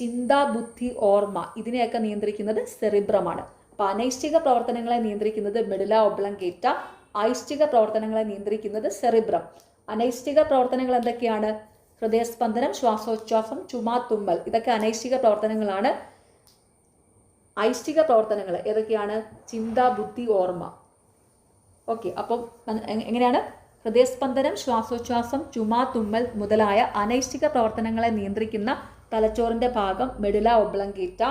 ചിന്ത, ബുദ്ധി, ഓർമ്മ ഇതിനെയൊക്കെ നിയന്ത്രിക്കുന്നത് സെറിബ്രമാണ്. അപ്പോൾ അനൈച്ഛിക പ്രവർത്തനങ്ങളെ നിയന്ത്രിക്കുന്നത് മെഡുല ഒബ്ലങ്കേറ്റ, ഐച്ഛിക പ്രവർത്തനങ്ങളെ നിയന്ത്രിക്കുന്നത് സെറിബ്രം. അനൈച്ഛിക പ്രവർത്തനങ്ങൾ എന്തൊക്കെയാണ്? ഹൃദയസ്പന്ദനം, ശ്വാസോച്ഛ്വാസം, ചുമ, തുമ്മൽ ഇതൊക്കെ അനൈച്ഛിക പ്രവർത്തനങ്ങളാണ്. ഐച്ഛിക പ്രവർത്തനങ്ങൾ ഏതൊക്കെയാണ്? ചിന്ത, ബുദ്ധി, ഓർമ്മ. ഓക്കെ, അപ്പം എങ്ങനെയാണ്? ഹൃദയസ്പന്ദനം, ശ്വാസോച്ഛ്വാസം, ചുമ, തുമ്മൽ മുതലായ അനൈച്ഛിക പ്രവർത്തനങ്ങളെ നിയന്ത്രിക്കുന്ന തലച്ചോറിന്റെ ഭാഗം മെഡുല ഒബ്ലങ്കേറ്റ.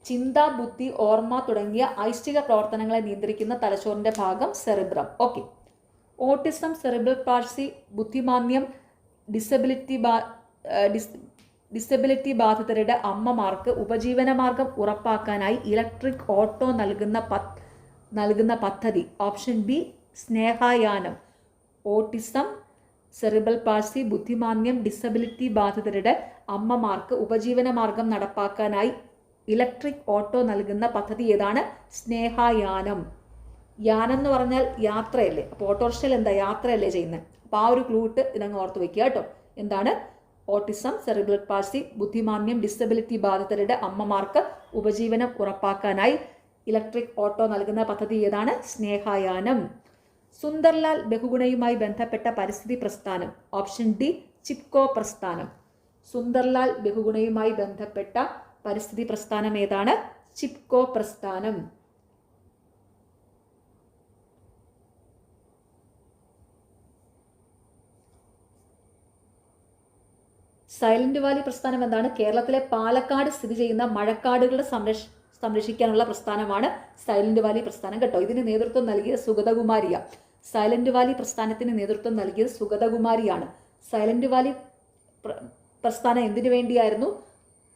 ചിന്ത, ബുദ്ധി, ഓർമ്മ തുടങ്ങിയ ഐച്ഛിക പ്രവർത്തനങ്ങളെ നിയന്ത്രിക്കുന്ന തലച്ചോറിന്റെ ഭാഗം cerebrum. Okay. Autism, cerebral palsy, ബുദ്ധിമാന്ദ്യം, ഡിസബിലിറ്റി ബാധിതരുടെ അമ്മമാർക്ക് ഉപജീവനമാർഗം ഉറപ്പാക്കാനായി ഇലക്ട്രിക് ഓട്ടോ നൽകുന്ന പദ്ധതി. Option B Snehayanam. Autism, cerebral palsy, ബുദ്ധിമാന്ദ്യം, ഡിസബിലിറ്റി ബാധിതരുടെ അമ്മമാർക്ക് ഉപജീവനമാർഗം നടപ്പാക്കാനായി ഇലക്ട്രിക് ഓട്ടോ നൽകുന്ന പദ്ധതി ഏതാണ്? സ്നേഹായാനം. യാനം എന്ന് പറഞ്ഞാൽ യാത്രയല്ലേ, അപ്പോൾ ഓട്ടോറിക്ഷയിൽ എന്താ യാത്രയല്ലേ ചെയ്യുന്നത്. അപ്പോൾ ആ ഒരു ക്ലൂ ഇട്ട് ഇതങ്ങ് ഓർത്ത് വെക്കുക കേട്ടോ. എന്താണ്? ഓട്ടിസം, സെറിബ്രൽ പാൾസി, ബുദ്ധിമാന്ദ്യം, ഡിസബിലിറ്റി ബാധിതരുടെ അമ്മമാർക്ക് ഉപജീവനം ഉറപ്പാക്കാനായി ഇലക്ട്രിക് ഓട്ടോ നൽകുന്ന പദ്ധതി ഏതാണ്? സ്നേഹായാനം. സുന്ദർലാൽ ബഹുഗുണയുമായി ബന്ധപ്പെട്ട പരിസ്ഥിതി പ്രസ്ഥാനം. ഓപ്ഷൻ ഡി ചിപ്കോ പ്രസ്ഥാനം. സുന്ദർലാൽ ബഹുഗുണയുമായി ബന്ധപ്പെട്ട പരിസ്ഥിതി പ്രസ്ഥാനം ഏതാണ്? ചിപ്കോ പ്രസ്ഥാനം. സൈലന്റ് വാലി പ്രസ്ഥാനം എന്താണ്? കേരളത്തിലെ പാലക്കാട് സ്ഥിതി ചെയ്യുന്ന മഴക്കാടുകളുടെ സംരക്ഷിക്കാനുള്ള പ്രസ്ഥാനമാണ് സൈലന്റ് വാലി പ്രസ്ഥാനം കേട്ടോ. ഇതിന് നേതൃത്വം നൽകിയത് സുഗതകുമാരിയ. സൈലന്റ് വാലി പ്രസ്ഥാനത്തിന് നേതൃത്വം നൽകിയത് സുഗതകുമാരിയാണ്. സൈലന്റ് വാലി പ്രസ്ഥാനം എന്തിനു വേണ്ടിയായിരുന്നു?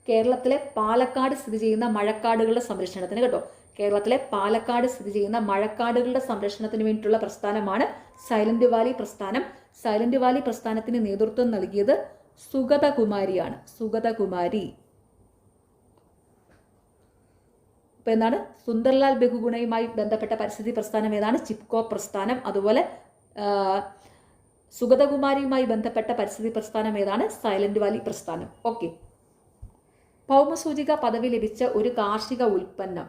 കേരളത്തിലെ പാലക്കാട് സ്ഥിതി ചെയ്യുന്ന മഴക്കാടുകളുടെ സംരക്ഷണത്തിന് കേട്ടോ. കേരളത്തിലെ പാലക്കാട് സ്ഥിതി ചെയ്യുന്ന മഴക്കാടുകളുടെ സംരക്ഷണത്തിന് വേണ്ടിയിട്ടുള്ള പ്രസ്ഥാനമാണ് സൈലന്റ് വാലി പ്രസ്ഥാനം. സൈലന്റ് വാലി പ്രസ്ഥാനത്തിന് നേതൃത്വം നൽകിയത് സുഗതകുമാരിയാണ്. സുഗതകുമാരി. അപ്പൊ എന്താണ്? സുന്ദർലാൽ ബഹുഗുണയുമായി ബന്ധപ്പെട്ട പരിസ്ഥിതി പ്രസ്ഥാനം ഏതാണ്? ചിപ്കോ പ്രസ്ഥാനം. അതുപോലെ സുഗതകുമാരിയുമായി ബന്ധപ്പെട്ട പരിസ്ഥിതി പ്രസ്ഥാനം ഏതാണ്? സൈലന്റ് വാലി പ്രസ്ഥാനം. ഓക്കെ. ഭൗമസൂചിക പദവി ലഭിച്ച ഒരു കാർഷിക ഉൽപ്പന്നം.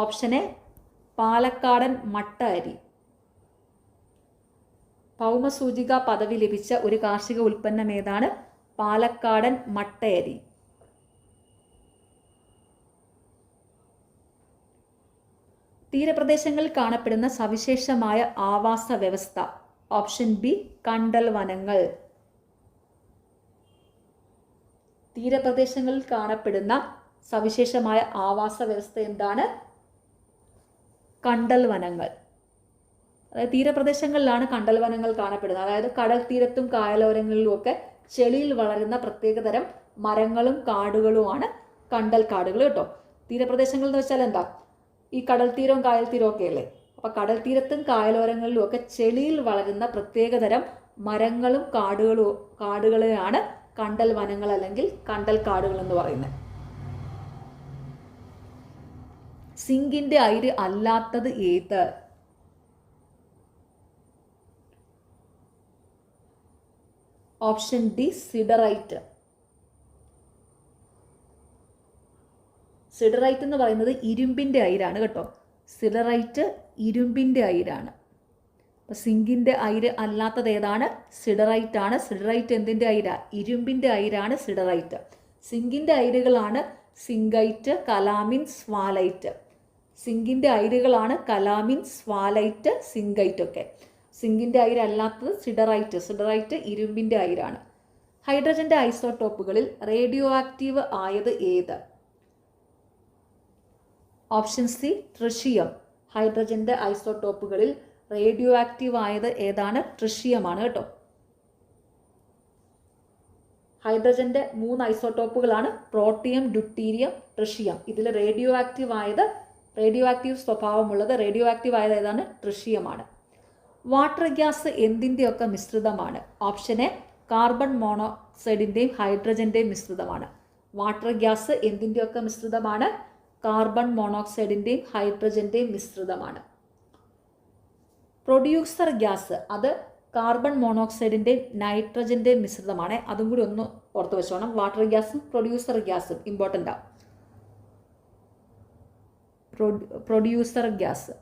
ഓപ്ഷൻ എ പാലക്കാടൻ മട്ട അരി. ഭൗമസൂചിക പദവി ലഭിച്ച ഒരു കാർഷിക ഉൽപ്പന്നം ഏതാണ്? പാലക്കാടൻ മട്ടയരി. തീരപ്രദേശങ്ങളിൽ കാണപ്പെടുന്ന സവിശേഷമായ ആവാസ വ്യവസ്ഥ. ഓപ്ഷൻ ബി കണ്ടൽ വനങ്ങൾ. തീരപ്രദേശങ്ങളിൽ കാണപ്പെടുന്ന സവിശേഷമായ ആവാസ വ്യവസ്ഥ എന്താണ്? കണ്ടൽ വനങ്ങൾ. അതായത് തീരപ്രദേശങ്ങളിലാണ് കണ്ടൽ വനങ്ങൾ കാണപ്പെടുന്നത്. അതായത് കടൽ തീരത്തും കായലോരങ്ങളിലും ഒക്കെ ചെളിയിൽ വളരുന്ന പ്രത്യേകതരം മരങ്ങളും കാടുകളുമാണ് കണ്ടൽ കാടുകൾ കേട്ടോ. തീരപ്രദേശങ്ങൾ എന്ന് വെച്ചാൽ എന്താ? ഈ കടൽ തീരവും കായൽ തീരവും ഒക്കെ അല്ലേ. അപ്പൊ കടൽ തീരത്തും കായലോരങ്ങളിലും ഒക്കെ ചെളിയിൽ വളരുന്ന പ്രത്യേകതരം മരങ്ങളും കാടുകളെയാണ് കണ്ടൽ വനങ്ങൾ അല്ലെങ്കിൽ കണ്ടൽ കാടുകൾ എന്ന് പറയുന്നത്. സിങ്കിന്റെ അയിര് അല്ലാത്തത് ഏത്? Option D siderite. സിഡറൈറ്റ് എന്ന് പറയുന്നത് ഇരുമ്പിന്റെ അയിരാണ് കേട്ടോ. സിഡറൈറ്റ് ഇരുമ്പിന്റെ അയിരാണ്. അപ്പൊ സിങ്കിന്റെ അയിര് അല്ലാത്തത് ഏതാണ്? സിഡറൈറ്റ് ആണ്. സിഡറൈറ്റ് എന്തിന്റെ അയിര? ഇരുമ്പിന്റെ അയിരാണ് സിഡറൈറ്റ്. സിങ്കിന്റെ അയിരുകളാണ് സിങ്കൈറ്റ്, കലാമിൻ, സ്വാലൈറ്റ്. സിങ്കിന്റെ അയിരുകളാണ് കലാമിൻ, സ്വാലൈറ്റ്, സിങ്കൈറ്റ് ഒക്കെ. സിങ്കിന്റെ അയിരല്ലാത്തത് സിഡറൈറ്റ്. സിഡറൈറ്റ് ഇരുമ്പിന്റെ അയിരാണ്. ഹൈഡ്രജന്റെ ഐസോട്ടോപ്പുകളിൽ റേഡിയോ ആക്റ്റീവ് ആയത് ഏത്? Option C tritium. ഹൈഡ്രജന്റെ ഐസോട്ടോപ്പുകളിൽ റേഡിയോ ആക്റ്റീവ് ആയത് ഏതാണ്? ട്രിഷിയമാണ് കേട്ടോ. ഹൈഡ്രജന്റെ 3 ഐസോട്ടോപ്പുകളാണ് പ്രോട്ടിയം, ഡ്യൂട്ടീരിയം, ട്രിഷിയം. ഇതിൽ റേഡിയോ ആക്റ്റീവ് സ്വഭാവമുള്ളത്, റേഡിയോ ആക്റ്റീവ് ആയത് ഏതാണ്? ട്രിഷിയമാണ്. വാട്ടർ ഗ്യാസ് എന്തിൻ്റെയൊക്കെ മിശ്രിതമാണ്? ഓപ്ഷൻ എ കാർബൺ മോണോക്സൈഡിൻ്റെയും ഹൈഡ്രജൻ്റെയും മിശ്രിതമാണ്. വാട്ടർ ഗ്യാസ് എന്തിൻ്റെയൊക്കെ മിശ്രിതമാണ്? കാർബൺ മോണോക്സൈഡിൻ്റെയും ഹൈഡ്രജൻ്റെയും മിശ്രിതമാണ്. പ്രൊഡ്യൂസർ ഗ്യാസ് അത് കാർബൺ മോണോക്സൈഡിൻ്റെയും നൈട്രജൻ്റെയും മിശ്രിതമാണ്. അതും കൂടി ഒന്ന് ഓർത്ത് വെച്ചോണം. വാട്ടർ ഗ്യാസും പ്രൊഡ്യൂസർ ഗ്യാസും ഇമ്പോർട്ടൻ്റ് ആണ്. പ്രൊഡ്യൂസർ ഗ്യാസ്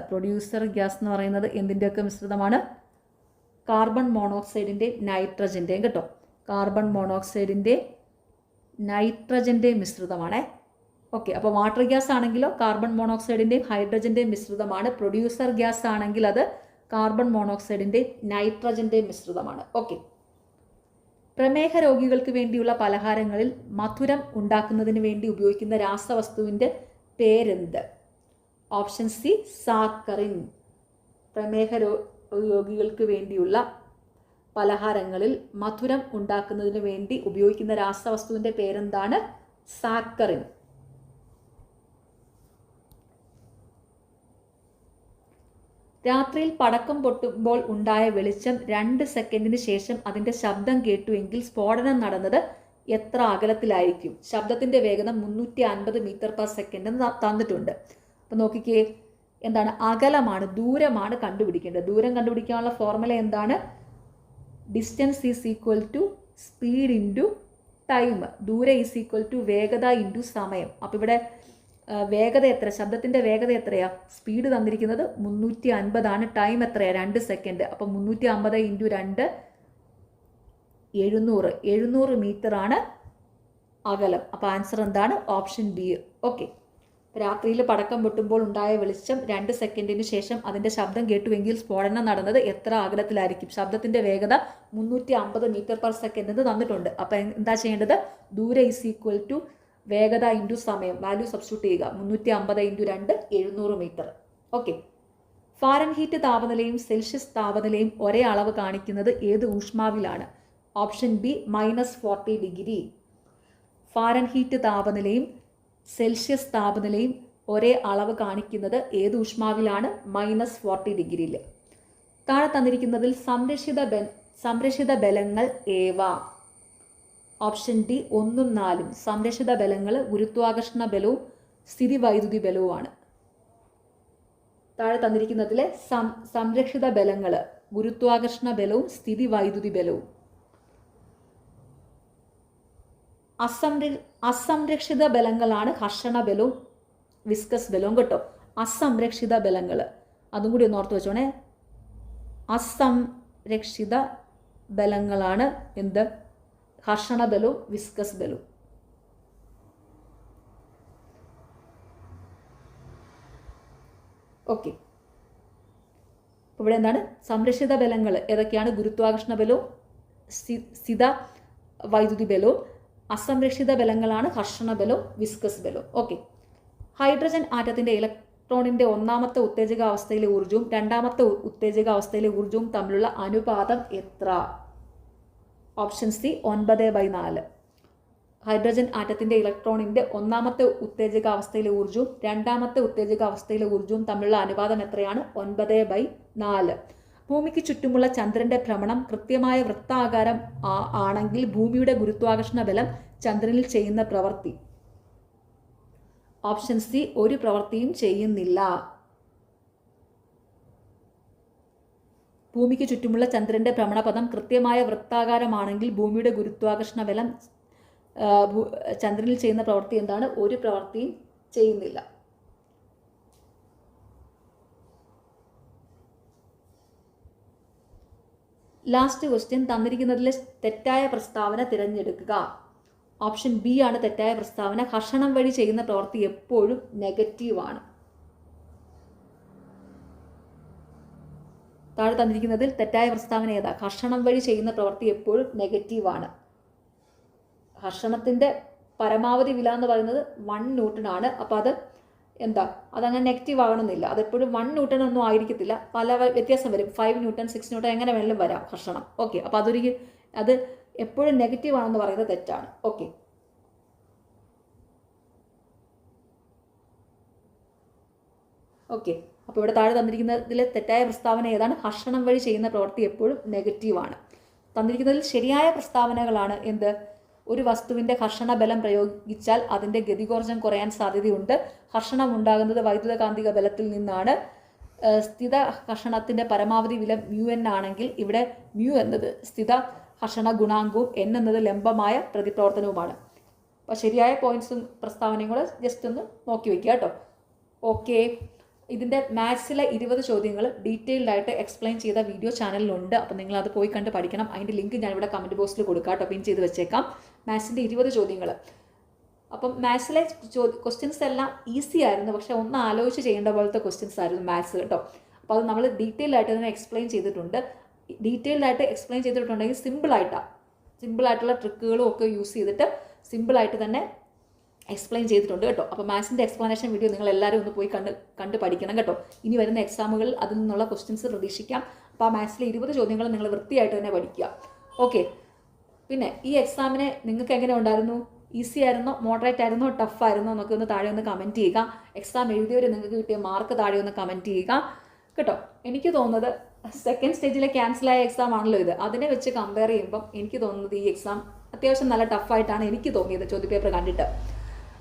പ്രൊഡ്യൂസർ ഗ്യാസ് എന്ന് പറയുന്നത് എന്തിൻ്റെയൊക്കെ മിശ്രിതമാണ്? കാർബൺ മോണോക്സൈഡിൻ്റെയും നൈട്രജൻ്റെയും കേട്ടോ. കാർബൺ മോണോക്സൈഡിൻ്റെ നൈട്രജൻ്റെയും മിശ്രിതമാണ്. ഓക്കെ. അപ്പോൾ വാട്ടർ ഗ്യാസ് ആണെങ്കിലോ കാർബൺ മോണോക്സൈഡിൻ്റെയും ഹൈഡ്രജൻ്റെയും മിശ്രിതമാണ്. പ്രൊഡ്യൂസർ ഗ്യാസ് ആണെങ്കിൽ അത് കാർബൺ മോണോക്സൈഡിൻ്റെയും നൈട്രജൻ്റെയും മിശ്രിതമാണ്. ഓക്കെ. പ്രമേഹ രോഗികൾക്ക് വേണ്ടിയുള്ള പലഹാരങ്ങളിൽ മധുരം ഉണ്ടാക്കുന്നതിന് വേണ്ടി ഉപയോഗിക്കുന്ന രാസവസ്തുവിൻ്റെ പേരെന്ത്? Option C saccharin. പ്രമേഹ രോഗികൾക്ക് വേണ്ടിയുള്ള പലഹാരങ്ങളിൽ മധുരം ഉണ്ടാക്കുന്നതിന് വേണ്ടി ഉപയോഗിക്കുന്ന രാസവസ്തുവിൻ്റെ പേരെന്താണ്? സാക്കറിൻ. രാത്രിയിൽ പടക്കം പൊട്ടുമ്പോൾ ഉണ്ടായ വെളിച്ചം 2 സെക്കൻഡിന് ശേഷം അതിൻ്റെ ശബ്ദം കേട്ടുവെങ്കിൽ സ്ഫോടനം നടന്നത് എത്ര അകലത്തിലായിരിക്കും? ശബ്ദത്തിൻ്റെ വേഗത 350 മീറ്റർ പെർ സെക്കൻഡ് എന്ന് തന്നിട്ടുണ്ട്. അപ്പം നോക്കിക്കേ, എന്താണ്? അകലമാണ്, ദൂരമാണ് കണ്ടുപിടിക്കേണ്ടത്. ദൂരം കണ്ടുപിടിക്കാനുള്ള ഫോർമുല എന്താണ്? Distance is equal to speed into time. ദൂരം ഈസ് ഈക്വൽ ടു വേഗത ഇൻറ്റു സമയം. അപ്പോൾ ഇവിടെ വേഗത എത്ര? ശബ്ദത്തിൻ്റെ വേഗത എത്രയാ? സ്പീഡ് തന്നിരിക്കുന്നത് 350 ആണ്. ടൈം എത്രയാ? 2 സെക്കൻഡ്. അപ്പം 350 ഇൻറ്റു 2 700 മീറ്റർ ആണ് അകലം. അപ്പോൾ ആൻസർ എന്താണ്? Option B. ഓക്കെ. രാത്രിയിൽ പടക്കം പൊട്ടുമ്പോൾ ഉണ്ടായ വെളിച്ചം 2 സെക്കൻഡിന് ശേഷം അതിൻ്റെ ശബ്ദം കേട്ടുവെങ്കിൽ സ്ഫോടനം നടന്നത് എത്ര അകലത്തിലായിരിക്കും? ശബ്ദത്തിൻ്റെ വേഗത 350 മീറ്റർ പെർ സെക്കൻഡ് എന്ന് തന്നിട്ടുണ്ട്. അപ്പോൾ എന്താ ചെയ്യേണ്ടത്? ദൂരം ഈസ് ഈക്വൽ ടു വേഗത ഇൻറ്റു സമയം. വാല്യൂ സബ്സ്റ്റിറ്റ്യൂട്ട് ചെയ്യുക. 350 ഇൻറ്റു 2 700 മീറ്റർ. ഓക്കെ. ഫാരൻഹീറ്റ് താപനിലയും സെൽഷ്യസ് താപനിലയും ഒരേ അളവ് കാണിക്കുന്നത് ഏത് ഊഷ്മാവിലാണ്? Option B -40 degree. ഫാരൻഹീറ്റ് താപനിലയും സെൽഷ്യസ് താപനിലയും ഒരേ അളവ് കാണിക്കുന്നത് ഏത് ഊഷ്മാവിലാണ്? -40 ഡിഗ്രിയിൽ. താഴെ തന്നിരിക്കുന്നതിൽ സംരക്ഷിത ബലങ്ങൾ ഏവ? ഓപ്ഷൻ ഡി 1ഉം 4ഉം. സംരക്ഷിത ബലങ്ങൾ ഗുരുത്വാകർഷണ ബലവും സ്ഥിതിവൈദ്യുതി ബലവുമാണ്. താഴെ തന്നിരിക്കുന്നതിലെ സംരക്ഷിത ബലങ്ങൾ ഗുരുത്വാകർഷണ ബലവും സ്ഥിതിവൈദ്യുതി ബലവും. അസംരക്ഷിത ബലങ്ങളാണ് ഘർഷണ ബലവും വിസ്കസ് ബലവും കേട്ടോ. അസംരക്ഷിത ബലങ്ങൾ അതും കൂടി ഒന്ന് ഓർത്ത് വെച്ചോണേ. അസംരക്ഷിത ബലങ്ങളാണ് എന്ത്? ഘർഷണ ബലവും വിസ്കസ് ബലവും. ഓക്കെ. ഇവിടെ എന്താണ്? സംരക്ഷിത ബലങ്ങൾ ഏതൊക്കെയാണ്? ഗുരുത്വാകർഷണ ബലവും സ്ഥിത വൈദ്യുതി ബലവും. അസംരക്ഷിത ബലങ്ങളാണ് ഘർഷണ ബലവും വിസ്കസ് ബലവും. ഓക്കെ. ഹൈഡ്രജൻ ആറ്റത്തിന്റെ ഇലക്ട്രോണിന്റെ ഒന്നാമത്തെ ഉത്തേജകാവസ്ഥയിലെ ഊർജ്ജവും രണ്ടാമത്തെ ഉത്തേജകാവസ്ഥയിലെ ഊർജ്ജവും തമ്മിലുള്ള അനുപാതം എത്ര? Option C 9/4. ഹൈഡ്രജൻ ആറ്റത്തിന്റെ ഇലക്ട്രോണിന്റെ ഒന്നാമത്തെ ഉത്തേജകാവസ്ഥയിലെ ഊർജ്ജവും രണ്ടാമത്തെ ഉത്തേജകാവസ്ഥയിലെ ഊർജ്ജവും തമ്മിലുള്ള അനുപാതം എത്രയാണ്? 9/4. ഭൂമിക്ക് ചുറ്റുമുള്ള ചന്ദ്രന്റെ ഭ്രമണം കൃത്യമായ വൃത്താകാരം ആണെങ്കിൽ ഭൂമിയുടെ ഗുരുത്വാകർഷണ ബലം ചന്ദ്രനിൽ ചെയ്യുന്ന പ്രവൃത്തി? ഓപ്ഷൻ സി ഒരു പ്രവൃത്തിയും ചെയ്യുന്നില്ല. ഭൂമിക്ക് ചുറ്റുമുള്ള ചന്ദ്രന്റെ ഭ്രമണപഥം കൃത്യമായ വൃത്താകാരമാണെങ്കിൽ ഭൂമിയുടെ ഗുരുത്വാകർഷണ ബലം ചന്ദ്രനിൽ ചെയ്യുന്ന പ്രവൃത്തി എന്താണ്? ഒരു പ്രവൃത്തിയും ചെയ്യുന്നില്ല. Last question. തന്നിരിക്കുന്നതിലെ തെറ്റായ പ്രസ്താവന തിരഞ്ഞെടുക്കുക. ഓപ്ഷൻ ബി ആണ് തെറ്റായ പ്രസ്താവന. ഘർഷണം വഴി ചെയ്യുന്ന പ്രവൃത്തി എപ്പോഴും നെഗറ്റീവാണ്. താഴെ തന്നിരിക്കുന്നതിൽ തെറ്റായ പ്രസ്താവന ഏതാ? ഘർഷണം വഴി ചെയ്യുന്ന പ്രവൃത്തി എപ്പോഴും നെഗറ്റീവാണ്. ഘർഷണത്തിൻ്റെ പരമാവധി വില എന്ന് പറയുന്നത് 1 ന്യൂട്ടൺ ആണ്. അപ്പോൾ അത് എന്താ? അതങ്ങനെ നെഗറ്റീവ് ആകണമെന്നില്ല. അതെപ്പോഴും 1 ന്യൂട്ടൺ ഒന്നും ആയിരിക്കത്തില്ല. പല വ്യത്യാസം വരും. 5 ന്യൂട്ടൺ 6 ന്യൂട്ടൺ എങ്ങനെ വേണമെങ്കിലും വരാം ഘർഷണം. ഓക്കെ. അപ്പോൾ അത് എപ്പോഴും നെഗറ്റീവ് ആണെന്ന് പറയുന്നത് തെറ്റാണ്. ഓക്കെ. ഓക്കെ. അപ്പോൾ ഇവിടെ താഴെ തന്നിരിക്കുന്നതിൽ തെറ്റായ പ്രസ്താവന ഏതാണ്? ഘർഷണം വഴി ചെയ്യുന്ന പ്രവൃത്തി എപ്പോഴും നെഗറ്റീവാണ്. തന്നിരിക്കുന്നതിൽ ശരിയായ പ്രസ്താവനകളാണ് എന്ത്? ഒരു വസ്തുവിൻ്റെ ഘർഷണ ബലം പ്രയോഗിച്ചാൽ അതിൻ്റെ ഗതികോർജം കുറയാൻ സാധ്യതയുണ്ട്. ഘർഷണം ഉണ്ടാകുന്നത് വൈദ്യുതകാന്തിക ബലത്തിൽ നിന്നാണ്. സ്ഥിത ഘർഷണത്തിൻ്റെ പരമാവധി വില μn ആണെങ്കിൽ ഇവിടെ μ എന്നത് സ്ഥിത ഘർഷണ ഗുണാങ്കവും n എന്നത് ലംബമായ പ്രതിപ്രവർത്തനവുമാണ്. അപ്പോൾ ശരിയായ പോയിന്റ്സും പ്രസ്താവനയും കൂടെ ജസ്റ്റ് ഒന്ന് നോക്കി വയ്ക്കുക കേട്ടോ. ഓക്കെ. ഇതിൻ്റെ മാത്സിലെ 20 ചോദ്യങ്ങൾ ഡീറ്റെയിൽഡ് ആയിട്ട് എക്സ്പ്ലെയിൻ ചെയ്ത വീഡിയോ ചാനലിലുണ്ട്. അപ്പോൾ നിങ്ങൾ അത് പോയി കണ്ട് പഠിക്കണം. അതിൻ്റെ ലിങ്ക് ഞാനിവിടെ കമൻറ്റ് ബോക്സിൽ കൊടുക്കാം കേട്ടോ. പിൻ ചെയ്ത് വെച്ചേക്കാം. മാത്സിൻ്റെ 20 ചോദ്യങ്ങൾ. അപ്പം മാത്സിലെ ക്വസ്റ്റ്യൻസ് എല്ലാം ഈസി ആയിരുന്നു. പക്ഷേ ഒന്ന് ആലോചിച്ച് ചെയ്യേണ്ട പോലത്തെ ക്വസ്റ്റ്യൻസ് ആയിരുന്നു മാത്സ് കേട്ടോ. അപ്പോൾ അത് നമ്മൾ ഡീറ്റെയിൽഡ് ആയിട്ട് തന്നെ എക്സ്പ്ലെയിൻ ചെയ്തിട്ടുണ്ട്. ഡീറ്റെയിൽഡ് ആയിട്ട് എക്സ്പ്ലെയിൻ ചെയ്തിട്ടുണ്ടെങ്കിൽ സിമ്പിളായിട്ടുള്ള ട്രിക്കുകളും ഒക്കെ യൂസ് ചെയ്തിട്ട് സിമ്പിളായിട്ട് തന്നെ എക്സ്പ്ലെയിൻ ചെയ്തിട്ടുണ്ട് കേട്ടോ. അപ്പോൾ മാത്സിൻ്റെ എക്സ്പ്ലനേഷൻ വീഡിയോ നിങ്ങൾ എല്ലാവരും ഒന്ന് പോയി കണ്ട് പഠിക്കണം കേട്ടോ. ഇനി വരുന്ന എക്സാമുകളിൽ അതിൽ നിന്നുള്ള ക്വസ്റ്റ്യൻസ് പ്രതീക്ഷിക്കാം. അപ്പോൾ ആ മാത്സിലെ 20 ചോദ്യങ്ങൾ നിങ്ങൾ വൃത്തിയായിട്ട് തന്നെ പഠിക്കുക. ഓക്കെ. പിന്നെ ഈ എക്സാമിന് നിങ്ങൾക്ക് എങ്ങനെ ഉണ്ടായിരുന്നു? ഈസി ആയിരുന്നോ, മോഡറേറ്റ് ആയിരുന്നോ, ടഫ് ആയിരുന്നോ എന്നൊക്കെ ഒന്ന് താഴെ ഒന്ന് കമൻറ്റ് ചെയ്യുക. എക്സാം എഴുതിയവർ നിങ്ങൾക്ക് കിട്ടിയ മാർക്ക് താഴെ ഒന്ന് കമൻറ്റ് ചെയ്യുക. കേട്ടോ. എനിക്ക് തോന്നുന്നത് സെക്കൻഡ് സ്റ്റേജിലെ ക്യാൻസലായ എക്സാം ആണല്ലോ ഇത്, അതിനെ വെച്ച് കമ്പയർ ചെയ്യുമ്പം എനിക്ക് തോന്നുന്നത് ഈ എക്സാം അത്യാവശ്യം നല്ല ടഫായിട്ടാണ് എനിക്ക് തോന്നിയത് ചോദ്യപേപ്പർ കണ്ടിട്ട്.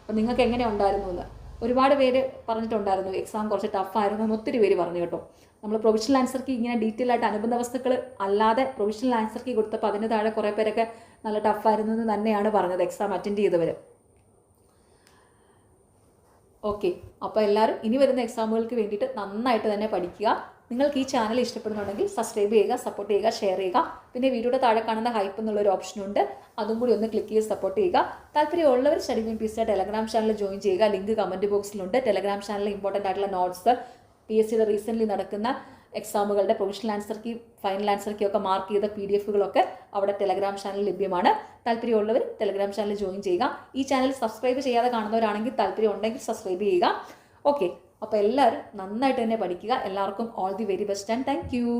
അപ്പം നിങ്ങൾക്ക് എങ്ങനെ ഉണ്ടായിരുന്നു എന്ന് ഒരുപാട് പേര് പറഞ്ഞിട്ടുണ്ടായിരുന്നു, എക്സാം കുറച്ച് ടഫായിരുന്നു എന്ന് ഒത്തിരി പേര് പറഞ്ഞു കേട്ടോ. നമ്മൾ പ്രൊവിഷണൽ ആൻസർ കീ ഇങ്ങനെ ഡീറ്റെയിൽ ആയിട്ട് അനുബന്ധ വസ്തുക്കൾ അല്ലാതെ പ്രൊവിഷണൽ ആൻസർ കീ കൊടുത്തപ്പോൾ അതിന് താഴെ കുറേ പേരൊക്കെ നല്ല ടഫായിരുന്നു എന്ന് തന്നെയാണ് പറഞ്ഞത് എക്സാം അറ്റൻഡ് ചെയ്തവർ. ഓക്കെ, അപ്പോൾ എല്ലാവരും ഇനി വരുന്ന എക്സാമുകൾക്ക് വേണ്ടിയിട്ട് നന്നായിട്ട് തന്നെ പഠിക്കുക. നിങ്ങൾക്ക് ഈ ചാനൽ ഇഷ്ടപ്പെടുന്നുണ്ടെങ്കിൽ സബ്സ്ക്രൈബ് ചെയ്യുക, സപ്പോർട്ട് ചെയ്യുക, ഷെയർ ചെയ്യുക. പിന്നെ വീഡിയോയുടെ താഴെ കാണുന്ന ഹൈപ്പ് എന്നുള്ളൊരു ഓപ്ഷനുണ്ട്, അതും കൂടി ഒന്ന് ക്ലിക്ക് ചെയ്ത് സപ്പോർട്ട് ചെയ്യുക. താല്പര്യമുള്ളവർ study win peace Telegram channel join ചെയ്യുക. ലിങ്ക് കമൻറ്റ് ബോക്സിലുണ്ട്. ടെലഗ്രാം ചാനലിൽ ഇമ്പോർട്ടൻ്റ് ആയിട്ടുള്ള നോട്ട്സ്, PSCയുടെ റീസെൻ്റ്ലി നടക്കുന്ന എക്സാമുകളുടെ provisional answer key, final answer key ഒക്കെ മാർക്ക് ചെയ്ത PDF-കളൊക്കെ അവിടെ ടെലഗ്രാം ചാനലിൽ ലഭ്യമാണ്. താല്പര്യമുള്ളവർ ടെലഗ്രാം ചാനൽ ജോയിൻ ചെയ്യുക. ഈ ചാനൽ സബ്സ്ക്രൈബ് ചെയ്യാതെ കാണുന്നവരാണെങ്കിൽ താല്പര്യം ഉണ്ടെങ്കിൽ സബ്സ്ക്രൈബ് ചെയ്യുക. ഓക്കെ, അപ്പോൾ എല്ലാവരും നന്നായിട്ട് തന്നെ പഠിക്കുക. എല്ലാവർക്കും all the very best and thank you.